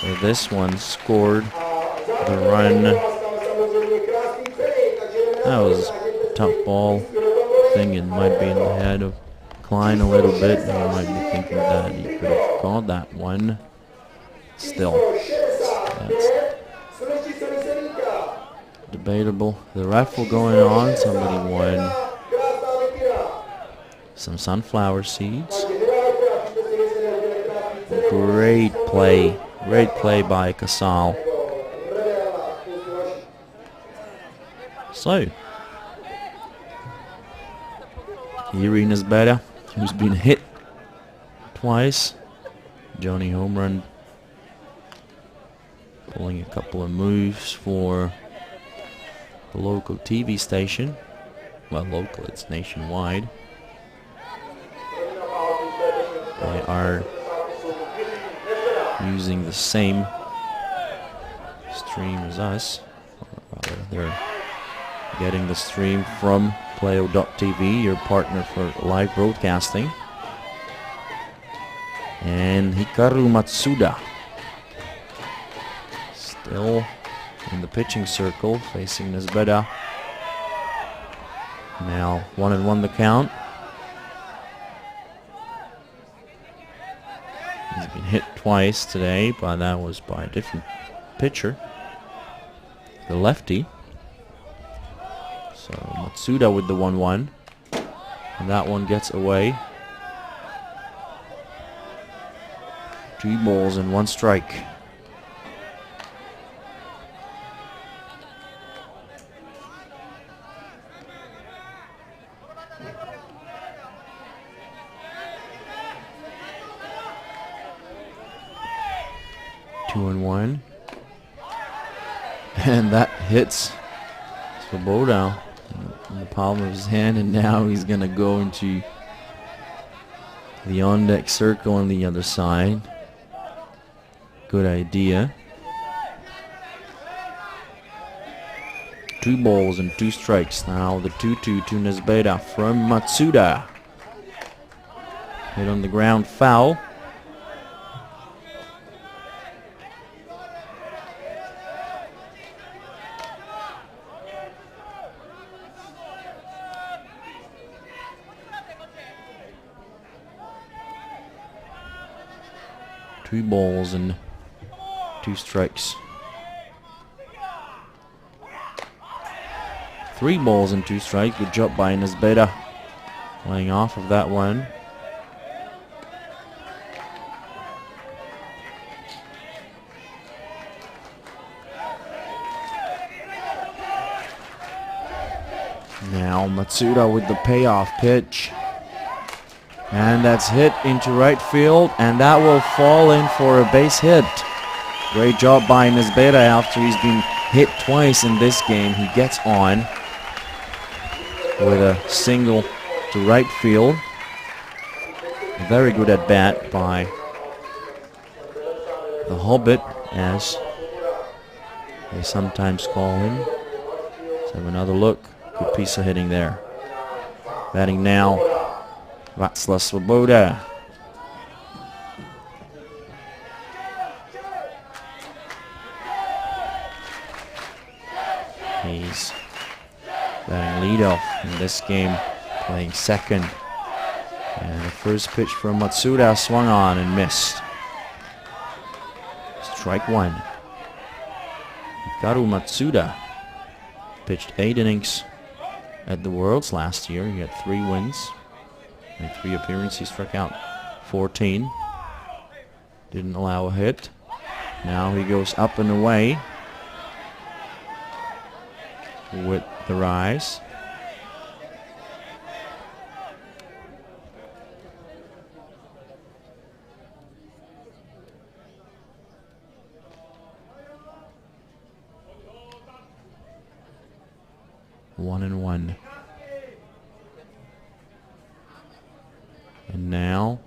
So this one scored the run. That was a tough ball. I think it might be in the head of Klein a little bit. He might be thinking that he could have caught that one. Still, that's debatable. The raffle going on. Somebody won some sunflower seeds. Great play by Casal. So, Jiří Nezbeda, who's been hit twice. Johnny home run, pulling a couple of moves for the local TV station. Well, local, it's nationwide. They are using the same stream as us. Or rather, they're getting the stream from Playo.tv, your partner for live broadcasting. And Hikaru Matsuda still in the pitching circle, facing Svoboda. Now 1-1 the count. He's been hit twice today, but that was by a different pitcher, the lefty. So Matsuda with the 1-1, and that one gets away. 2 balls and 1 strike. Two and 1, and that hits Svoboda in the palm of his hand, and now he's gonna go into the on-deck circle on the other side. Good idea. 2 balls and 2 strikes. Now the 2-2 to Svoboda from Matsuda. Hit on the ground, foul. Two balls and 2 strikes. 3 balls and 2 strikes. Good job by Svoboda, laying off of that one. Now Matsuda with the payoff pitch. And that's hit into right field, and that will fall in for a base hit. Great job by Svoboda. After he's been hit twice in this game, he gets on with a single to right field. Very good at bat by the Hobbit, as they sometimes call him. Let's have another look. Good piece of hitting there. Batting now, Václav Svoboda. He's batting leadoff in this game, playing second. And the first pitch from Matsuda swung on and missed. Strike 1. Hikaru Matsuda pitched 8 innings at the Worlds last year. He had 3 wins. In 3 appearances, he struck out 14. Didn't allow a hit. Now he goes up and away with the rise. One and 1. And now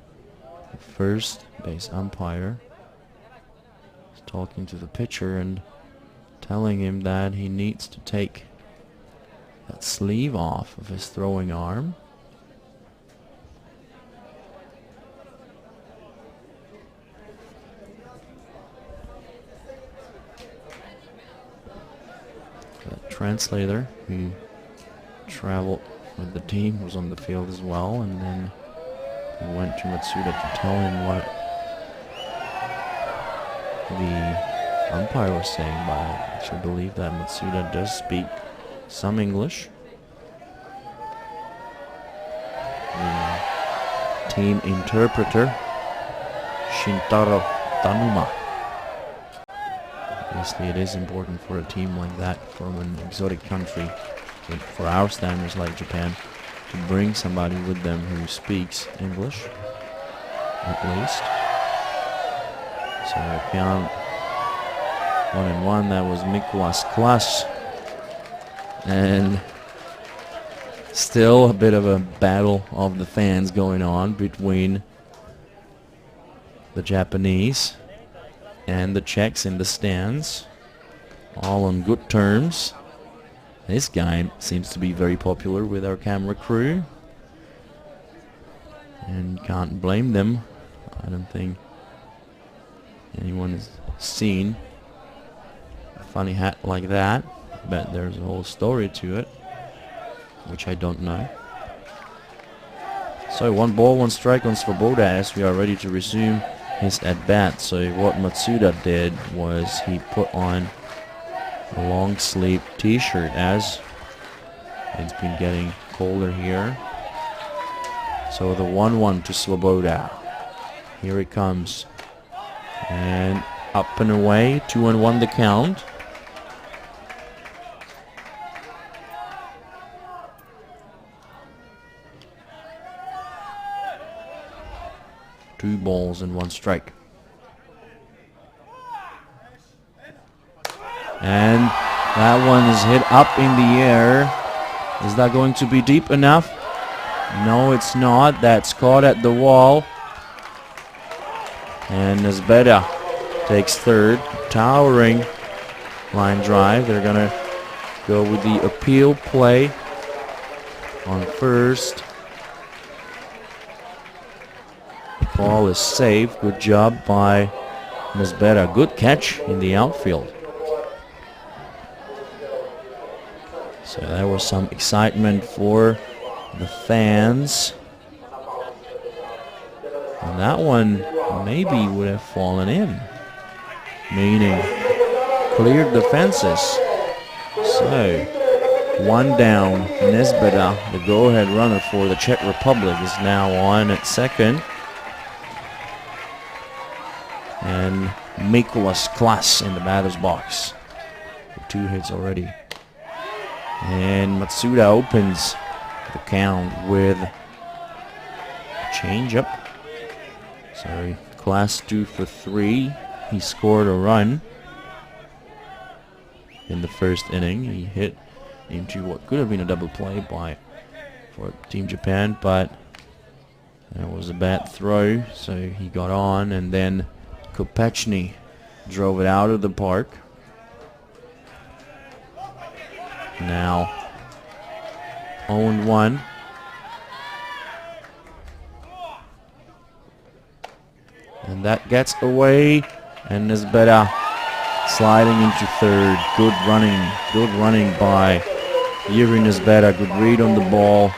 the first base umpire is talking to the pitcher and telling him that he needs to take that sleeve off of his throwing arm. The translator who traveled with the team was on the field as well, and then he went to Matsuda to tell him what the umpire was saying, but I actually believe that Matsuda does speak some English. The team interpreter, Shintaro Tanuma. Obviously it is important for a team like that from an exotic country, but for our standards like Japan, to bring somebody with them who speaks English, at least. So count 1 and 1. That was Mikulas Klas. And still a bit of a battle of the fans going on between the Japanese and the Czechs in the stands, all on good terms. This guy seems to be very popular with our camera crew, and can't blame them. I don't think anyone has seen funny hat like that. Bet there's a whole story to it, which I don't know. So 1 ball, 1 strike on Svoboda as we are ready to resume his at-bat. So what Matsuda did was he put on a long sleeve t-shirt as it's been getting colder here. So the 1-1 to Svoboda. Here it comes. And up and away, 2-1 the count. Two balls and 1 strike. And that one is hit up in the air. Is that going to be deep enough? No, it's not. That's caught at the wall. And Svoboda takes third. Towering line drive. They're going to go with the appeal play on first. Ball is safe. Good job by Svoboda. Good catch in the outfield. So there was some excitement for the fans. And that one maybe would have fallen in, meaning cleared the fences. So 1 down. Svoboda, the go-ahead runner for the Czech Republic, is now on at second. And Mikulas Klas in the batter's box with 2 hits already. And Matsuda opens the count with a changeup. Sorry, Klas 2 for 3. He scored a run in the first inning. He hit into what could have been a double play for Team Japan, but there was a bad throw, so he got on, and then Kopechny drove it out of the park. Now 0-1. And that gets away, and Svoboda sliding into third. Good running by Yuri Svoboda. Good read on the ball.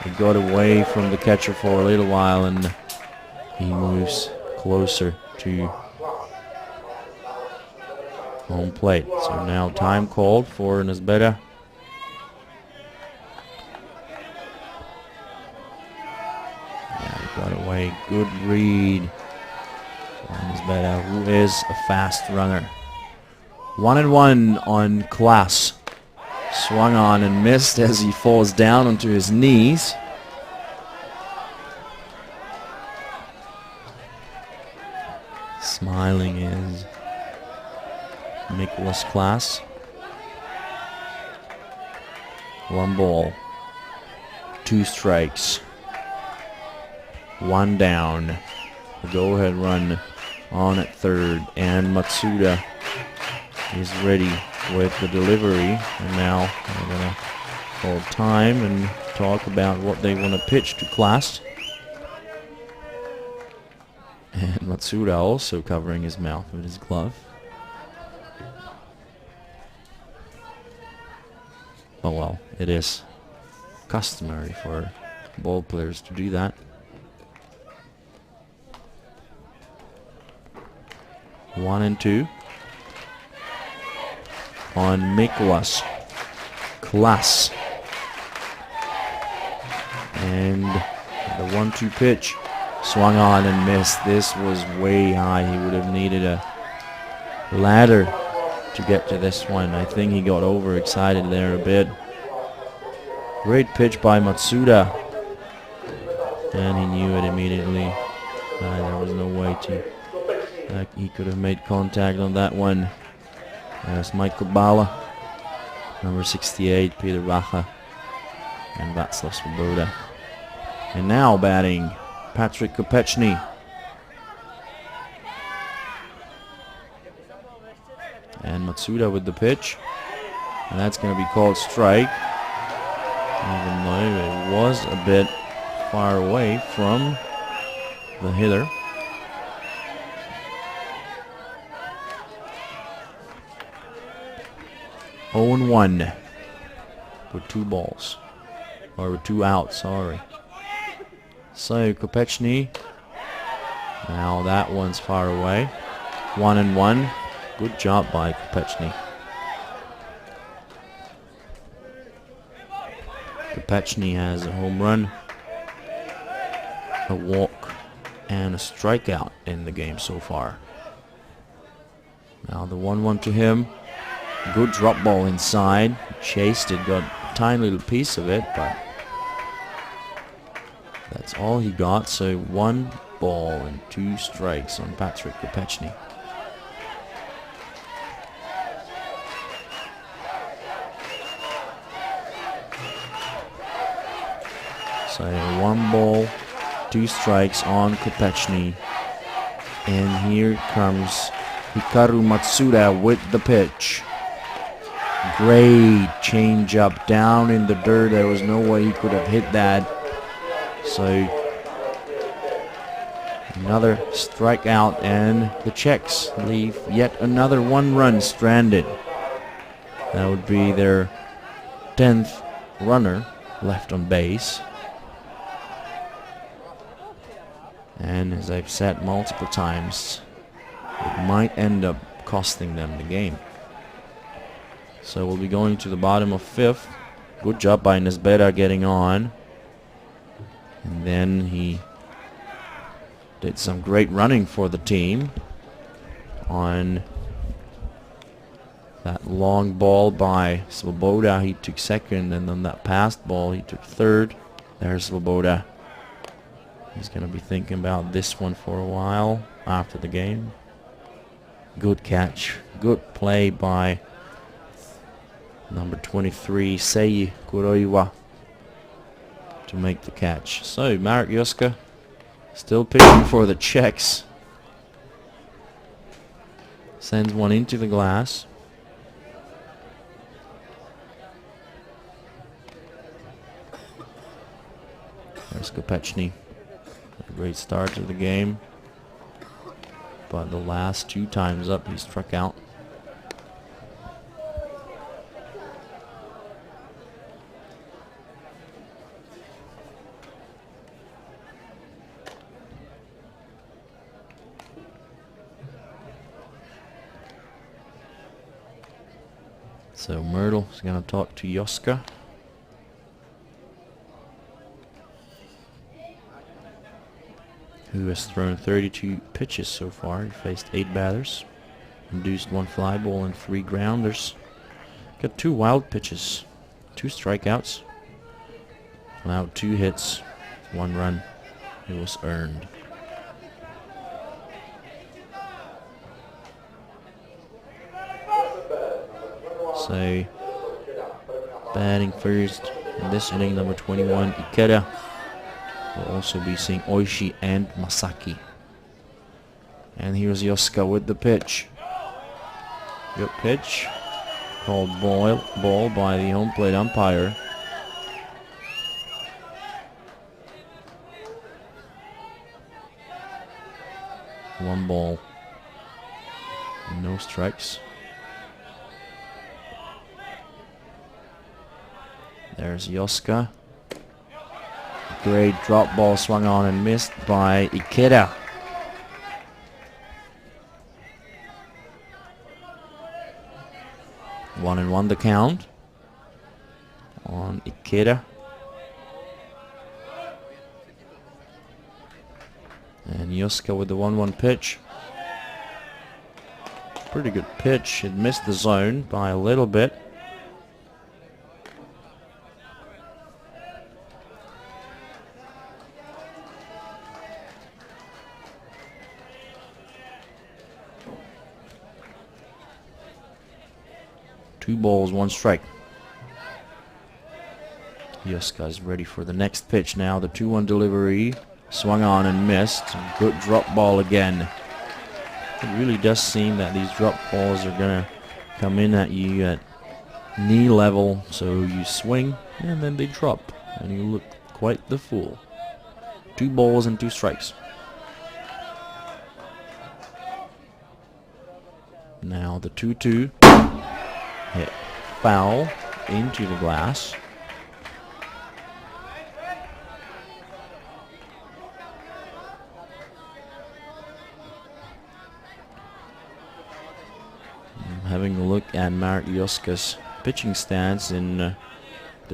He got away from the catcher for a little while, and he moves closer to home plate. So now time called for Svoboda. Yeah, he got away. Good read for Svoboda, who is a fast runner. 1-1 on Klas. Swung on and missed as he falls down onto his knees. Smiling is Mikulas Klas. 1 ball, 2 strikes, 1 down. The go-ahead run on at third, and Matsuda is ready with the delivery. And now they're going to call time and talk about what they want to pitch to Klas. And Matsuda also covering his mouth with his glove. Oh well, it is customary for ball players to do that. 1-2 on Mikulas Klas. And the 1-2 pitch. Swung on and missed. This was way high. He would have needed a ladder to get to this one. I think he got overexcited there a bit. Great pitch by Matsuda. And he knew it immediately. There was no way to... he could have made contact on that one. There's Michael Bala, number 68, Peter Vacha, and Václav Svoboda. And now batting Patrick Kopechny. And Matsuda with the pitch. And that's going to be called strike. Even though it was a bit far away from the hitter. 0-1 with 2 balls. Or with 2 outs, sorry. So Kopechny. Now that one's far away. 1-1. Good job by Kopechny. Kopechny has a home run, a walk, and a strikeout in the game so far. Now the 1-1 to him. Good drop ball inside. Chased it, got a tiny little piece of it, but that's all he got. So 1 ball and 2 strikes on Patrick Kopechny. So 1 ball, 2 strikes on Kopechny. And here comes Hikaru Matsuda with the pitch. Great change up down in the dirt. There was no way he could have hit that. So another strikeout, and the Czechs leave yet another 1 run stranded. That would be their 10th runner left on base. And as I've said multiple times, it might end up costing them the game. So we'll be going to the bottom of 5th. Good job by Nesbera getting on. And then he did some great running for the team on that long ball by Svoboda. He took 2nd, and on that passed ball he took 3rd. There's Svoboda. He's going to be thinking about this one for a while after the game. Good catch. Good play by number 23, Sei Kuroiwa, to make the catch. So Marek Juska still pitching for the Czechs. Sends one into the glass. There's Kopechny. A great start to the game, but the last 2 times up he struck out. So Myrtle is going to talk to Juska. Who has thrown 32 pitches so far. He faced 8 batters. Induced 1 fly ball and 3 grounders. Got 2 wild pitches. 2 strikeouts. Allowed 2 hits. 1 run. It was earned. So, batting first in this inning, number 21, Ikeda. We'll also be seeing Oishi and Masaki. And here's Juska with the pitch. Good pitch. Called ball by the home plate umpire. One ball. No strikes. There's Juska. Great drop ball swung on and missed by Ikeda. One and 1 the count on Ikeda. And Juska with the 1-1 pitch. Pretty good pitch. It missed the zone by a little bit. Two balls, 1 strike. Juska is ready for the next pitch now. The 2-1 delivery. Swung on and missed. Good drop ball again. It really does seem that these drop balls are going to come in at you at knee level. So you swing and then they drop. And you look quite the fool. 2 balls and 2 strikes. Now the 2-2. Hit. foul into the glass. Having a look at Marek Joska's pitching stats in the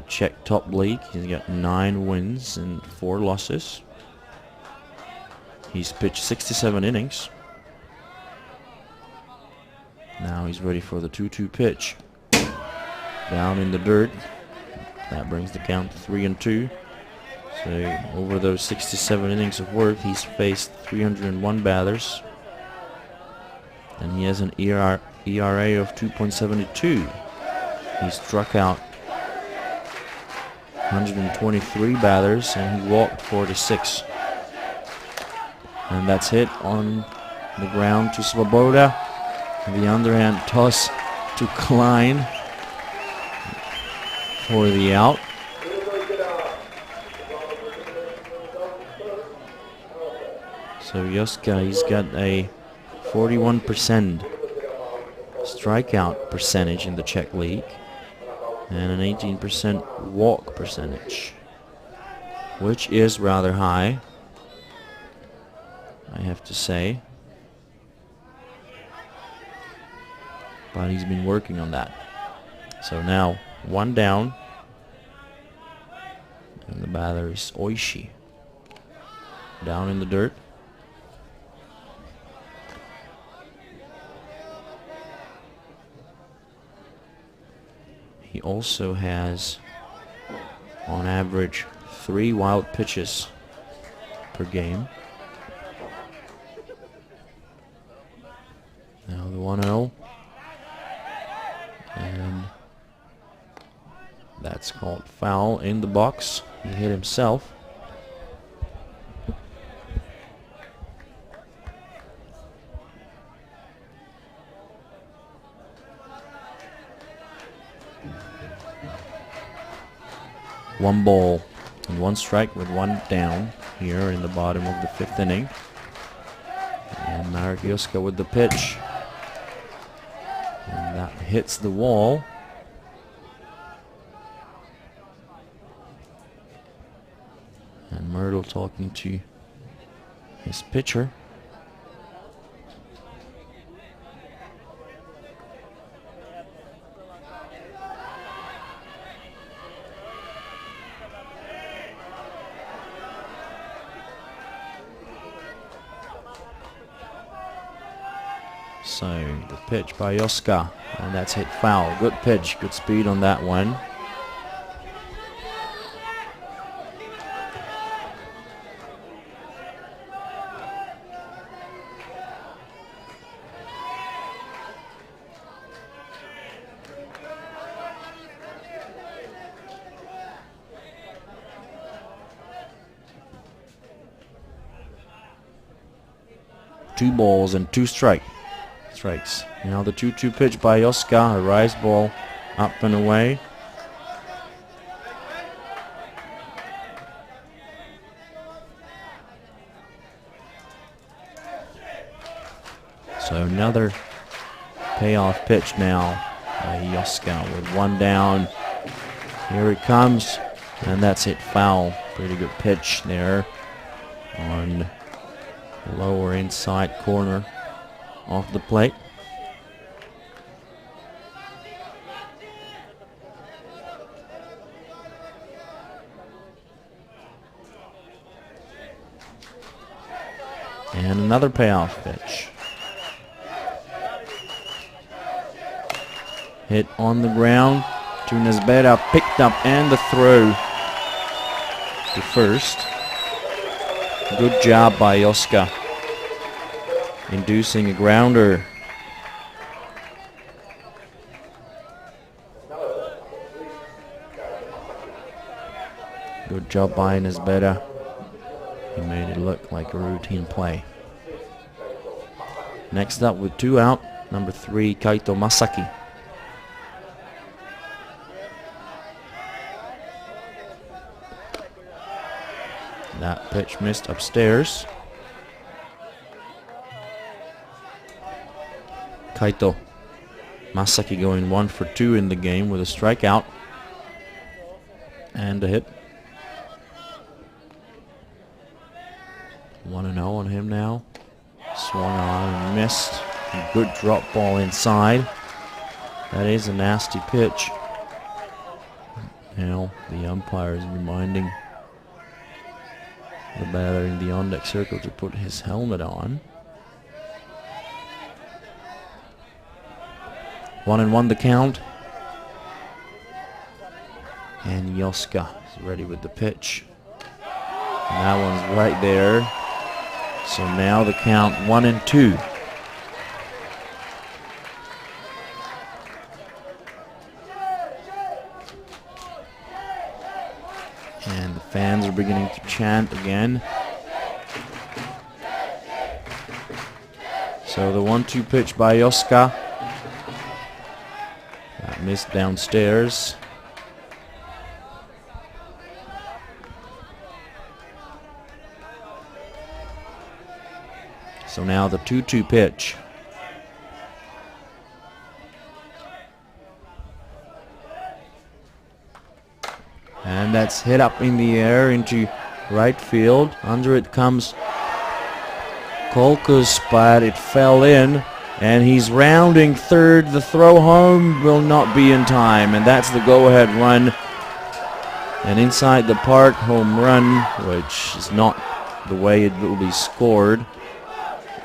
Czech top league. He's got 9 wins and 4 losses. He's pitched 67 innings. Now he's ready for the 2-2 pitch. Down in the dirt. That brings the count to 3-2. So over those 67 innings of work, he's faced 301 batters. And he has an ERA of 2.72. He struck out 123 batters and he walked 46. And that's hit on the ground to Svoboda. The underhand toss to Klein for the out. So Yusuke, he's got a 41% strikeout percentage in the Czech league and an 18% walk percentage, which is rather high, I have to say. But he's been working on that. So now 1 down, and the batter is Oishi. Down in the dirt. He also has, on average, 3 wild pitches per game. Now the 1-0. And that's called foul in the box. He hit himself. One ball and 1 strike with 1 down here in the bottom of the 5th inning. And Marek Joska with the pitch. And that hits the wall. And Myrtle talking to his pitcher. So the pitch by Joska, and that's hit foul. Good pitch, good speed on that one. Two balls and 2 strikes. Now the 2-2 pitch by Joska, a rise ball up and away. So another payoff pitch now by Joska with 1 down. Here it comes, and that's hit foul. Pretty good pitch there on the lower inside corner off the plate. And another payoff pitch. Hit on the ground to Nesbera, picked up, and the throw to first. Good job by Joska, inducing a grounder. Good job by Nesbera. He made it look like a routine play. Next up with 2 out, number 3, Kaito Masaki. That pitch missed upstairs. Kaito Masaki going 1 for 2 in the game with a strikeout and a hit. 1-0 on him now. Swung on and missed. A good drop ball inside. That is a nasty pitch. Now the umpire is reminding the batter in the on-deck circle to put his helmet on. 1-1 the count. And Yusuke is ready with the pitch. And that one's right there. So now the count 1-2. And the fans are beginning to chant again. So the 1-2 pitch by Yusuke. That missed downstairs. So now the 2-2 pitch. And that's hit up in the air into right field. Under it comes Colchis, but it fell in. And he's rounding third. The throw home will not be in time. And that's the go-ahead run. An inside the park home run, which is not the way it will be scored,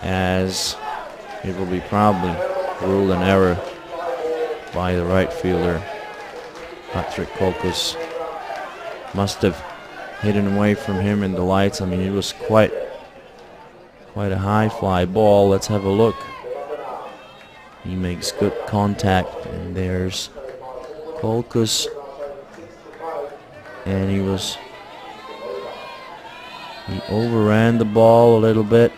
as it will be probably ruled an error by the right fielder. Patrick Colchis must have hidden away from him in the lights. I mean, it was quite a high fly ball. Let's have a look. He makes good contact, and there's Colchis, and he overran the ball a little bit.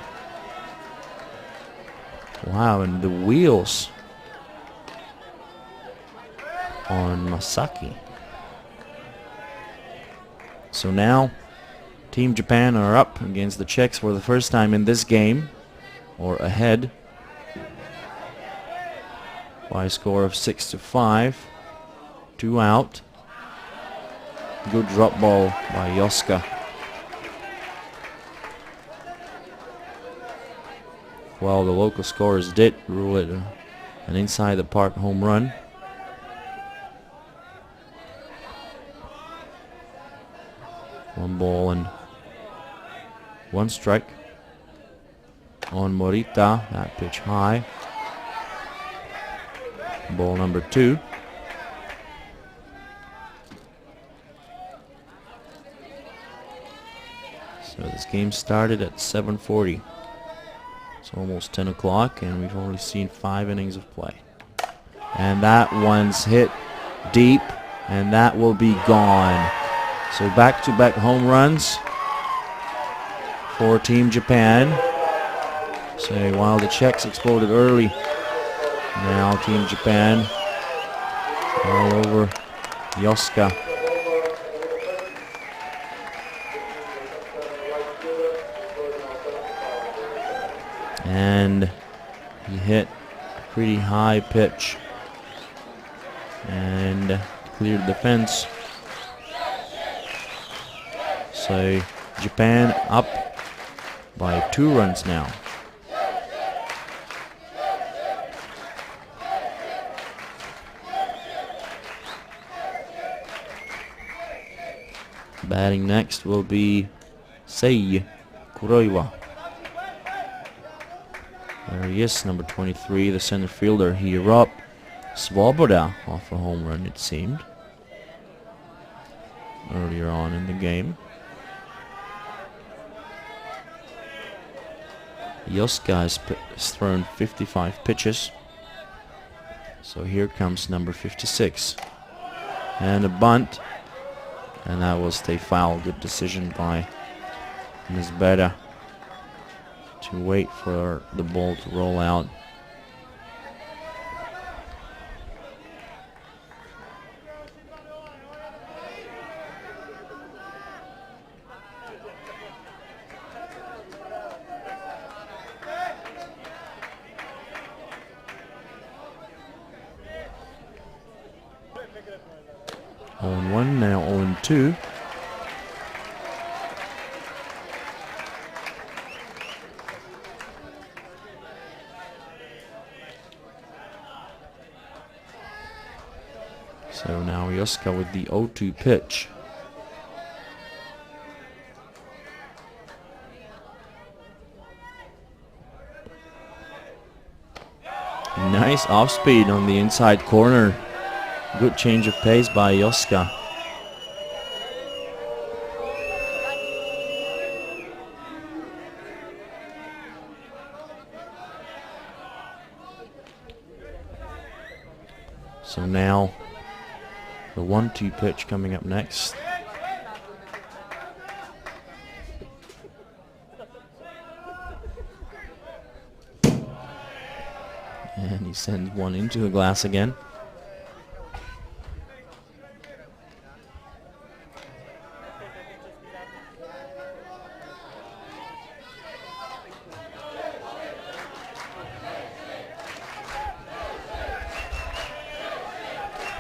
Wow, and the wheels on Masaki. So now Team Japan are up against the Czechs for the first time in this game, or ahead by a score of 6-5. 2 out. Good drop ball by Yusuke. Well, the local scorers did rule it an inside the park home run. One ball and one strike on Murata. That pitch high. Ball number 2. So this game started at 7:40. It's almost 10 o'clock, and we've only seen 5 innings of play. And that one's hit deep, and that will be gone. So back-to-back home runs for Team Japan. So while the Czechs exploded early, now Team Japan all over Yusuke. And he hit a pretty high pitch and cleared the fence. So Japan up by 2 runs now. Batting next will be Sei Kuroiwa. There he is, number 23, the center fielder. He robbed Svoboda off a home run, it seemed, earlier on in the game. Yusuke has thrown 55 pitches. So here comes number 56. And a bunt. And that was a foul. Good decision by Ms. Beda to wait for the ball to roll out. 0-1, now 0-2. So now Yusuke with the 0-2 pitch. Nice off speed on the inside corner. Good change of pace by Yusuke. So now the 1-2 pitch coming up next. And he sends one into the glass again.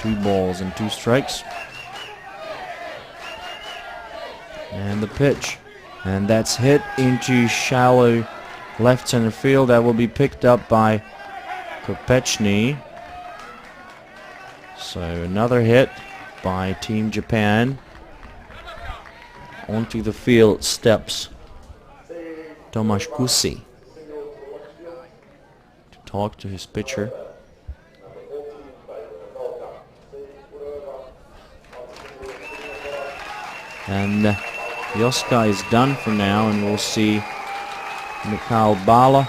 Two balls and two strikes. And the pitch. And that's hit into shallow left center field. That will be picked up by Kopechny. So another hit by Team Japan. Onto the field steps Tomasz Kusi to talk to his pitcher. And Yusuke is done for now, and we'll see Mikhail Bala.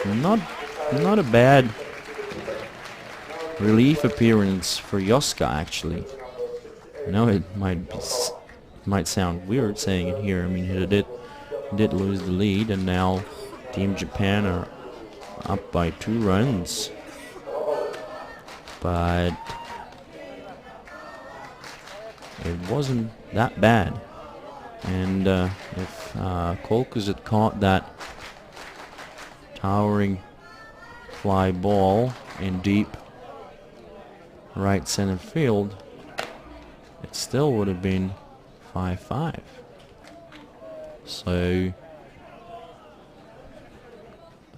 Not a bad relief appearance for Yusuke, actually. I know it might sound weird saying it here. I mean, he did lose the lead, and now Team Japan are up by 2 runs. But it wasn't that bad. And if Colchis had caught that towering fly ball in deep right center field, it still would have been 5-5. So a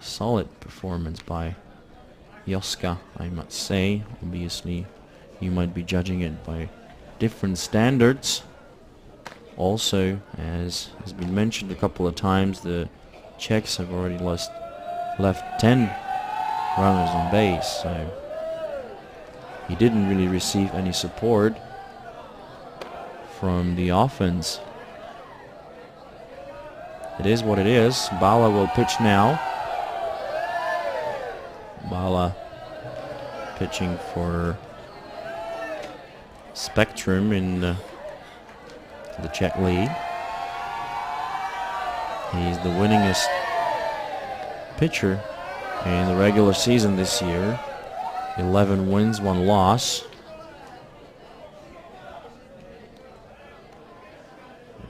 solid performance by Yusuke, I must say. Obviously, you might be judging it by different standards. Also, as has been mentioned a couple of times, the Czechs have already left 10 runners on base, so he didn't really receive any support from the offense. It is what it is. Bala will pitch now. Bala pitching for Spectrum in the Czech League. He's the winningest pitcher in the regular season this year. 11 wins, 1 loss.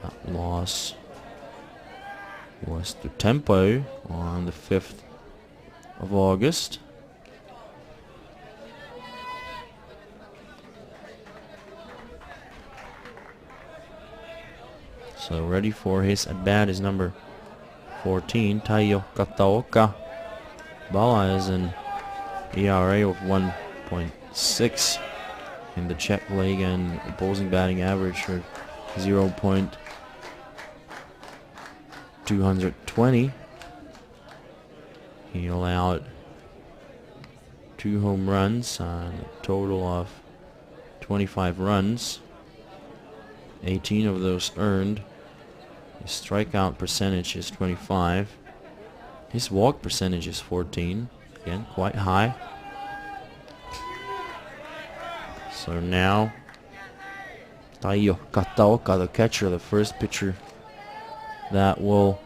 That loss was to Tempo on the 5th of August. So ready for his at-bat is number 14, Taiyo Kataoka. Bala is an ERA of 1.6 in the Czech League and opposing batting average of 0.220. He allowed 2 home runs on a total of 25 runs. 18 of those earned. His strikeout percentage is 25. His walk percentage is 14. Again, quite high. So now Taiyo Kataoka, the catcher, the first pitcher that will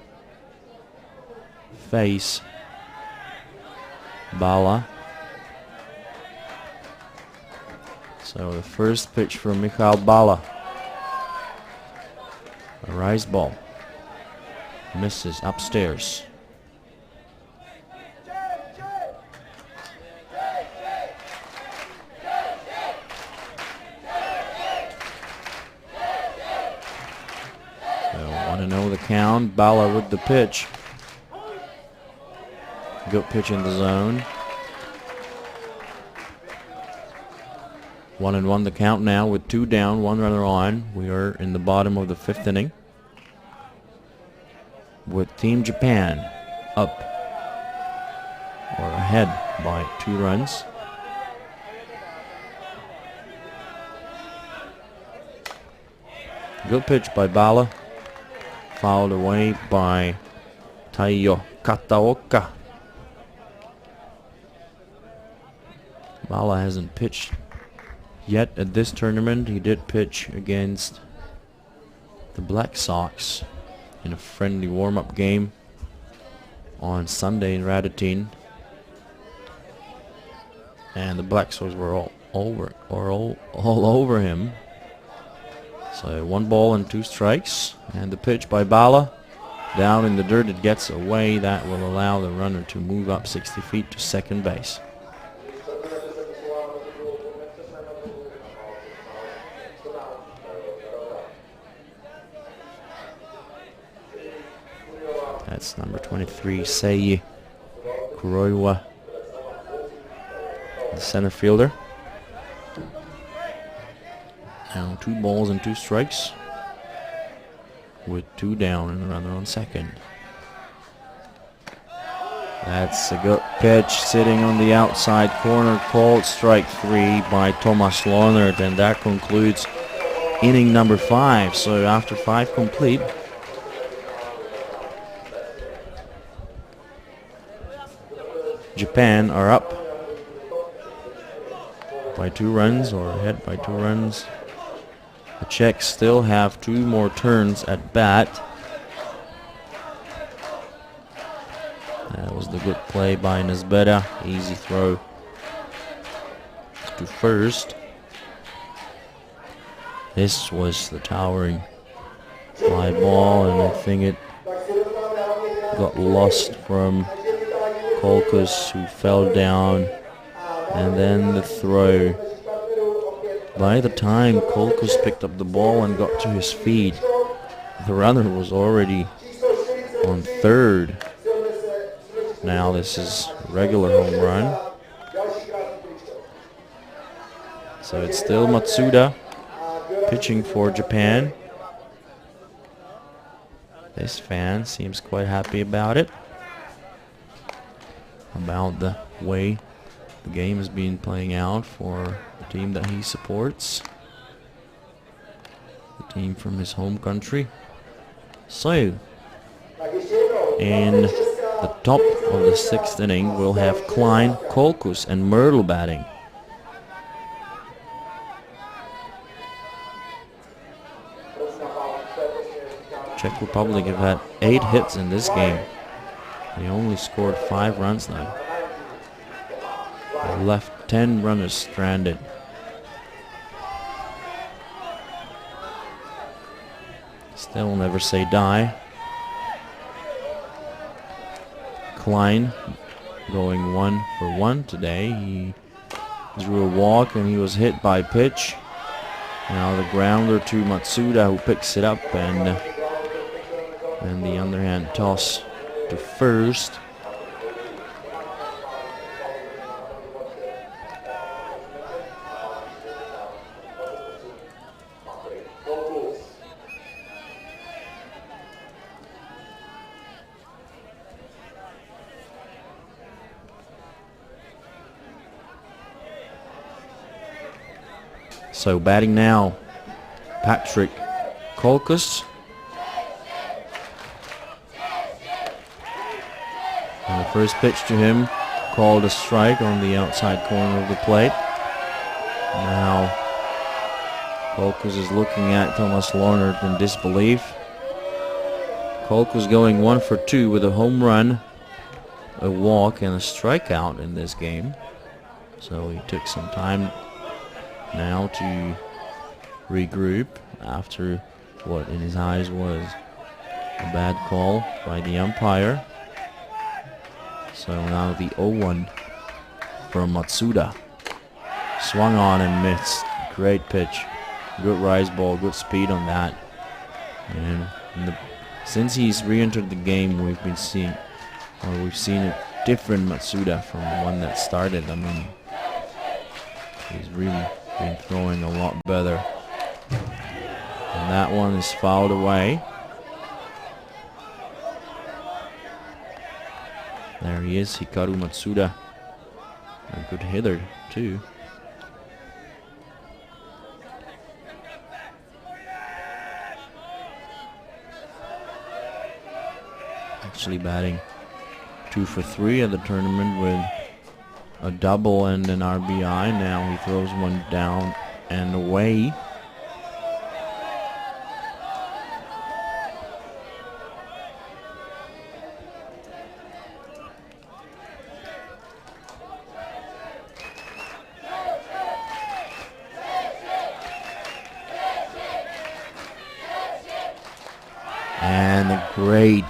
face Bala. So the first pitch from Mikhail Bala. A rise ball. Misses upstairs. 1-0 the count. Bala with the pitch. Good pitch in the zone. 1-1 the count now with 2 down, 1 runner on. We are in the bottom of the 5th inning with Team Japan up or ahead by 2 runs. Good pitch by Bala. Fouled away by Taiyo Kataoka. Bala hasn't pitched yet at this tournament. He did pitch against the Black Sox in a friendly warm-up game on Sunday in Radutin. And the Black Sox were all over him. So 1 ball and 2 strikes. And the pitch by Bala. Down in the dirt, it gets away. That will allow the runner to move up 60 feet to second base. That's number 23, Seiyi Kuroiwa, the center fielder. Now 2 balls and 2 strikes with 2 down and a runner on second. That's a good pitch sitting on the outside corner, called strike 3 by Thomas Lohner, and that concludes inning number 5. So after 5 complete, Japan are up by 2 runs or ahead by 2 runs. The Czechs still have 2 more turns at bat. That was the good play by Nesbeda. Easy throw to first. This was the towering fly ball, and I think it got lost from Colchis, who fell down, and then the throw. By the time Colchis picked up the ball and got to his feet, the runner was already on third. Now this is regular home run. So it's still Matsuda pitching for Japan. This fan seems quite happy about it, about the way the game has been playing out for the team that he supports, the team from his home country. So, in the top of the 6th inning, we'll have Klein, Colchis, and Myrtle batting. Czech Republic have had 8 hits in this game. They only scored 5 runs though. They left 10 runners stranded. Still never say die. Klein going 1 for 1 today. He drew a walk and he was hit by pitch. Now the grounder to Matsuda, who picks it up, and the underhand toss to first. So batting now, Patrick Colchis. And the first pitch to him called a strike on the outside corner of the plate. Now Colchis is looking at Thomas Lohner in disbelief. Colchis going 1 for 2 with a home run, a walk, and a strikeout in this game. So he took some time now to regroup after what in his eyes was a bad call by the umpire. So now the 0-1 from Matsuda. Swung on and missed. Great pitch. Good rise ball, good speed on that. And in the Since he's re-entered the game, we've seen a different Matsuda from the one that started. I mean, he's really been throwing a lot better. And that one is fouled away. There he is, Hikaru Matsuda. A good hitter, too. Actually batting 2 for 3 at the tournament with a double and an RBI. Now he throws one down and away. And a great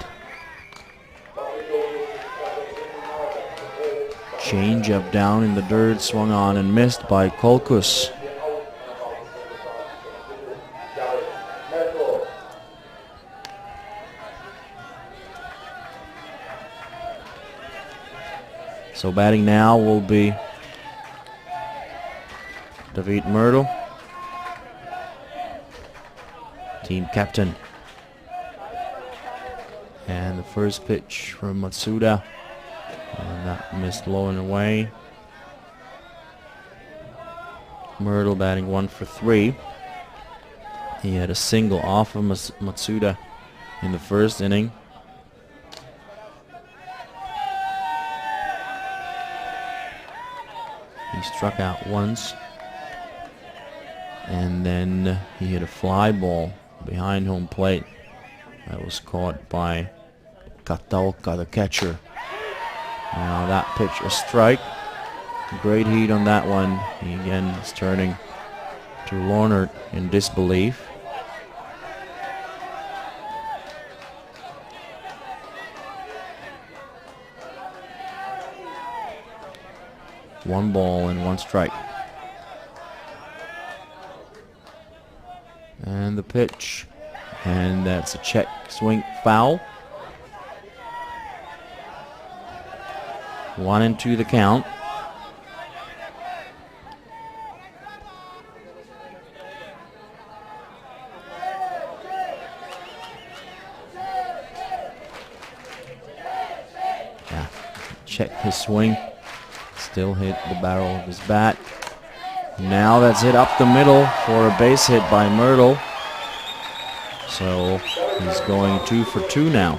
change up down in the dirt, swung on and missed by Colchis. So batting now will be David Myrtle, team captain. And the first pitch from Matsuda, and that missed low and away. Myrtle batting 1 for 3. He had a single off of Matsuda in the first inning. He struck out once, and then he hit a fly ball behind home plate that was caught by Kataoka, the catcher. Now that pitch a strike. Great heat on that one. He again is turning to Lornert in disbelief. One ball and one strike. And the pitch. And that's a check swing foul. 1-2 the count. Yeah, check his swing. Still hit the barrel of his bat. Now that's hit up the middle for a base hit by Myrtle. So he's going 2 for 2 now.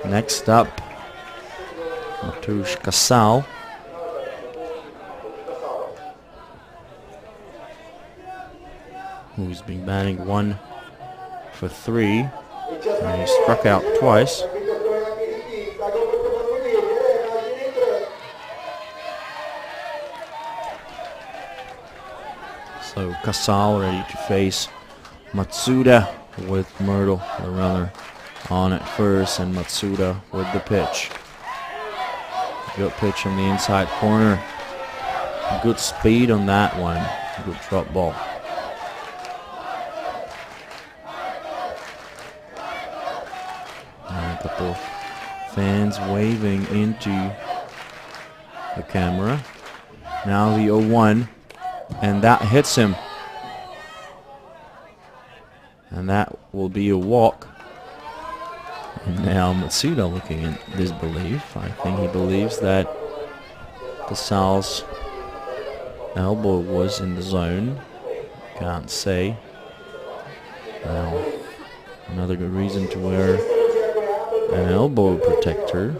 Next up, Matusz Kasal. Who's been batting 1 for 3. And he struck out twice. So Kasal ready to face Matsuda with Myrtle, the runner, on at first, and Matsuda with the pitch. Good pitch on the inside corner. Good speed on that one. Good drop ball. And a couple of fans waving into the camera. Now the 0-1, and that hits him. And that will be a walk. And now Matsuda looking in disbelief. I think he believes that Kasal's elbow was in the zone. Can't say. Another good reason to wear an elbow protector.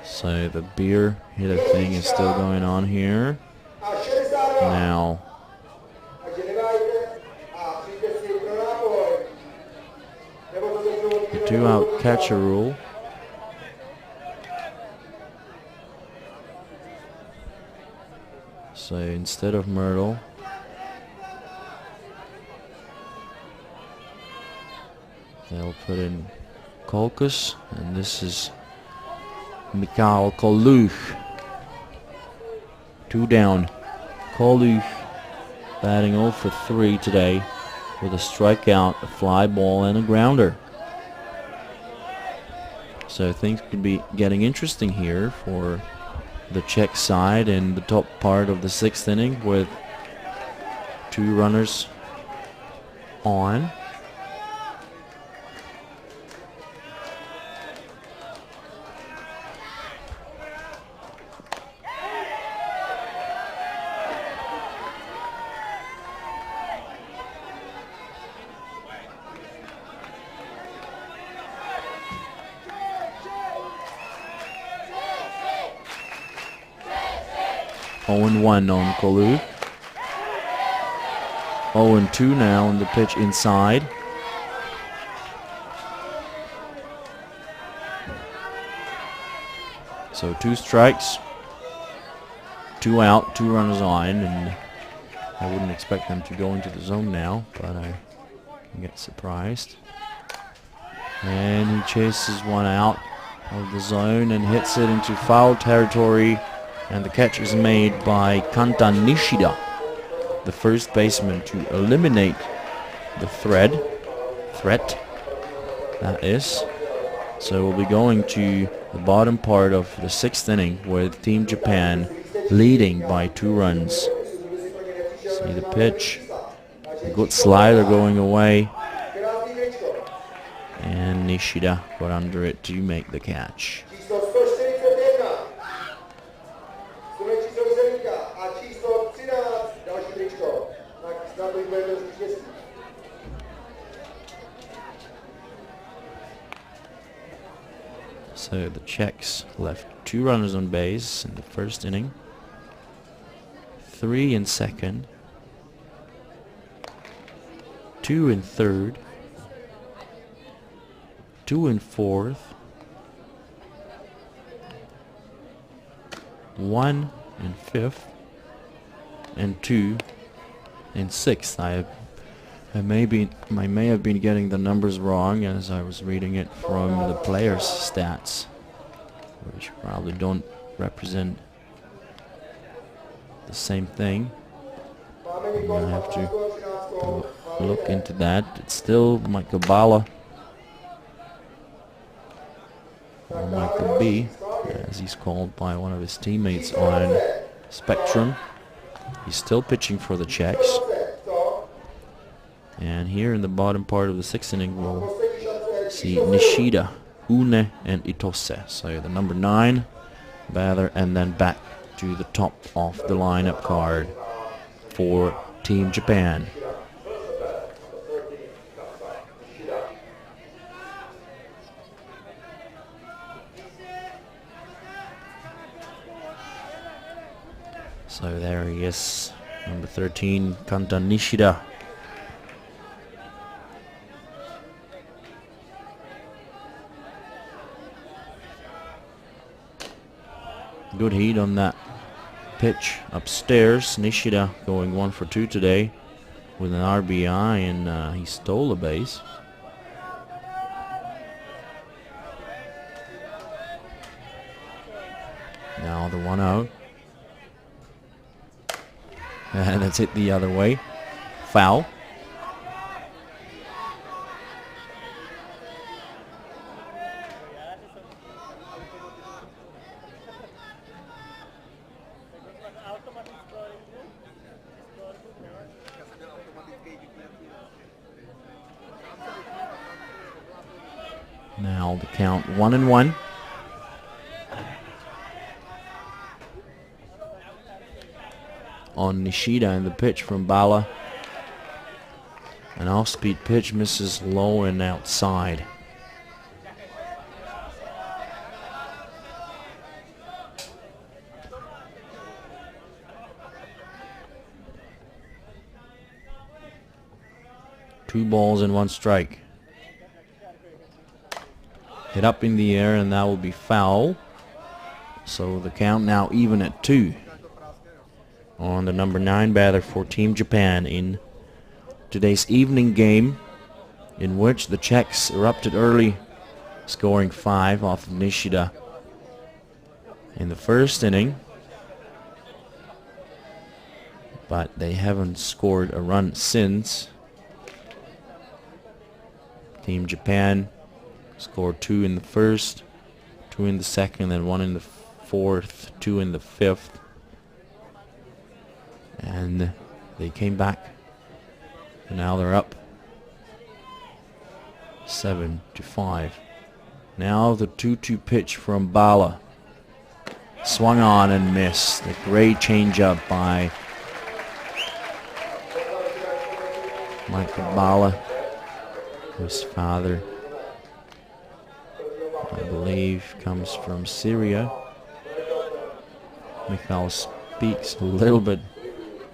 So the beer hitter thing is still going on here. Now the 2-out catcher rule. So instead of Myrtle, They'll put in Colchis, and this is Mikhail Koluch. 2 down. Koluch batting 0 for 3 today with a strikeout, a fly ball, and a grounder. So things could be getting interesting here for the Czech side in the top part of the 6th inning with 2 runners on. One on Kolu. 0-2 now on the pitch inside. So 2 strikes, 2 out, 2 runners on, and I wouldn't expect them to go into the zone now, but I can get surprised. And he chases one out of the zone and hits it into foul territory. And the catch is made by Kanta Nishida, the first baseman, to eliminate the threat, that is. So we'll be going to the bottom part of the 6th inning with Team Japan leading by 2 runs. See the pitch, a good slider going away, and Nishida got under it to make the catch. So the Czechs left 2 runners on base in the 1st inning, 3 in 2nd, 2 in 3rd, 2 in 4th, 1 in 5th, and 2 in 6th. I may have been getting the numbers wrong as I was reading it from the players' stats, which probably don't represent the same thing. I have to look into that. It's still Michael Bala, or Michael B, as he's called by one of his teammates on Spectrum. He's still pitching for the Czechs. And here in the bottom part of the 6th inning, we'll see Nishida, Une, and Itose. So the number 9 batter, and then back to the top of the lineup card for Team Japan. So there he is, number 13, Kanta Nishida. Good heat on that pitch upstairs. Nishida going 1 for 2 today with an RBI, and he stole a base. Now the 1-0. And it's hit the other way. Foul. Now the count 1-1. On Nishida, and the pitch from Bala. An off-speed pitch misses low and outside. Two balls and 1 strike. Hit up in the air, and that will be foul. So the count now even at 2 on the number 9 batter for Team Japan in today's evening game in which the Czechs erupted early, scoring 5 off of Nishida in the first inning. But they haven't scored a run since. Team Japan scored 2 in the first, 2 in the second, and 1 in the fourth, 2 in the fifth. And they came back. And now they're up 7-5. Now the 2-2 pitch from Bala. Swung on and missed. A great changeup by Michael Bala, whose father, I believe, comes from Syria. Mikhail speaks a little bit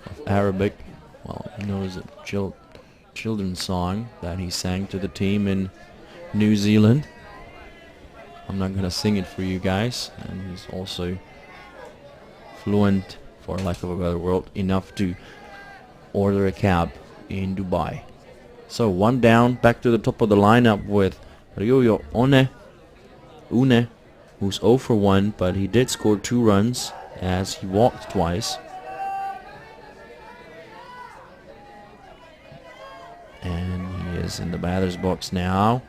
of Arabic. Well, he knows a children's song that he sang to the team in New Zealand. I'm not going to sing it for you guys. And he's also fluent, for lack of a better word, enough to order a cab in Dubai. So 1 down, back to the top of the lineup with Ryoyo Une, who's 0 for 1, but he did score 2 runs as he walked twice. And he is in the batter's box now,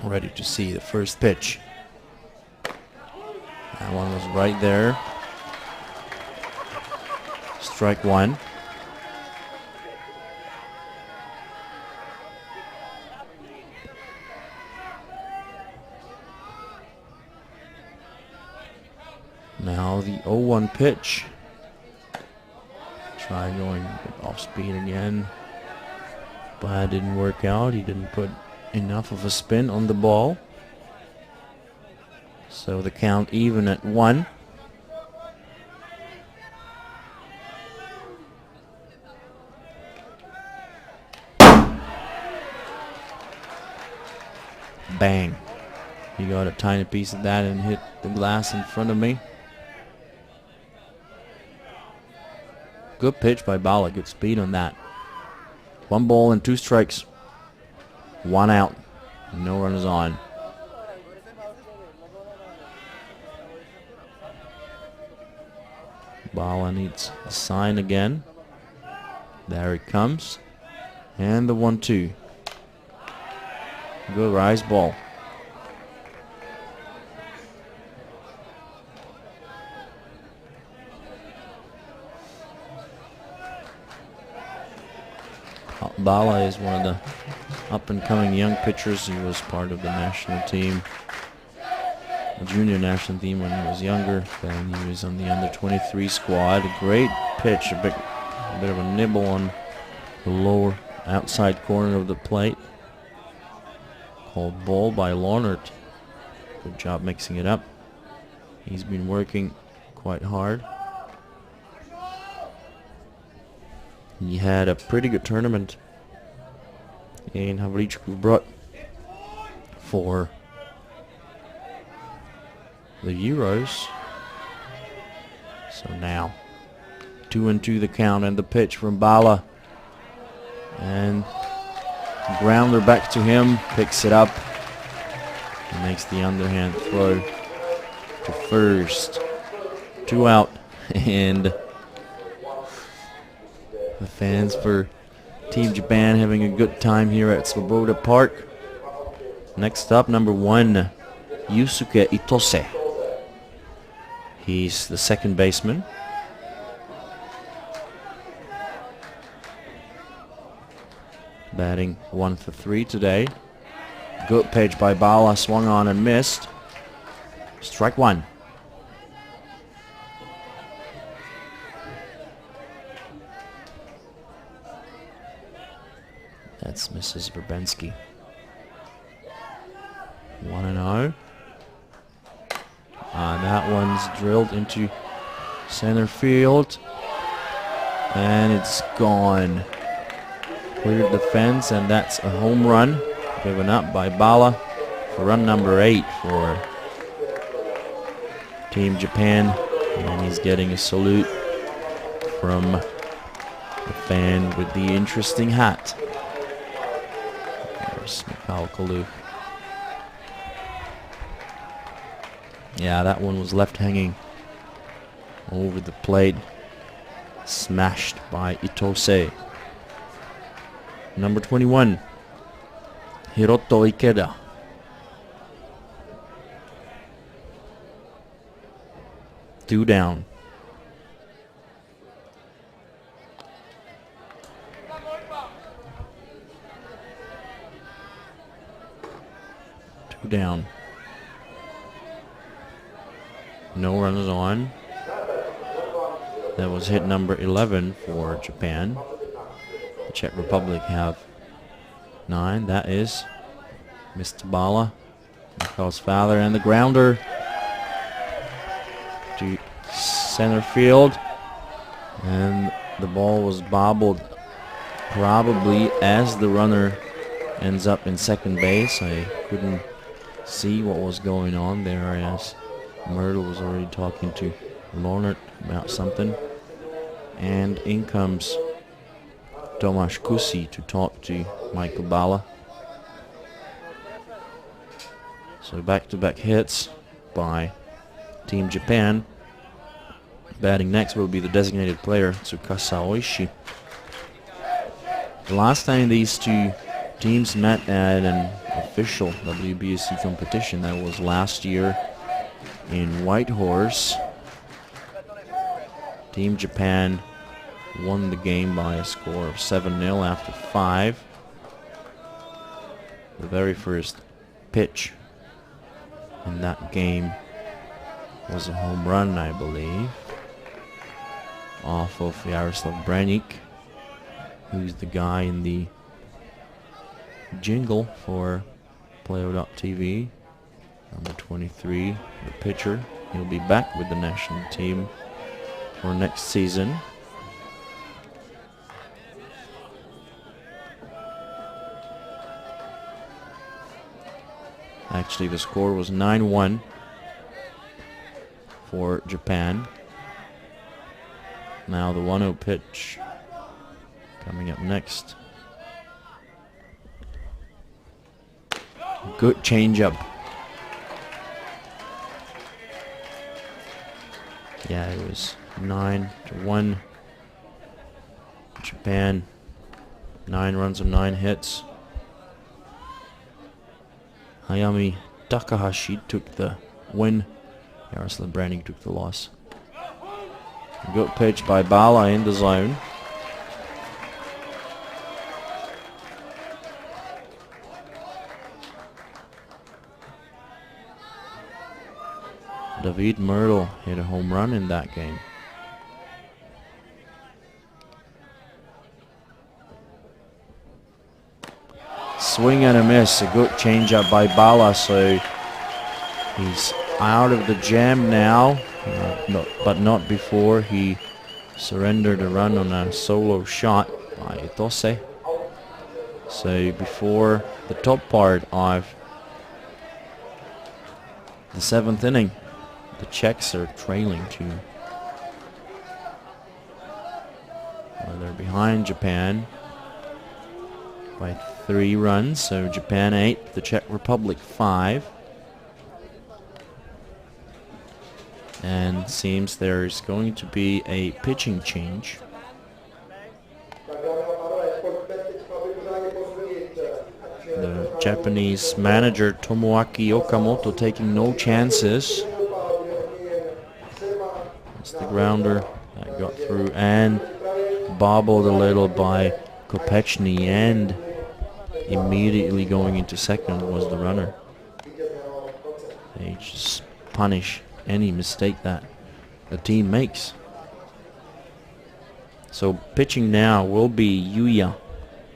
ready to see the first pitch. That one was right there. Strike 1. Now the 0-1 pitch. Try going off speed again, but it didn't work out. He didn't put enough of a spin on the ball. So the count even at 1. Bang. He got a tiny piece of that and hit the glass in front of me. Good pitch by Bala. Good speed on that. 1 ball and 2 strikes. 1 out. No runners on. Bala needs a sign again. There it comes. And the 1-2. Good rise ball. Bala is one of the up-and-coming young pitchers. He was part of the national team, the junior national team, when he was younger. Then he was on the under-23 squad. A great pitch, a bit of a nibble on the lower outside corner of the plate. Called ball by Larnert. Good job mixing it up. He's been working quite hard. He had a pretty good tournament in Havlicku for the Euros. So now 2-2 the count, and the pitch from Bala, and grounder back to him, picks it up and makes the underhand throw to first. 2 out, and the fans for Team Japan having a good time here at Svoboda Park. Next up, number 1, Yusuke Itose. He's the second baseman. Batting 1 for 3 today. Good pitch by Bala, swung on and missed. Strike 1. That's Mrs. Verbensky. 1-0. That one's drilled into center field, and it's gone. Cleared the fence, and that's a home run given up by Bala for run number 8 for Team Japan, and he's getting a salute from the fan with the interesting hat. Yeah, that one was left hanging over the plate. Smashed by Itose. Number 21, Hiroto Ikeda. Two down. Two down. No runners on. That was hit number 11 for Japan. The Czech Republic have 9. That is Mr. Bala, Mikhail's father, and the grounder to center field. And the ball was bobbled probably as the runner ends up in second base. I couldn't see what was going on there as Myrtle was already talking to Lornert about something. And in comes Tomáš Kusi to talk to Michael Bala. So back-to-back hits by Team Japan. Batting next will be the designated player Tsukasa Oishi. The last time these two teams met at an official WBSC competition, that was last year in Whitehorse. Team Japan won the game by a score of 7-0 after 5. The very first pitch in that game was a home run, I believe, off of Jaroslav Branik, who's the guy in the jingle for Playo.tv. Number 23, the pitcher. He'll be back with the national team for next season. Actually, the score was 9-1 for Japan. Now the 1-0 pitch coming up next. Good changeup. Yeah, it was 9-1. Japan, 9 runs and 9 hits. Hayami Takahashi took the win. Jaroslav Branik took the loss. Good pitch by Bala in the zone. David Myrtle hit a home run in that game. Swing and a miss. A good changeup by Bala, so he's out of the jam now, but not before he surrendered a run on a solo shot by Itose. So before the top part of the 7th inning, the Czechs are trailing 2. Well, they're behind Japan by 3 runs, so Japan 8, the Czech Republic 5. And seems there's going to be a pitching change. The Japanese manager Tomoaki Okamoto taking no chances. It's the grounder that got through and bobbled a little by Kopechny, and immediately going into second was the runner. They just punish any mistake that the team makes. So pitching now will be Yuya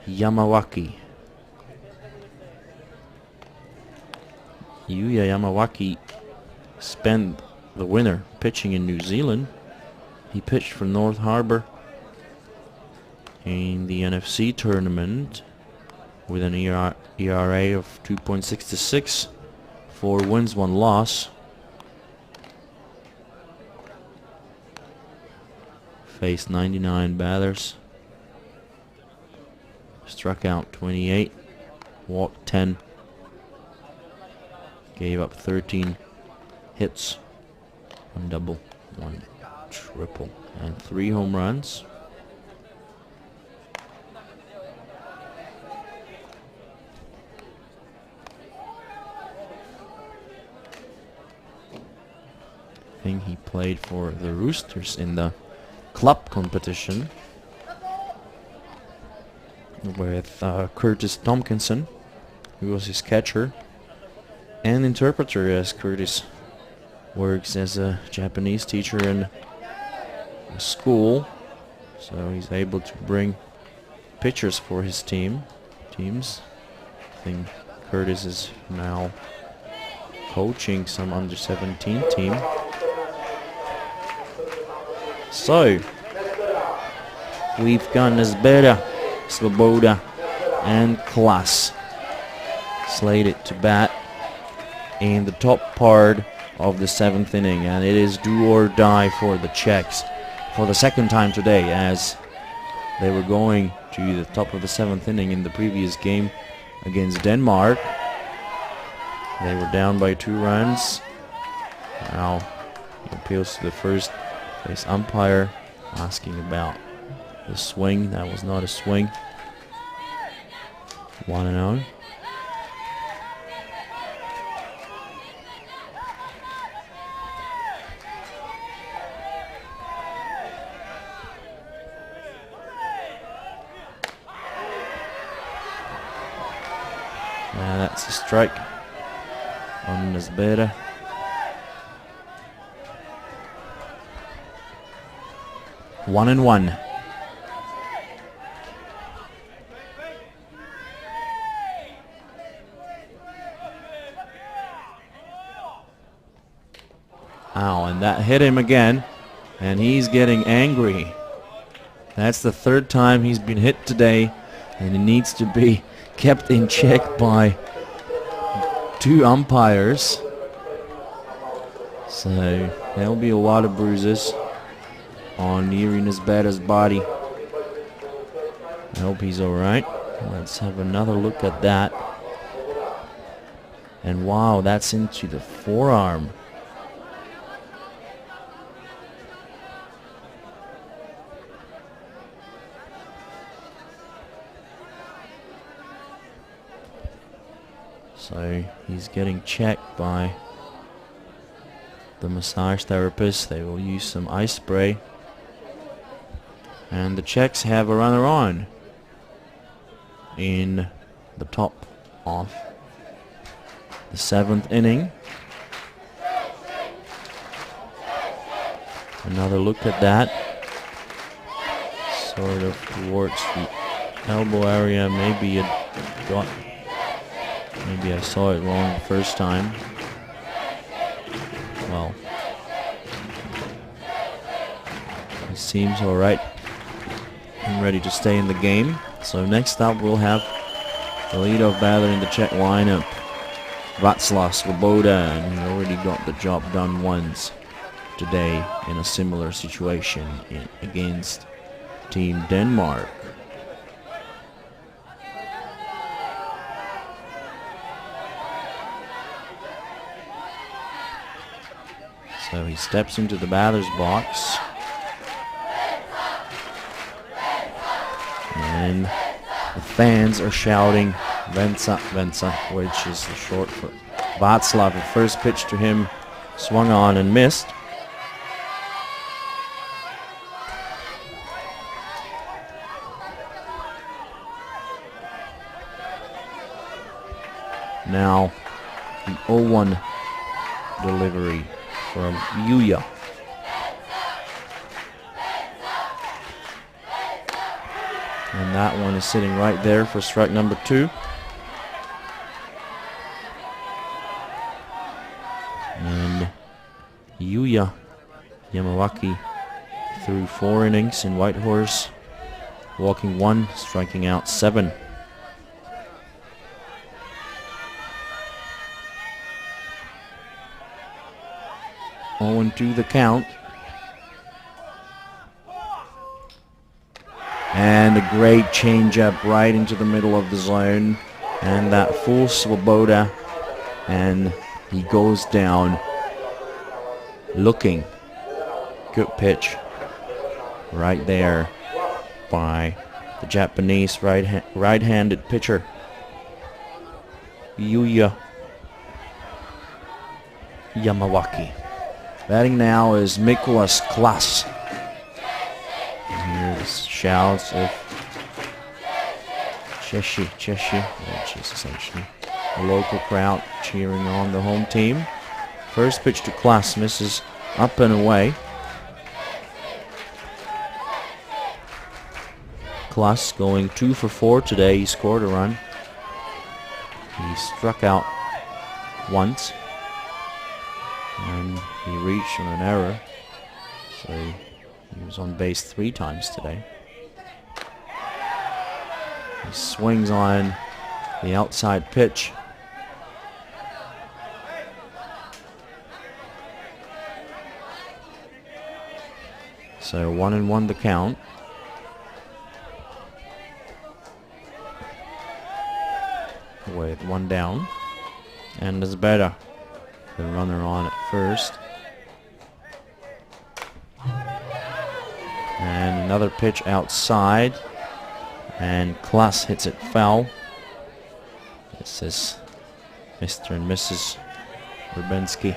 Yamawaki. Yuya Yamawaki spent the winter pitching in New Zealand. He pitched for North Harbour in the NFC tournament with an ERA of 2.66, 4 wins, 1 loss. Faced 99 batters, struck out 28, walked 10, gave up 13 hits, 1 double, 1 triple, and 3 home runs. I think he played for the Roosters in the club competition with Curtis Tompkinson, who was his catcher and interpreter, as Curtis works as a Japanese teacher in a school, so he's able to bring pitchers for his teams. I think Curtis is now coaching some under-17 team. So we've got Nesbera, Svoboda, and Klas slated to bat in the top part of the 7th inning, and it is do or die for the Czechs for the second time today, as they were going to the top of the 7th inning in the previous game against Denmark. They were down by 2 runs. Now he appeals to the first base umpire, asking about the swing. That was not a swing. 1-0. That's a strike on Nesbera. One and one. Ow, and that hit him again, and he's getting angry. That's the 3rd time he's been hit today, and he needs to be kept in check by 2 umpires. So there'll be a lot of bruises on Yuri Nesbera's body. I hope he's alright. Let's have another look at that. And wow, that's into the forearm. So he's getting checked by the massage therapist. They will use some ice spray. And the Czechs have a runner on in the top of the 7th inning. Another look at that. Sort of towards the elbow area. Maybe it got... Maybe I saw it wrong the first time. Well, it seems alright and ready to stay in the game. So next up we'll have the leadoff batter in the Czech lineup, Václav Svoboda, and he already got the job done once today in a similar situation against Team Denmark. So he steps into the batter's box. And the fans are shouting Venca, Venca, which is the short for Václav. The first pitch to him swung on and missed. Now the 0-1 delivery from Yuya. And that one is sitting right there for strike number 2. And Yuya Yamawaki threw 4 innings in Whitehorse, walking 1, striking out 7. Owen to the count. And a great changeup right into the middle of the zone. And that full Svoboda, and he goes down looking. Good pitch right there by the Japanese right-handed pitcher, Yuya Yamawaki. Batting now is Mikolas Klas. And here's shouts of Cheshi, which is essentially a local crowd cheering on the home team. First pitch to Klas misses up and away. Klas going 2 for 4 today. He scored a run. He struck out once, and he reached on an error, so he was on base 3 times today. He swings on the outside pitch. So 1-1 the count. With 1 down, and it's better. The runner on at first, and another pitch outside, and Klas hits it foul. This is Mr. and Mrs. Rubensky.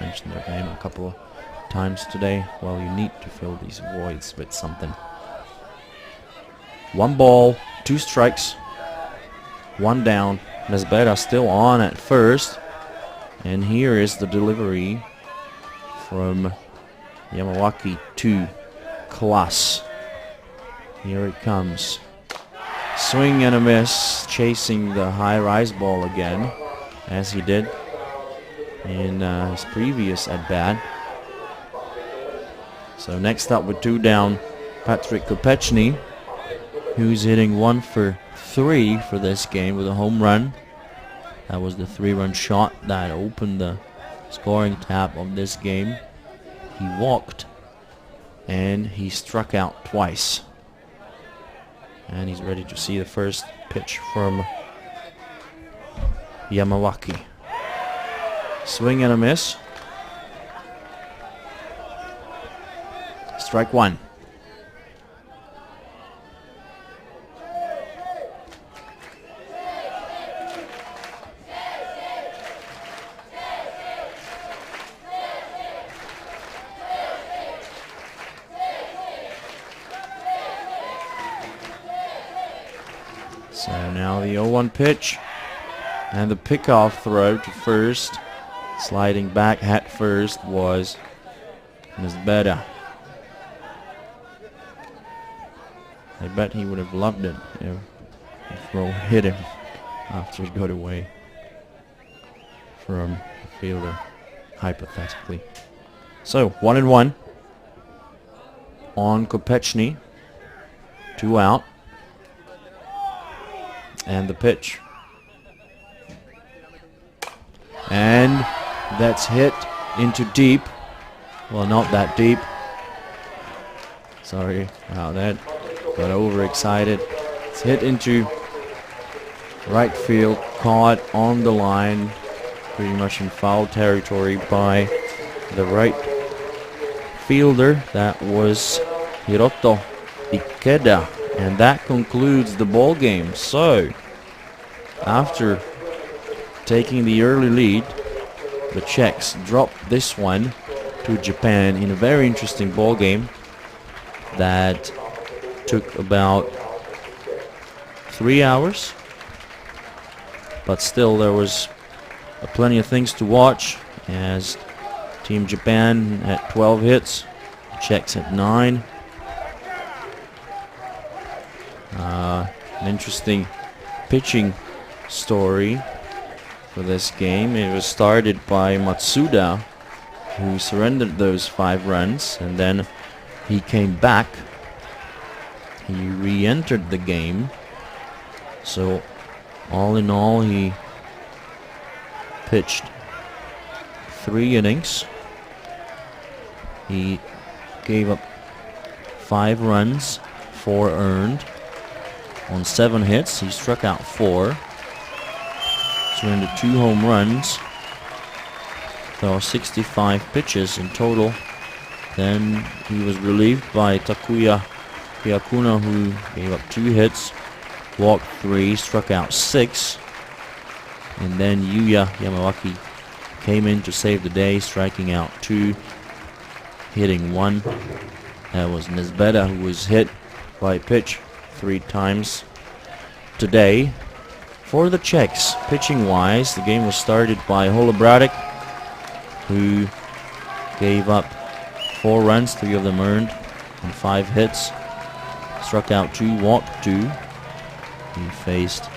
Mentioned their name a couple of times today. Well, you need to fill these voids with something. 1 ball, 2 strikes. 1 down. Nesbera still on at first. And here is the delivery from Yamawaki to Klas. Here it comes. Swing and a miss, chasing the high rise ball again, as he did in his previous at-bat. So next up with 2 down, Patrick Kopechny, who's hitting 1 for 3 for this game with a home run. That was the 3-run shot that opened the scoring tap of this game. He walked and he struck out twice. And he's ready to see the first pitch from Yamawaki. Swing and a miss. Strike 1. So now the 0-1 pitch and the pickoff throw to first. Sliding back hat first was Nesbera. I bet he would have loved it if the throw hit him after it got away from the fielder, hypothetically. So 1-1 on Kopechny. 2 out. And the pitch. And that's hit into deep. Well, not that deep. Sorry about that. Got overexcited. It's hit into right field, caught on the line, pretty much in foul territory by the right fielder. That was Hiroto Ikeda. And that concludes the ball game. So, after taking the early lead, the Czechs dropped this one to Japan in a very interesting ball game that took about 3 hours. But still, there was plenty of things to watch, as Team Japan had 12 hits, the Czechs had 9. An interesting pitching story for this game. It was started by Matsuda, who surrendered those 5 runs, and then he came back. He re-entered the game. So all in all, he pitched 3 innings. He gave up 5 runs, 4 earned. On 7 hits, he struck out 4. surrendered 2 home runs. There are 65 pitches in total. Then he was relieved by Takuya Hyakuna, who gave up 2 hits, walked 3, struck out 6. And then Yuya Yamawaki came in to save the day, striking out 2, hitting 1. That was Nesbeda, who was hit by a pitch 3 times today. For the Czechs, pitching-wise, the game was started by Holobradic, who gave up 4 runs, 3 of them earned, and 5 hits. Struck out 2, walked 2. He faced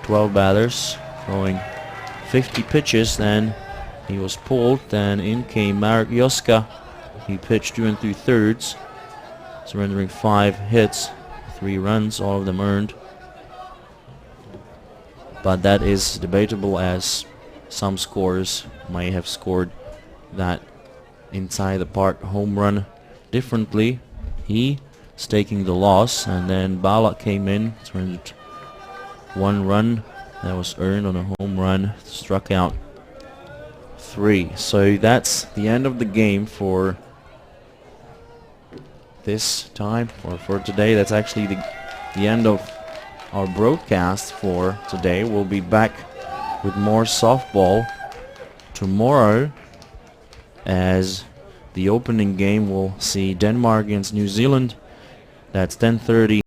12 batters, throwing 50 pitches. Then he was pulled. Then in came Marek Joska. He pitched 2 3/3, surrendering 5 hits, 3 runs, all of them earned. But that is debatable, as some scorers may have scored that inside the park home run differently. He staking the loss, and then Balak came in, surrendered 1 run that was earned on a home run, struck out 3. So that's the end of the game for this time, or for today. That's actually the end of our broadcast for today. We'll be back with more softball tomorrow, as the opening game will see Denmark against New Zealand. That's 10:30